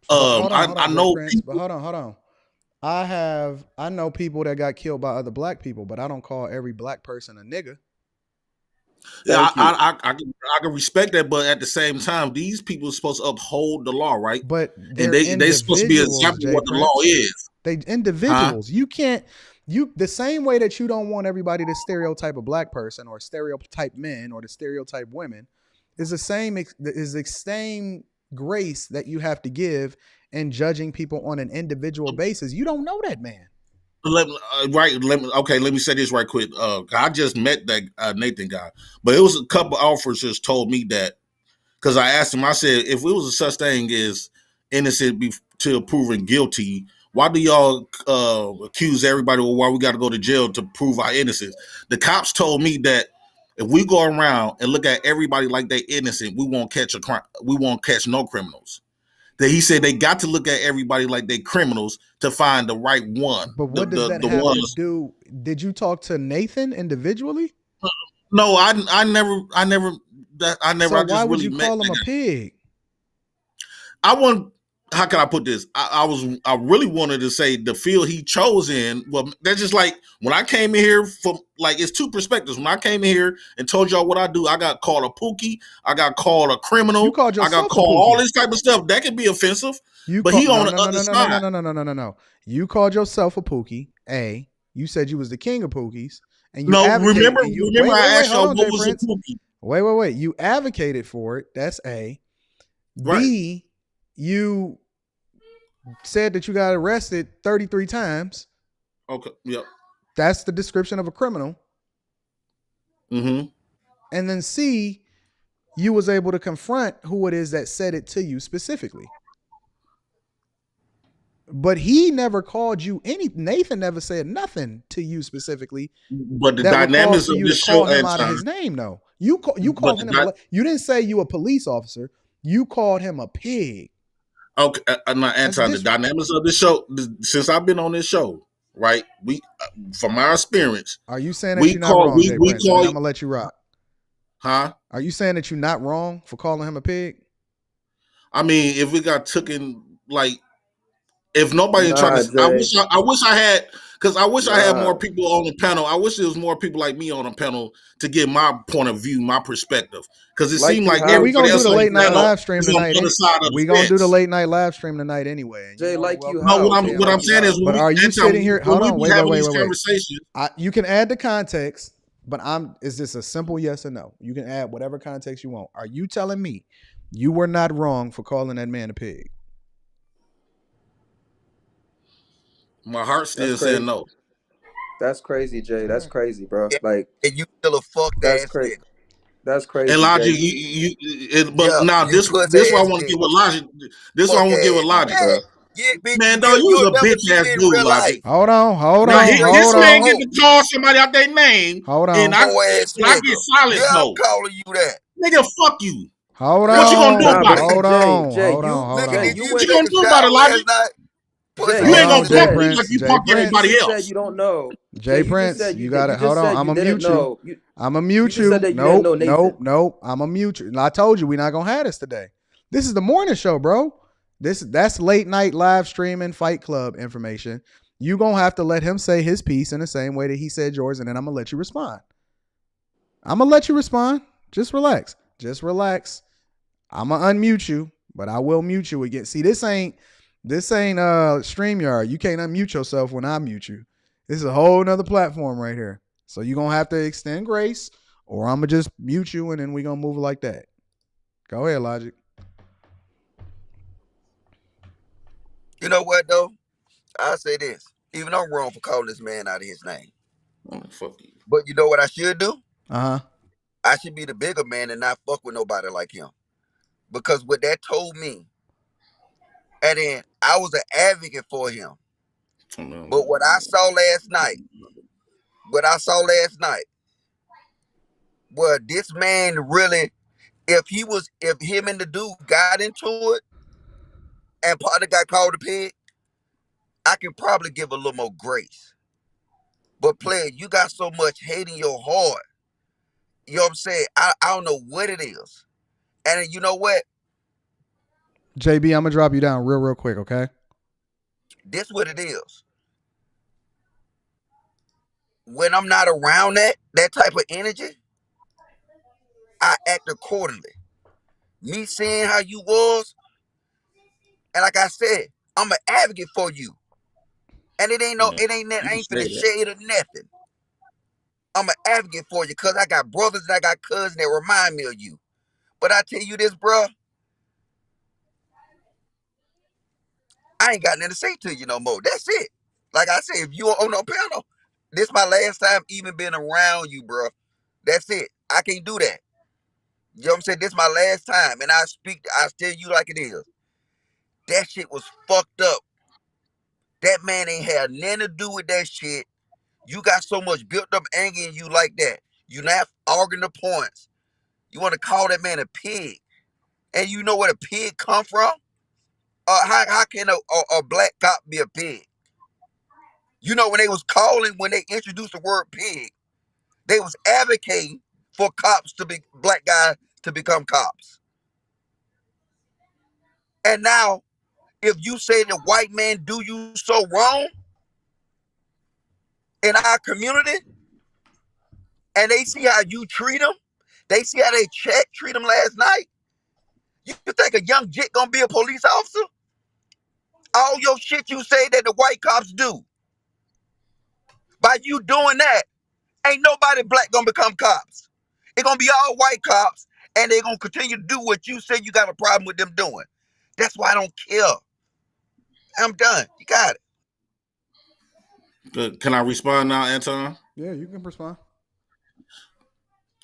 S2: I know Prince, but hold on. I know people that got killed by other black people, but I don't call every black person a nigga.
S14: Yeah, I can respect that, but at the same time, these people are supposed to uphold the law, right?
S2: But
S14: they supposed to be an example of what the law is.
S2: They individuals. You can't. The same way that you don't want everybody to stereotype a black person or stereotype men or to stereotype women is the same grace that you have to give in judging people on an individual basis. You don't know that man.
S14: Let me say this right quick. I just met that Nathan guy, but it was a couple officers told me that because I asked him. I said, if it was a such thing as innocent till proven guilty, why do y'all accuse everybody? Well, why we got to go to jail to prove our innocence? The cops told me that if we go around and look at everybody like they innocent, we won't catch a crime. We won't catch no criminals. That he said they got to look at everybody like they criminals to find the right one.
S2: But what does that have to do? Did you talk to Nathan individually?
S14: No, I never. So
S2: why would you call him a pig?
S14: How can I put this? I really wanted to say the field he chose in. Well, that's just like when I came in here from it's two perspectives. When I came in here and told y'all what I do, I got called a pookie. I got called a criminal.
S2: You called yourself
S14: I got called all this type of stuff. That can be offensive. But he on the other side.
S2: No. You called yourself a pookie. You said you was the king of pookies. And
S14: remember I asked y'all what was a pookie.
S2: Wait. You advocated for it. That's A.
S14: Right.
S2: B, you said that you got arrested 33 times.
S14: Okay. Yep.
S2: that's the description of a criminal.
S14: Mm-hmm.
S2: And then C, you was able to confront who it is that said it to you specifically. But he never called you any. Nathan never said nothing to you specifically.
S14: But the dynamics of this show,
S2: call him out of his name, though. You called him. You didn't say you a police officer. You called him a pig.
S14: Okay, not Anton. The dynamics of this show. Since I've been on this show, right? We, from our experience,
S2: are you saying that you're not wrong, Jay Prince? I'm gonna let you rock.
S14: Huh?
S2: Are you saying that you're not wrong for calling him a pig?
S14: I mean, if we got taken, like, if nobody trying to, I wish I had, because I wish I had more people on the panel. I wish there was more people like me on the panel to get my point of view, my perspective. Because it seemed like
S2: we gonna do the late night live stream tonight. We gonna do the late night live stream tonight anyway.
S19: Jay,
S14: no, what I'm saying is,
S2: but are you sitting here? Hold on, wait.
S14: Conversation.
S2: You can add the context, but is this a simple yes or no? You can add whatever context you want. Are you telling me you were not wrong for calling that man a pig?
S14: My heart still said no.
S19: That's crazy, Jay. That's crazy, bro. Like,
S4: and you still a fucked ass nigga.
S19: That's crazy.
S14: And Logic, now this what I want to get with Logic. This what I want to get with Logic, bro. Man, dog, you was a bitch ass dude, Logic.
S2: Hold on.
S14: This man get to call somebody out their name.
S2: Hold on.
S14: And I get silent though.
S4: I'm calling you that.
S14: Nigga, fuck you.
S2: Hold on.
S14: What you gonna do about it?
S2: Hold on.
S14: What you gonna do about it, Logic? You ain't gonna talk to me like you talk to everybody else.
S19: You don't know.
S2: Jay Prince, you got it. Hold on. I'm gonna mute you. I'm gonna mute you. Nope. I'm gonna mute you. I told you we're not gonna have this today. This is the morning show, bro. That's late night live streaming Fight Club information. You gonna have to let him say his piece in the same way that he said yours, and then I'm gonna let you respond. Just relax. I'm gonna unmute you, but I will mute you again. See, this ain't StreamYard. You can't unmute yourself when I mute you. This is a whole nother platform right here. So you're going to have to extend grace, or I'm going to just mute you, and then we're going to move it like that. Go ahead, Logic.
S4: You know what, though? I'll say this. Even though I'm wrong for calling this man out of his name.
S14: Oh, fuck you.
S4: But you know what I should do?
S2: Uh-huh.
S4: I should be the bigger man and not fuck with nobody like him. Because what that told me, and then I was an advocate for him. But what I saw last night, well, this man really, if him and the dude got into it, and partner got called a pig, I can probably give a little more grace. But player, you got so much hate in your heart. You know what I'm saying? I don't know what it is. And you know what?
S2: JB, I'm gonna drop you down real quick, okay?
S4: This what it is. When I'm not around that type of energy, I act accordingly. Me seeing how you was, and like I said, I'm an advocate for you. And it ain't for the shade of nothing. I'm an advocate for you because I got brothers and I got cousins that remind me of you. But I tell you this, bro, I ain't got nothing to say to you no more. That's it. Like I said, if you are on no panel, this my last time even being around you, bro. That's it. I can't do that. You know what I'm saying? This my last time, and I tell you like it is. That shit was fucked up. That man ain't had nothing to do with that shit. You got so much built up anger in you like that. You not arguing the points. You want to call that man a pig. And you know where the pig come from? How can a black cop be a pig? You know, when they introduced the word pig, they was advocating for black guys to become cops. And now, if you say the white man do you so wrong in our community, and they see how you treat them, they see how they treat them last night, you think a young jit gonna be a police officer? All your shit you say that the white cops do, by you doing that, ain't nobody black gonna become cops. It's gonna be all white cops, and they're gonna continue to do what you say you got a problem with them doing. That's why I don't care. I'm done. You got it.
S14: Can I respond now, Anton?
S2: Yeah, you can respond.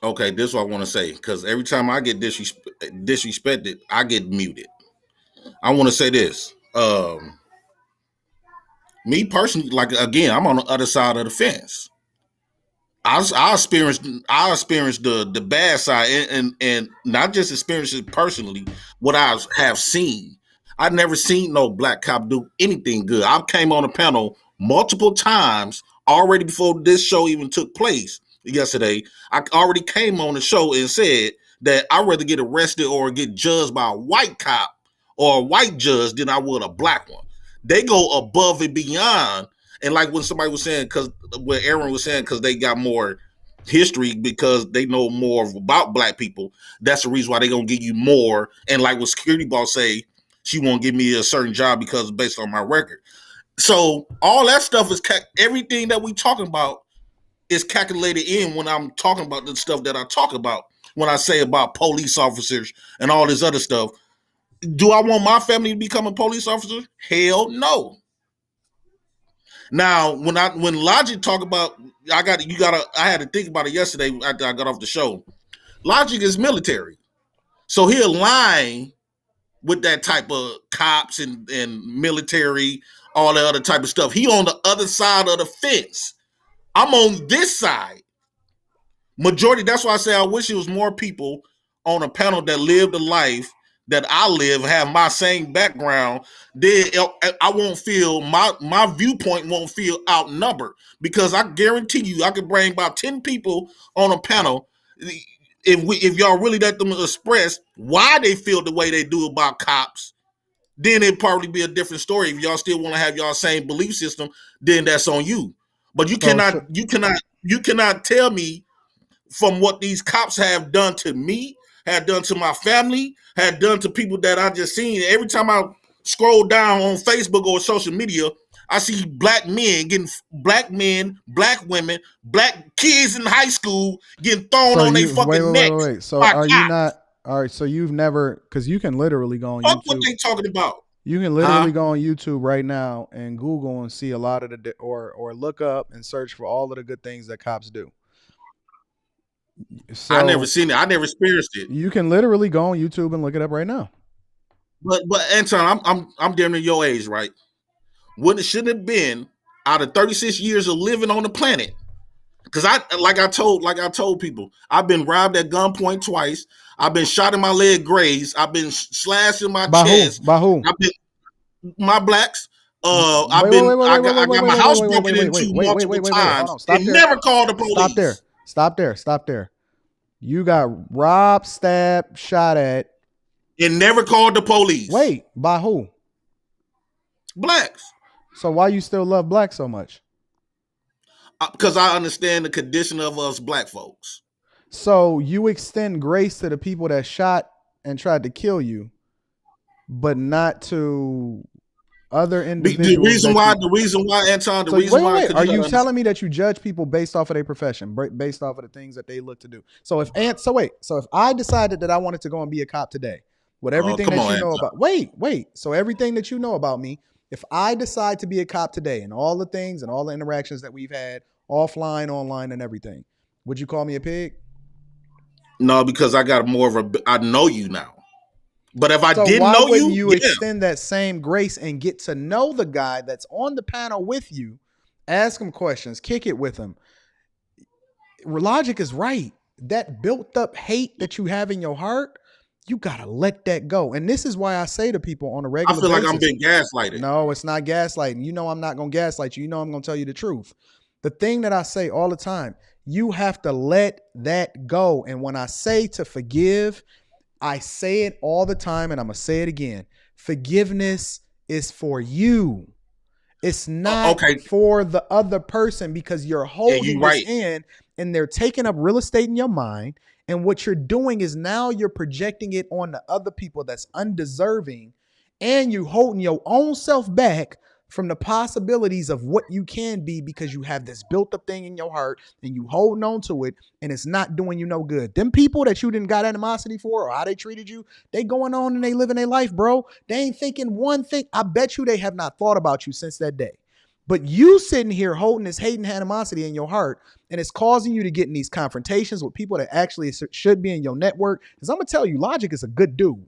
S14: Okay, this is what I want to say, because every time I get disrespected, I get muted. I want to say this. Me personally, like, again, I'm on the other side of the fence. I experienced the bad side, and not just experience it personally. What I have seen, I never seen no black cop do anything good. I came on a panel multiple times already before this show even took place yesterday. I already came on the show and said that I'd rather get arrested or get judged by a white cop or a white judge than I would a black one. They go above and beyond. And like when somebody was saying, because what Aaron was saying, because they got more history, because they know more about black people, that's the reason why they're going to give you more. And like what security boss say, she won't give me a certain job because it's based on my record. So all that stuff is, everything that we talking about is calculated in when I'm talking about the stuff that I talk about. When I say about police officers and all this other stuff, do I want my family to become a police officer? Hell no. Now, when Logic talk about, I had to think about it yesterday after I got off the show. Logic is military, so he align with that type of cops and military, all the other type of stuff. He on the other side of the fence. I'm on this side. Majority. That's why I say I wish it was more people on a panel that lived the life that I live, have my same background. Then I won't feel my viewpoint won't feel outnumbered, because I guarantee you I could bring about 10 people on a panel. If y'all really let them express why they feel the way they do about cops, then it'd probably be a different story. If y'all still want to have y'all same belief system, then that's on you. But you cannot tell me from what these cops have done to me, had done to my family, had done to people that I just seen. Every time I scroll down on Facebook or social media, I see black men, black women, black kids in high school getting thrown on their fucking necks.
S2: Wait. So are you not? All right. So you've never, because you can literally go on YouTube.
S14: What they talking about?
S2: You can literally go on YouTube right now and Google and see a lot of the, or look up and search for all of the good things that cops do. So
S14: I never seen it. I never experienced it.
S2: You can literally go on YouTube and look it up right now.
S14: But Anton, I'm damn near your age, right? What it should have been out of 36 years of living on the planet. Because I told people, I've been robbed at gunpoint twice. I've been shot in my leg, grazed. I've been slashed in my chest.
S2: By who?
S14: I've been my blacks. I got my house broken into multiple times. They never called the police.
S2: Stop there. You got robbed, stabbed, shot at,
S14: and never called the police.
S2: Wait, by who?
S14: Blacks.
S2: So why you still love blacks so much?
S14: Because I understand the condition of us black folks.
S2: So you extend grace to the people that shot and tried to kill you, but not to other individuals.
S14: The reason why, Anton,
S2: are you telling me that you judge people based off of their profession, based off of the things that they look to do? So if I decided that I wanted to go and be a cop today, with everything that you know about, so everything that you know about me, if I decide to be a cop today and all the things and all the interactions that we've had offline, online, and everything, would you call me a pig?
S14: No, because I got I know you now. But if I didn't know
S2: you extend that same grace and get to know the guy that's on the panel with you, ask him questions, kick it with him. Logic is right. That built up hate that you have in your heart, you gotta let that go. And this is why I say to people on a regular basis,
S14: I feel like I'm being gaslighted.
S2: No, it's not gaslighting. You know I'm not gonna gaslight you. You know I'm gonna tell you the truth. The thing that I say all the time, you have to let that go. And when I say to forgive, I say it all the time, and I'm going to say it again. Forgiveness is for you. It's not for the other person, because you're holding this in and they're taking up real estate in your mind. And what you're doing is now you're projecting it on the other people that's undeserving, and you're holding your own self back from the possibilities of what you can be, because you have this built up thing in your heart and you holding on to it, and it's not doing you no good. Them people that you didn't got animosity for or how they treated you, they going on and they living their life, bro. They ain't thinking one thing. I bet you they have not thought about you since that day. But you sitting here holding this hate and animosity in your heart, and it's causing you to get in these confrontations with people that actually should be in your network. Because I'm gonna tell you, Logic is a good dude.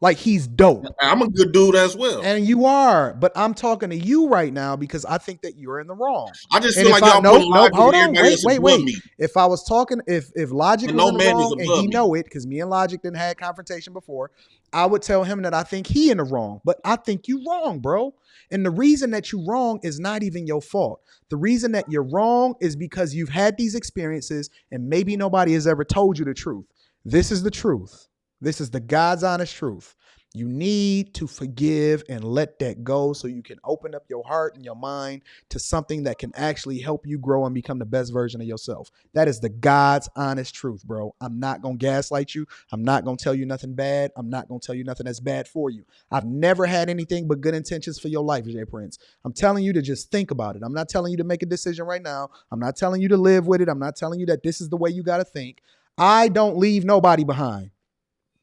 S2: Like, he's dope.
S14: I'm a good dude as well.
S2: And you are, but I'm talking to you right now because I think that you're in the wrong.
S14: I just
S2: And
S14: feel
S2: if
S14: like y'all putting Logic
S2: hold
S14: and
S2: on,
S14: everybody else above
S2: wait.
S14: me.
S2: If I was talking, if Logic
S14: And
S2: was
S14: no
S2: in the
S14: man is
S2: wrong and
S14: above
S2: he
S14: me.
S2: know it, because me and Logic didn't have confrontation before, I would tell him that I think he in the wrong. But I think you wrong, bro. And the reason that you wrong is not even your fault. The reason that you're wrong is because you've had these experiences and maybe nobody has ever told you the truth. This is the truth. This is the God's honest truth. You need to forgive and let that go so you can open up your heart and your mind to something that can actually help you grow and become the best version of yourself. That is the God's honest truth, bro. I'm not going to gaslight you. I'm not going to tell you nothing bad. I'm not going to tell you nothing that's bad for you. I've never had anything but good intentions for your life, Jay Prince. I'm telling you to just think about it. I'm not telling you to make a decision right now. I'm not telling you to live with it. I'm not telling you that this is the way you got to think. I don't leave nobody behind.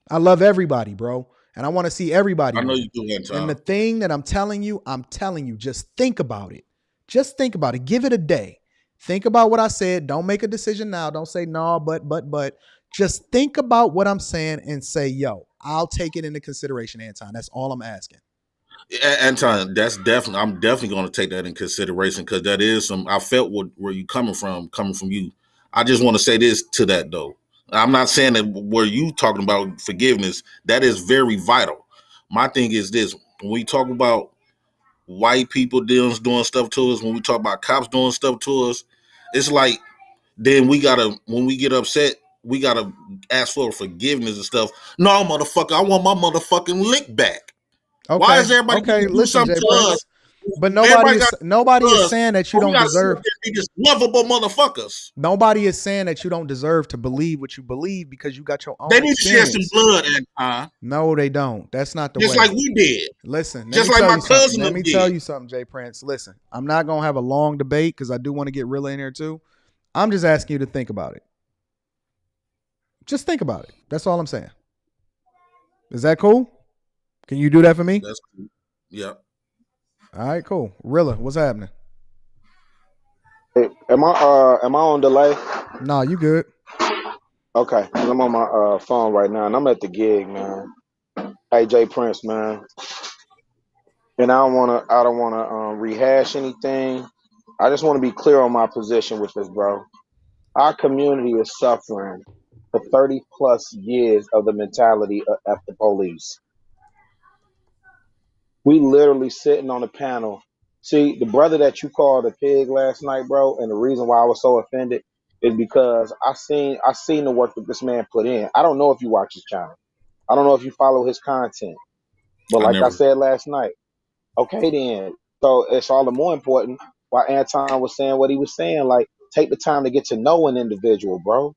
S2: I love everybody, bro. And I want to see everybody.
S14: I know
S2: win.
S14: you do that, Tom.
S2: And the thing that I'm telling you, just think about it. Just think about it. Give it a day. Think about what I said. Don't make a decision now. Don't say no, but. Just think about what I'm saying and say, yo, I'll take it into consideration, Anton. That's all I'm asking.
S14: Anton, I'm definitely going to take that in consideration because that is I felt where you coming from you. I just want to say this to that though. I'm not saying that where you talking about forgiveness, that is very vital. My thing is this: when we talk about white people doing stuff to us, when we talk about cops doing stuff to us, it's like then when we get upset, we gotta ask for forgiveness and stuff. No, motherfucker, I want my motherfucking lick back.
S2: Okay.
S14: Why is everybody do
S2: listen,
S14: something
S2: Jay
S14: to
S2: Prince.
S14: us?
S2: But nobody is saying that you don't deserve.
S14: Be just lovable motherfuckers.
S2: Nobody is saying that you don't deserve to believe what you believe because you got your own.
S14: They need to share some blood, Anton.
S2: No, they don't. That's not the
S14: just
S2: way.
S14: Just like we did.
S2: Listen,
S14: just like my cousin.
S2: Let me tell you something, Jay Prince. Listen, I'm not gonna have a long debate because I do want to get real in here too. I'm just asking you to think about it. Just think about it. That's all I'm saying. Is that cool? Can you do that for me?
S14: That's cool. Yeah.
S2: All right, cool. Rilla, what's happening?
S5: Hey, am I on delay?
S2: No, you good.
S5: Okay, I'm on my phone right now, and I'm at the gig, man. Hey, Jay Prince, man. And I don't wanna rehash anything. I just want to be clear on my position with this, bro. Our community is suffering for 30 plus years of the mentality of F the police. We literally sitting on a panel. See, the brother that you called a pig last night, bro, and the reason why I was so offended is because I seen the work that this man put in. I don't know if you watch his channel. I don't know if you follow his content. But like I said last night, okay then. So it's all the more important why Anton was saying what he was saying. Like, take the time to get to know an individual, bro.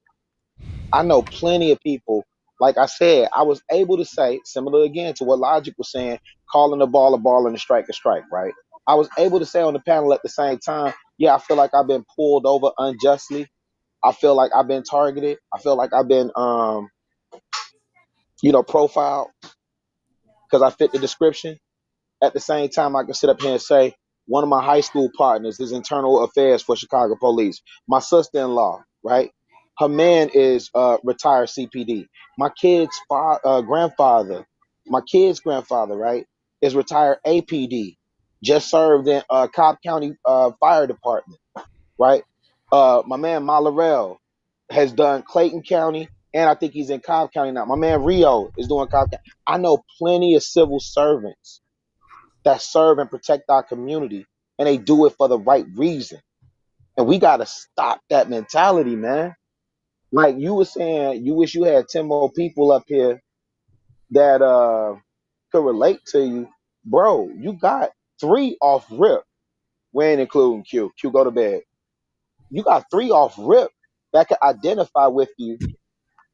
S5: I know plenty of people. Like I said, I was able to say, similar again to what Logic was saying, calling a ball and a strike, right? I was able to say on the panel at the same time, yeah, I feel like I've been pulled over unjustly. I feel like I've been targeted. I feel like I've been, profiled because I fit the description. At the same time, I can sit up here and say, one of my high school partners is internal affairs for Chicago police. My sister-in-law, right? Her man is retired CPD. My kid's grandfather, right, is retired APD. Just served in Cobb County Fire Department, right? My man Malarel has done Clayton County, and I think he's in Cobb County now. My man Rio is doing Cobb County. I know plenty of civil servants that serve and protect our community, and they do it for the right reason. And we got to stop that mentality, man. Like you were saying, you wish you had 10 more people up here that could relate to you. Bro, you got 3 off rip. We ain't including Q. Q, go to bed. You got 3 off rip that could identify with you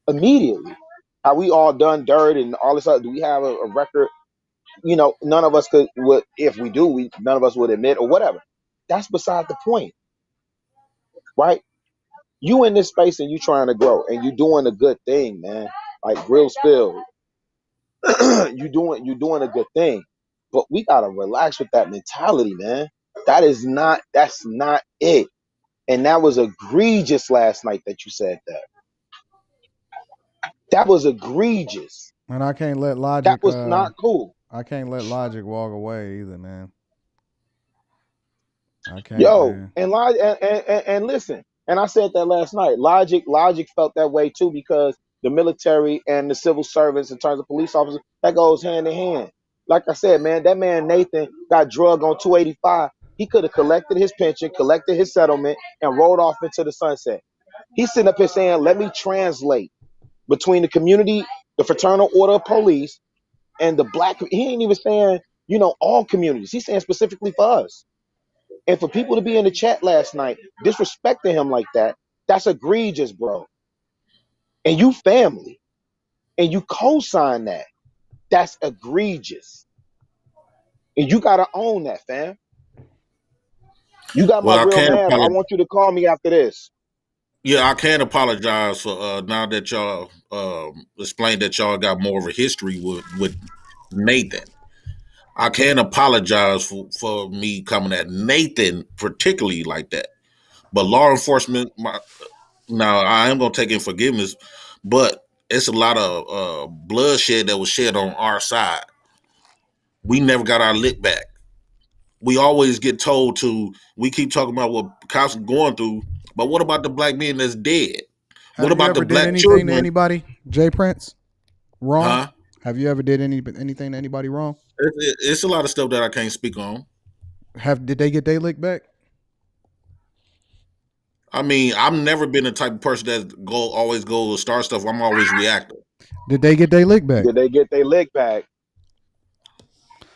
S5: immediately. How we all done dirt and all this other. Do we have a record? None of us would, if we do, none of us would admit or whatever. That's beside the point, right? You in this space and you trying to grow and you doing a good thing, man. Like real spill, you doing a good thing, but we gotta relax with that mentality, man. That's not it. And that was egregious last night that you said that. That was egregious.
S2: And I can't let
S5: That
S2: logic.
S5: was not cool.
S2: I can't let logic walk away either, man. I can't,
S5: Yo,
S2: man.
S5: and listen, and I said that last night. Logic felt that way too because the military and the civil servants in terms of police officers, that goes hand in hand. Like I said, man, that man Nathan got drug on 285. He could have collected his pension, collected his settlement, and rolled off into the sunset. He's sitting up here saying, let me translate between the community, the fraternal order of police, and the black. He ain't even saying, all communities. He's saying specifically for us. And for people to be in the chat last night disrespecting him like that, that's egregious, bro. And you family, and you co-sign that. That's egregious. And you gotta own that, fam. You got my real man. I want you to call me after this.
S14: Yeah, I can apologize for now that y'all explained that y'all got more of a history with Nathan. I can apologize for me coming at Nathan particularly like that. But law enforcement, now I am going to take in forgiveness, but it's a lot of bloodshed that was shed on our side. We never got our lick back. We always get told we keep talking about what cops are going through, but what about the black men that's dead? What about the black children?
S2: To anybody, Jay Prince? Wrong? Huh? Have you ever did anything to anybody wrong?
S14: It's a lot of stuff that I can't speak on.
S2: Did they get their lick back?
S14: I mean, I've never been the type of person that always go to start stuff. I'm always reactive.
S2: Did they get their lick back?
S5: Did they get their lick back?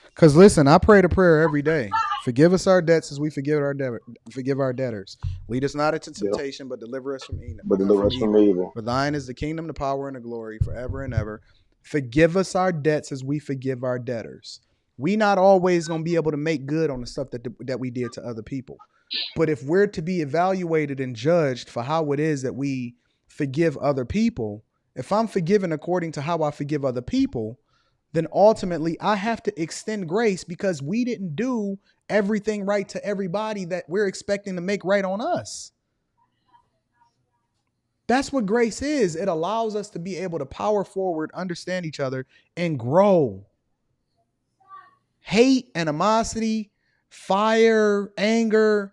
S2: Because listen, I pray the prayer every day. Forgive us our debts as we forgive our debtors. Lead us not into temptation, but deliver us from evil. For thine is the kingdom, the power, and the glory forever and ever. Forgive us our debts as we forgive our debtors. We not always going to be able to make good on the stuff that we did to other people. But if we're to be evaluated and judged for how it is that we forgive other people, if I'm forgiven according to how I forgive other people, then ultimately I have to extend grace because we didn't do everything right to everybody that we're expecting to make right on us. That's what grace is. It allows us to be able to power forward, understand each other, and grow. Hate, animosity, fire, anger.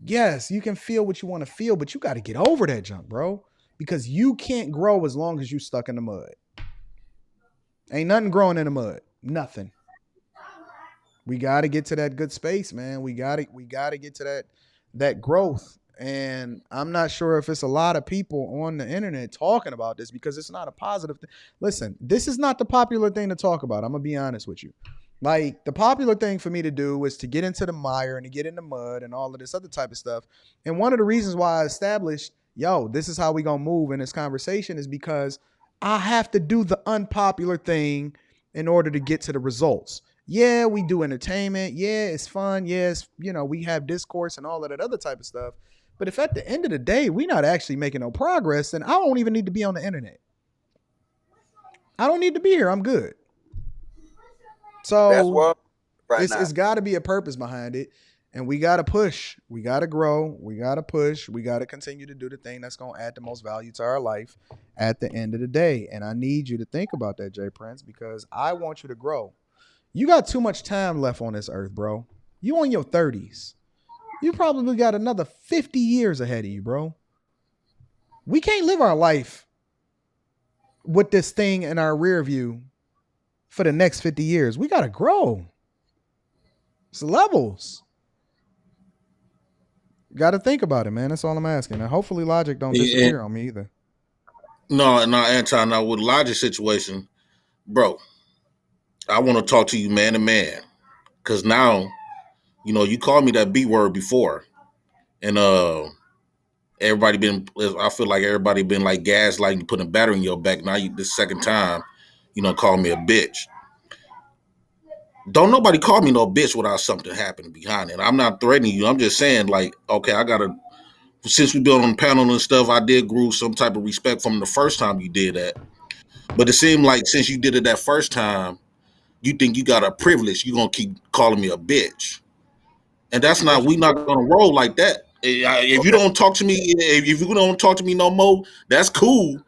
S2: Yes, you can feel what you want to feel, but you got to get over that junk, bro. Because you can't grow as long as you stuck in the mud. Ain't nothing growing in the mud. Nothing. We got to get to that good space, man. We got to get to that growth. And I'm not sure if it's a lot of people on the internet talking about this because it's not a positive thing. Listen, this is not the popular thing to talk about. I'm going to be honest with you. Like, the popular thing for me to do is to get into the mire and to get in the mud and all of this other type of stuff. And one of the reasons why I established, this is how we going to move in this conversation is because I have to do the unpopular thing in order to get to the results. Yeah, we do entertainment. Yeah, it's fun. Yes, we have discourse and all of that other type of stuff. But if at the end of the day, we're not actually making no progress, then I don't even need to be on the internet. I don't need to be here. I'm good. So
S4: that's what
S2: it's got to be a purpose behind it. And we got to push. We got to grow. We got to push. We got to continue to do the thing that's going to add the most value to our life at the end of the day. And I need you to think about that, Jay Prince, because I want you to grow. You got too much time left on this earth, bro. You in your 30s. You probably got another 50 years ahead of you, bro. We can't live our life with this thing in our rear view for the next 50 years. We got to grow. It's levels. Got to think about it, man. That's all I'm asking. And hopefully Logic don't disappear on me either.
S14: No, Anton, now with Logic situation, bro, I want to talk to you man to man. Because now, you called me that B word before. And I feel like everybody been like gaslighting, putting a battery in your back. Now the second time, call me a bitch. Don't nobody call me no bitch without something happening behind it. I'm not threatening you. I'm just saying, like, okay, since we've been on the panel and stuff, I did grow some type of respect from the first time you did that. But it seemed like since you did it that first time, you think you got a privilege. You're going to keep calling me a bitch. And that's not, we not gonna roll like that. If you don't talk to me, if you don't talk to me no more, that's cool.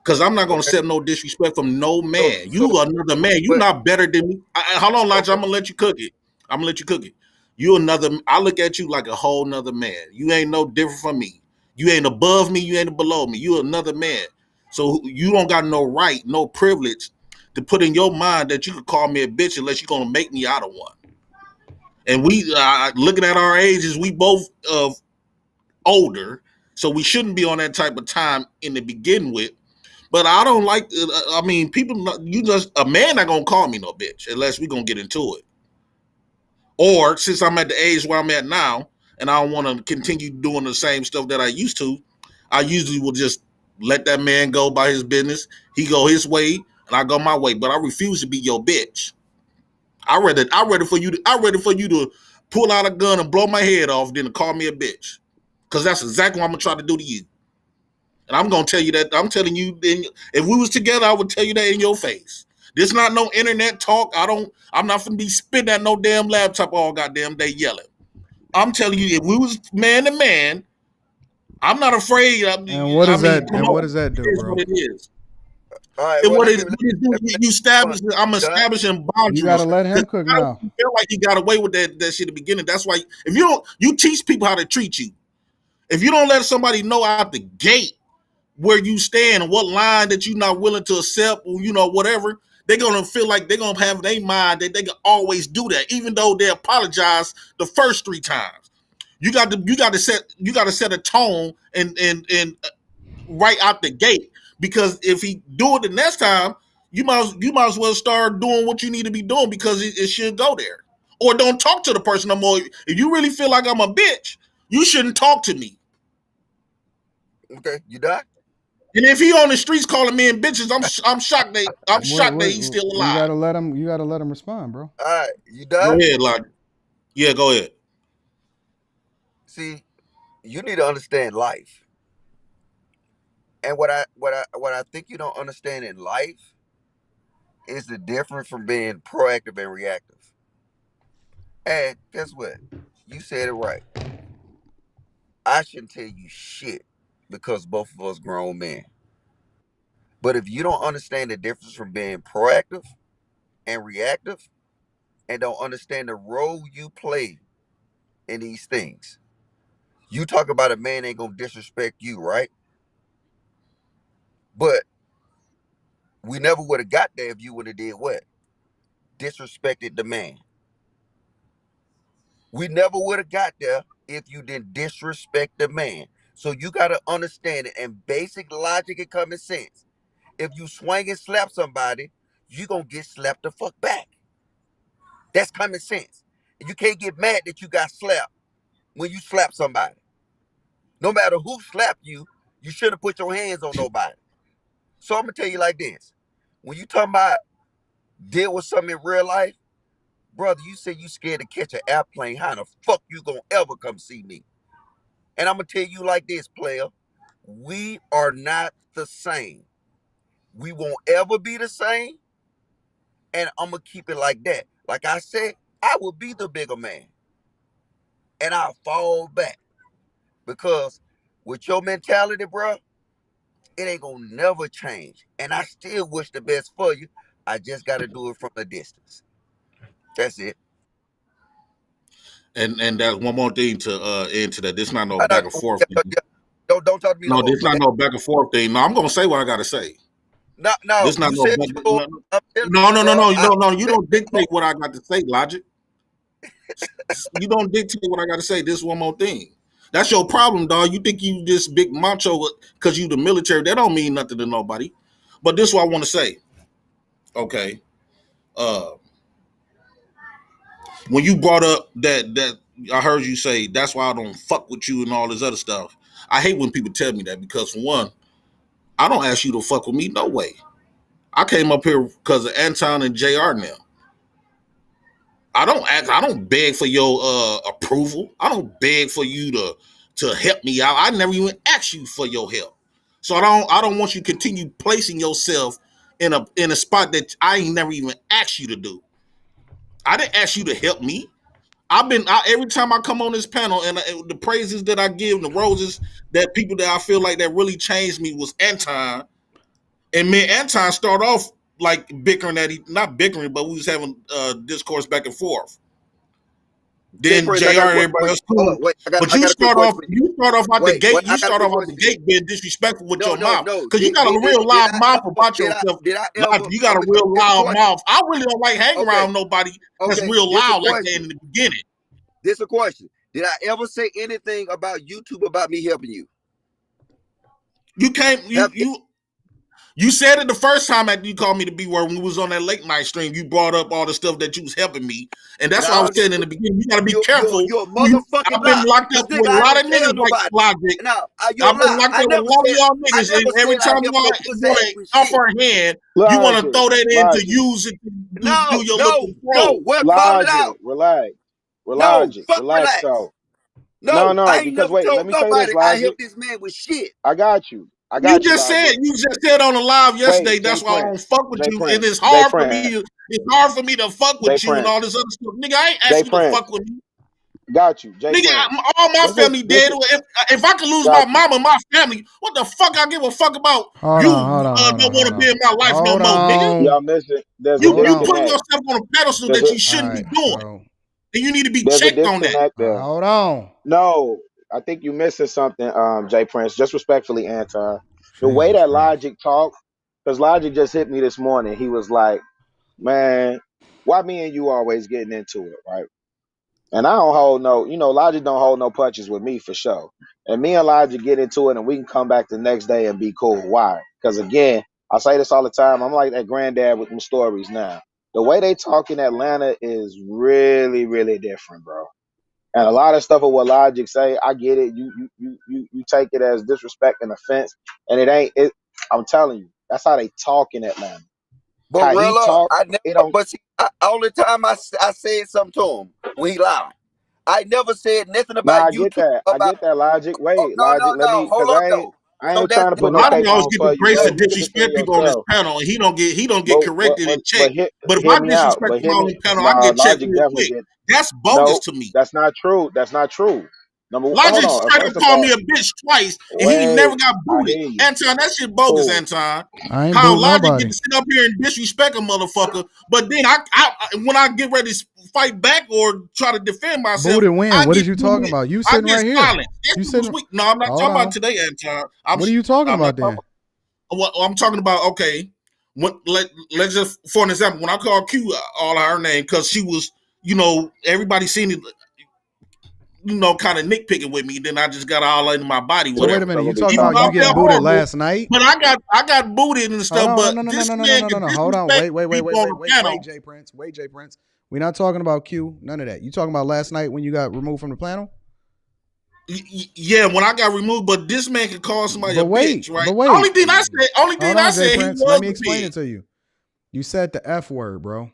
S14: Cause I'm not gonna accept no disrespect from no man. You another man. You not better than me. Hold on, Elijah. I'm gonna let you cook it. I'm gonna let you cook it. You another. I look at you like a whole nother man. You ain't no different from me. You ain't above me. You ain't below me. You another man. So you don't got no right, no privilege to put in your mind that you could call me a bitch unless you're gonna make me out of one. And we looking at our ages, we both older, so we shouldn't be on that type of time in the begin with. But I don't like. I mean, people. You just a man not gonna call me no bitch unless we gonna get into it. Or since I'm at the age where I'm at now, and I don't want to continue doing the same stuff that I used to, I usually will just let that man go by his business. He go his way, and I go my way. But I refuse to be your bitch. I ready for you to pull out a gun and blow my head off, then to call me a bitch, because that's exactly what I'm gonna try to do to you. And I'm gonna tell you that. I'm telling you, if we was together, I would tell you that in your face. This not no internet talk. I'm not gonna be spitting at no damn laptop all goddamn day yelling. I'm telling you, if we was man to man, I'm not afraid.
S2: And what does that? And what does that do, bro?
S14: What it is.
S20: All right.
S14: And
S20: Well,
S14: what it do, you establish. I'm establishing boundaries.
S2: You gotta let him cook
S14: I
S2: now.
S14: feel like he got away with that shit at the beginning. That's why if you don't, you teach people how to treat you. If you don't let somebody know out the gate where you stand and what line that you're not willing to accept, or whatever, they're gonna feel like they're gonna have their mind that they can always do that, even though they apologize the first 3 times. You got to set a tone and right out the gate, because if he do it the next time, you might as well start doing what you need to be doing, because it should go there. Or don't talk to the person no more. If you really feel like I'm a bitch, you shouldn't talk to me.
S20: Okay, you done?
S14: And if he on the streets calling men bitches, I'm shocked that he's still alive.
S2: You gotta let him respond, bro.
S20: All right, you done?
S14: Go ahead, Lodge. Yeah, go ahead.
S20: See, you need to understand life. And what I think you don't understand in life is the difference from being proactive and reactive. And guess what? You said it right. I shouldn't tell you shit because both of us grown men. But if you don't understand the difference from being proactive and reactive, and don't understand the role you play in these things, you talk about a man ain't gonna disrespect you, right? But we never would have got there if you would have did what? Disrespected the man. We never would have got there if you didn't disrespect the man. So you got to understand it, and basic logic and common sense. If you swing and slap somebody, you going to get slapped the fuck back. That's common sense. And you can't get mad that you got slapped when you slap somebody. No matter who slapped you, you shouldn't put your hands on nobody. So I'm going to tell you like this. When you talking about deal with something in real life, brother, you say you scared to catch an airplane. How the fuck you gonna ever come see me? And I'm gonna tell you like this, player. We are not the same. We won't ever be the same. And I'm gonna keep it like that. Like I said, I will be the bigger man. And I'll fall back. Because with your mentality, bro, it ain't gonna never change. And I still wish the best for you. I just gotta do it from a distance. That's it.
S14: And that's one more thing to into that. This not no back and forth thing.
S20: Don't talk to me.
S14: No, this not no back and forth thing. No, I'm gonna say what I gotta say.
S20: No,
S14: this not no. No. You don't dictate what I got to say, Logic. You don't dictate what I got to say. This one more thing. That's your problem, dog. You think you this big macho because you the military. That don't mean nothing to nobody. But this is what I want to say. Okay. When you brought up that I heard you say that's why I don't fuck with you and all this other stuff. I hate when people tell me that, because for one, I don't ask you to fuck with me, no way. I came up here because of Anton and JR now. I don't beg for your approval. I don't beg for you to help me out. I never even asked you for your help. So I don't want you to continue placing yourself in a spot that I ain't never even asked you to do. I didn't ask you to help me. every time I come on this panel and the praises that I give, the roses that people that I feel like that really changed me was Anton. And me and Anton start off like bickering not bickering, but we was having discourse back and forth. Then JR and everybody else cool. But you start off out the gate. You start off out the gate being disrespectful with your mouth. Because you got a real loud mouth about yourself. You got a real loud mouth. I really don't like hanging around nobody that's real loud like that in the beginning.
S20: This is a question. Did I ever say anything about YouTube about me helping you?
S14: You said it the first time that you called me to be where when we was on that late night stream, you brought up all the stuff that you was helping me. And that's what I was saying in the beginning. You gotta be careful. I've been locked up with a lot of niggas like Logic. I've been locked up with a lot of y'all niggas. And every time you want to offer a hand, you want to throw that in to use it to do your little
S20: control. Call it out.
S5: Relax. So. No, because wait, let me say this, Logic.
S20: I help this man with shit.
S5: I got you.
S14: You just said on the live yesterday. That's why I don't fuck with you, and it's hard for me. It's hard for me to fuck with you and all this other stuff, nigga. I ain't asking you to fuck with me.
S5: Got you,
S14: nigga. All my family dead. If I could lose my mama, my family, what the fuck I give a fuck about? You don't want to be in my life no more, nigga.
S5: Y'all missing.
S14: You putting yourself on a pedestal that you shouldn't be doing, and you need to be checked on that.
S2: Hold on.
S5: No. I think you missing something, Jay Prince. Just respectfully, Anton. The way that Logic talked, because Logic just hit me this morning. He was like, man, why me and you always getting into it, right? And I don't hold Logic don't hold no punches with me for sure. And me and Logic get into it and we can come back the next day and be cool. Why? Because again, I say this all the time. I'm like that granddad with them stories now. The way they talk in Atlanta is really, really different, bro. And a lot of stuff of what Logic say, I get it. You take it as disrespect and offense, and it ain't. I'm telling you, that's how they talk in Atlanta.
S20: But only time I said something to him when he lied. I never said nothing about
S5: you. I get that, Logic. Wait, Logic. Let me, because I ain't trying to put no cape on for you.
S14: Grace to disrespect people on this panel, and he don't get corrected and checked. But if I disrespect people on the panel, I get checked real quick. That's bogus to me.
S5: That's not true.
S14: Logic straight up called me a bitch twice, and he never got booted. Anton, that shit bogus, Anton. How Logic get to sit up here and disrespect a motherfucker, but then when I get ready to fight back or try to defend myself,
S2: booted when? What are you talking about? You sitting right here. You sitting?
S14: No, I'm not talking about today, Anton.
S2: What are you talking about then?
S14: I'm talking about let's just for an example, when I called Q all her name because she was, everybody seen it, kind of nitpicking with me. Then I just got all into my body.
S2: So wait a minute, you talking about you getting booted last night?
S14: But I got booted and stuff. But
S2: no. Hold on, wait, Jay Prince. We're not talking about Q. None of that. You talking about last night when you got removed from the panel?
S14: Yeah, when I got removed, but this man could call somebody a bitch, right?
S2: But wait.
S14: Only thing I said, he was
S2: let me explain it to you. You said the F word, bro.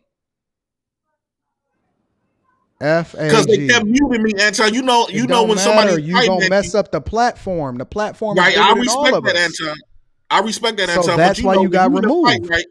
S2: F-A-G.
S14: Because they kept muting me, Anton. You know when somebody
S2: you gonna mess up the platform. The platform is
S14: right.
S2: I respect
S14: that, Anton. I respect that, Anton.
S2: So that's why you got removed,
S14: fight, right?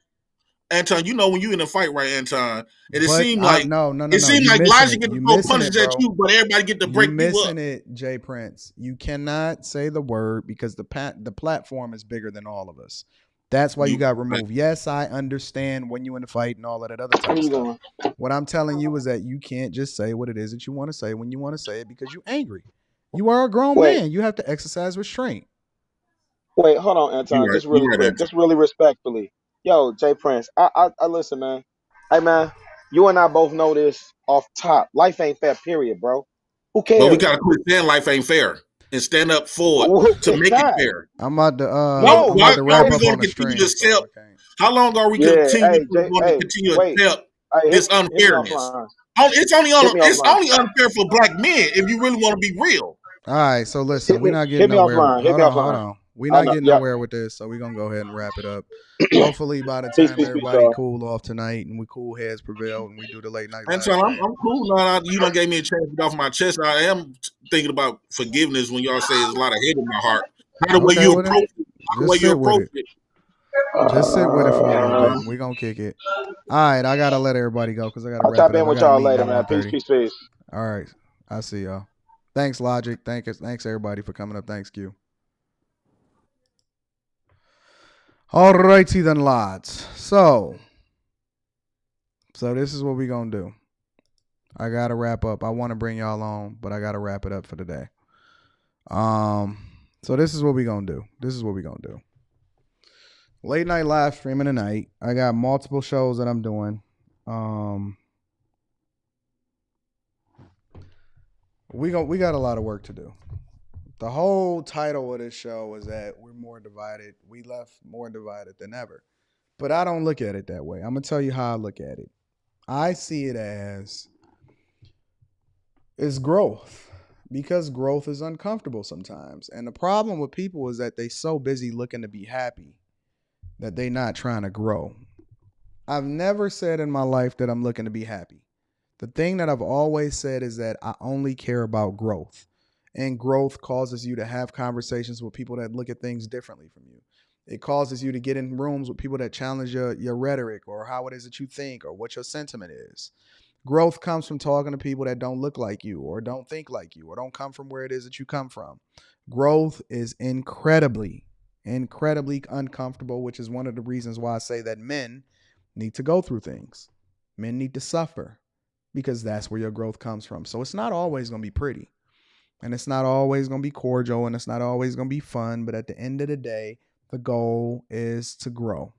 S14: Anton, when you in a fight, right, Anton? And it seemed like
S2: it
S14: seemed like Logic get to throw punches at you, but everybody get to break you up.
S2: You're missing it, Jay Prince. You cannot say the word because the platform is bigger than all of us. That's why you got removed. Yes, I understand when you in the fight and all of that other type of stuff. What I'm telling you is that you can't just say what it is that you want to say when you want to say it because you're angry. You are a grown man. You have to exercise restraint.
S5: Wait, hold on, Anton. Just really quick. Just really respectfully. Yo, Jay Prince, I listen, man. Hey, man, you and I both know this off top. Life ain't fair, period, bro. Who cares?
S14: But we got to quit saying life ain't fair and stand up for it to make it fair.
S2: I'm about to wrap up on the stream.
S14: How long are we going to continue to accept this unfairness? It's only unfair for black men if you really want to be real.
S2: All right, so listen, we're not getting nowhere. Hold on. We're not getting nowhere with this, so we're going to go ahead and wrap it up. Hopefully by the time everybody cool off tonight and we cool heads prevail and we do the late night.
S14: And so I'm cool now. You done gave me a chance to get off my chest. I am thinking about forgiveness when y'all say there's a lot of hate in my heart. How the way you approach it.
S2: Just sit with it for a little bit. We're going to kick it. All right, I got to let everybody go because I got to wrap it up.
S5: I'll tap in with y'all later, man. Peace.
S2: All right. I see y'all. Thanks, Logic. Thanks everybody for coming up. Thanks, Q. All righty then, lads. So this is what we gonna do. I gotta wrap up. I want to bring y'all on, but I gotta wrap it up for today. So this is what we gonna do. Late night live streaming tonight. I got multiple shows that I'm doing. We got a lot of work to do. The whole title of this show is that we're more divided. We left more divided than ever. But I don't look at it that way. I'm going to tell you how I look at it. I see it as it's growth, because growth is uncomfortable sometimes. And the problem with people is that they so busy looking to be happy that they not trying to grow. I've never said in my life that I'm looking to be happy. The thing that I've always said is that I only care about growth. And growth causes you to have conversations with people that look at things differently from you. It causes you to get in rooms with people that challenge your rhetoric or how it is that you think or what your sentiment is. Growth comes from talking to people that don't look like you or don't think like you or don't come from where it is that you come from. Growth is incredibly uncomfortable, which is one of the reasons why I say that men need to go through things. Men need to suffer because that's where your growth comes from. So it's not always going to be pretty. And it's not always going to be cordial, and it's not always going to be fun. But at the end of the day, the goal is to grow.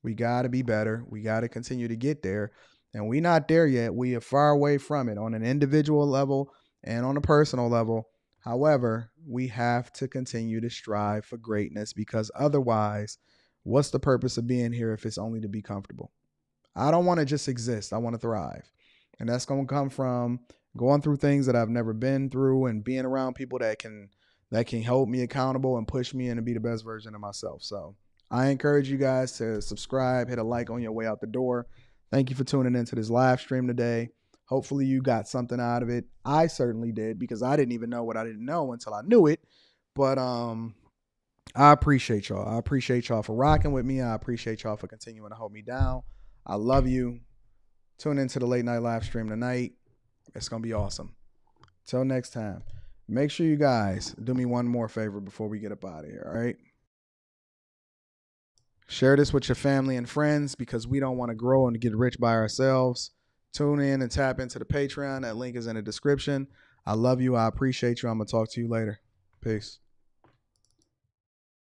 S2: We got to be better. We got to continue to get there. And we're not there yet. We are far away from it on an individual level and on a personal level. However, we have to continue to strive for greatness, because otherwise, what's the purpose of being here if it's only to be comfortable? I don't want to just exist. I want to thrive. And that's going to come from going through things that I've never been through and being around people that can hold me accountable and push me in to be the best version of myself. So I encourage you guys to subscribe, hit a like on your way out the door. Thank you for tuning into this live stream today. Hopefully you got something out of it. I certainly did, because I didn't even know what I didn't know until I knew it. But I appreciate y'all. I appreciate y'all for rocking with me. I appreciate y'all for continuing to hold me down. I love you. Tune into the late night live stream tonight. It's going to be awesome. Till next time, make sure you guys do me one more favor before we get up out of here, all right? Share this with your family and friends, because we don't want to grow and get rich by ourselves. Tune in and tap into the Patreon. That link is in the description. I love you. I appreciate you. I'm going to talk to you later. Peace.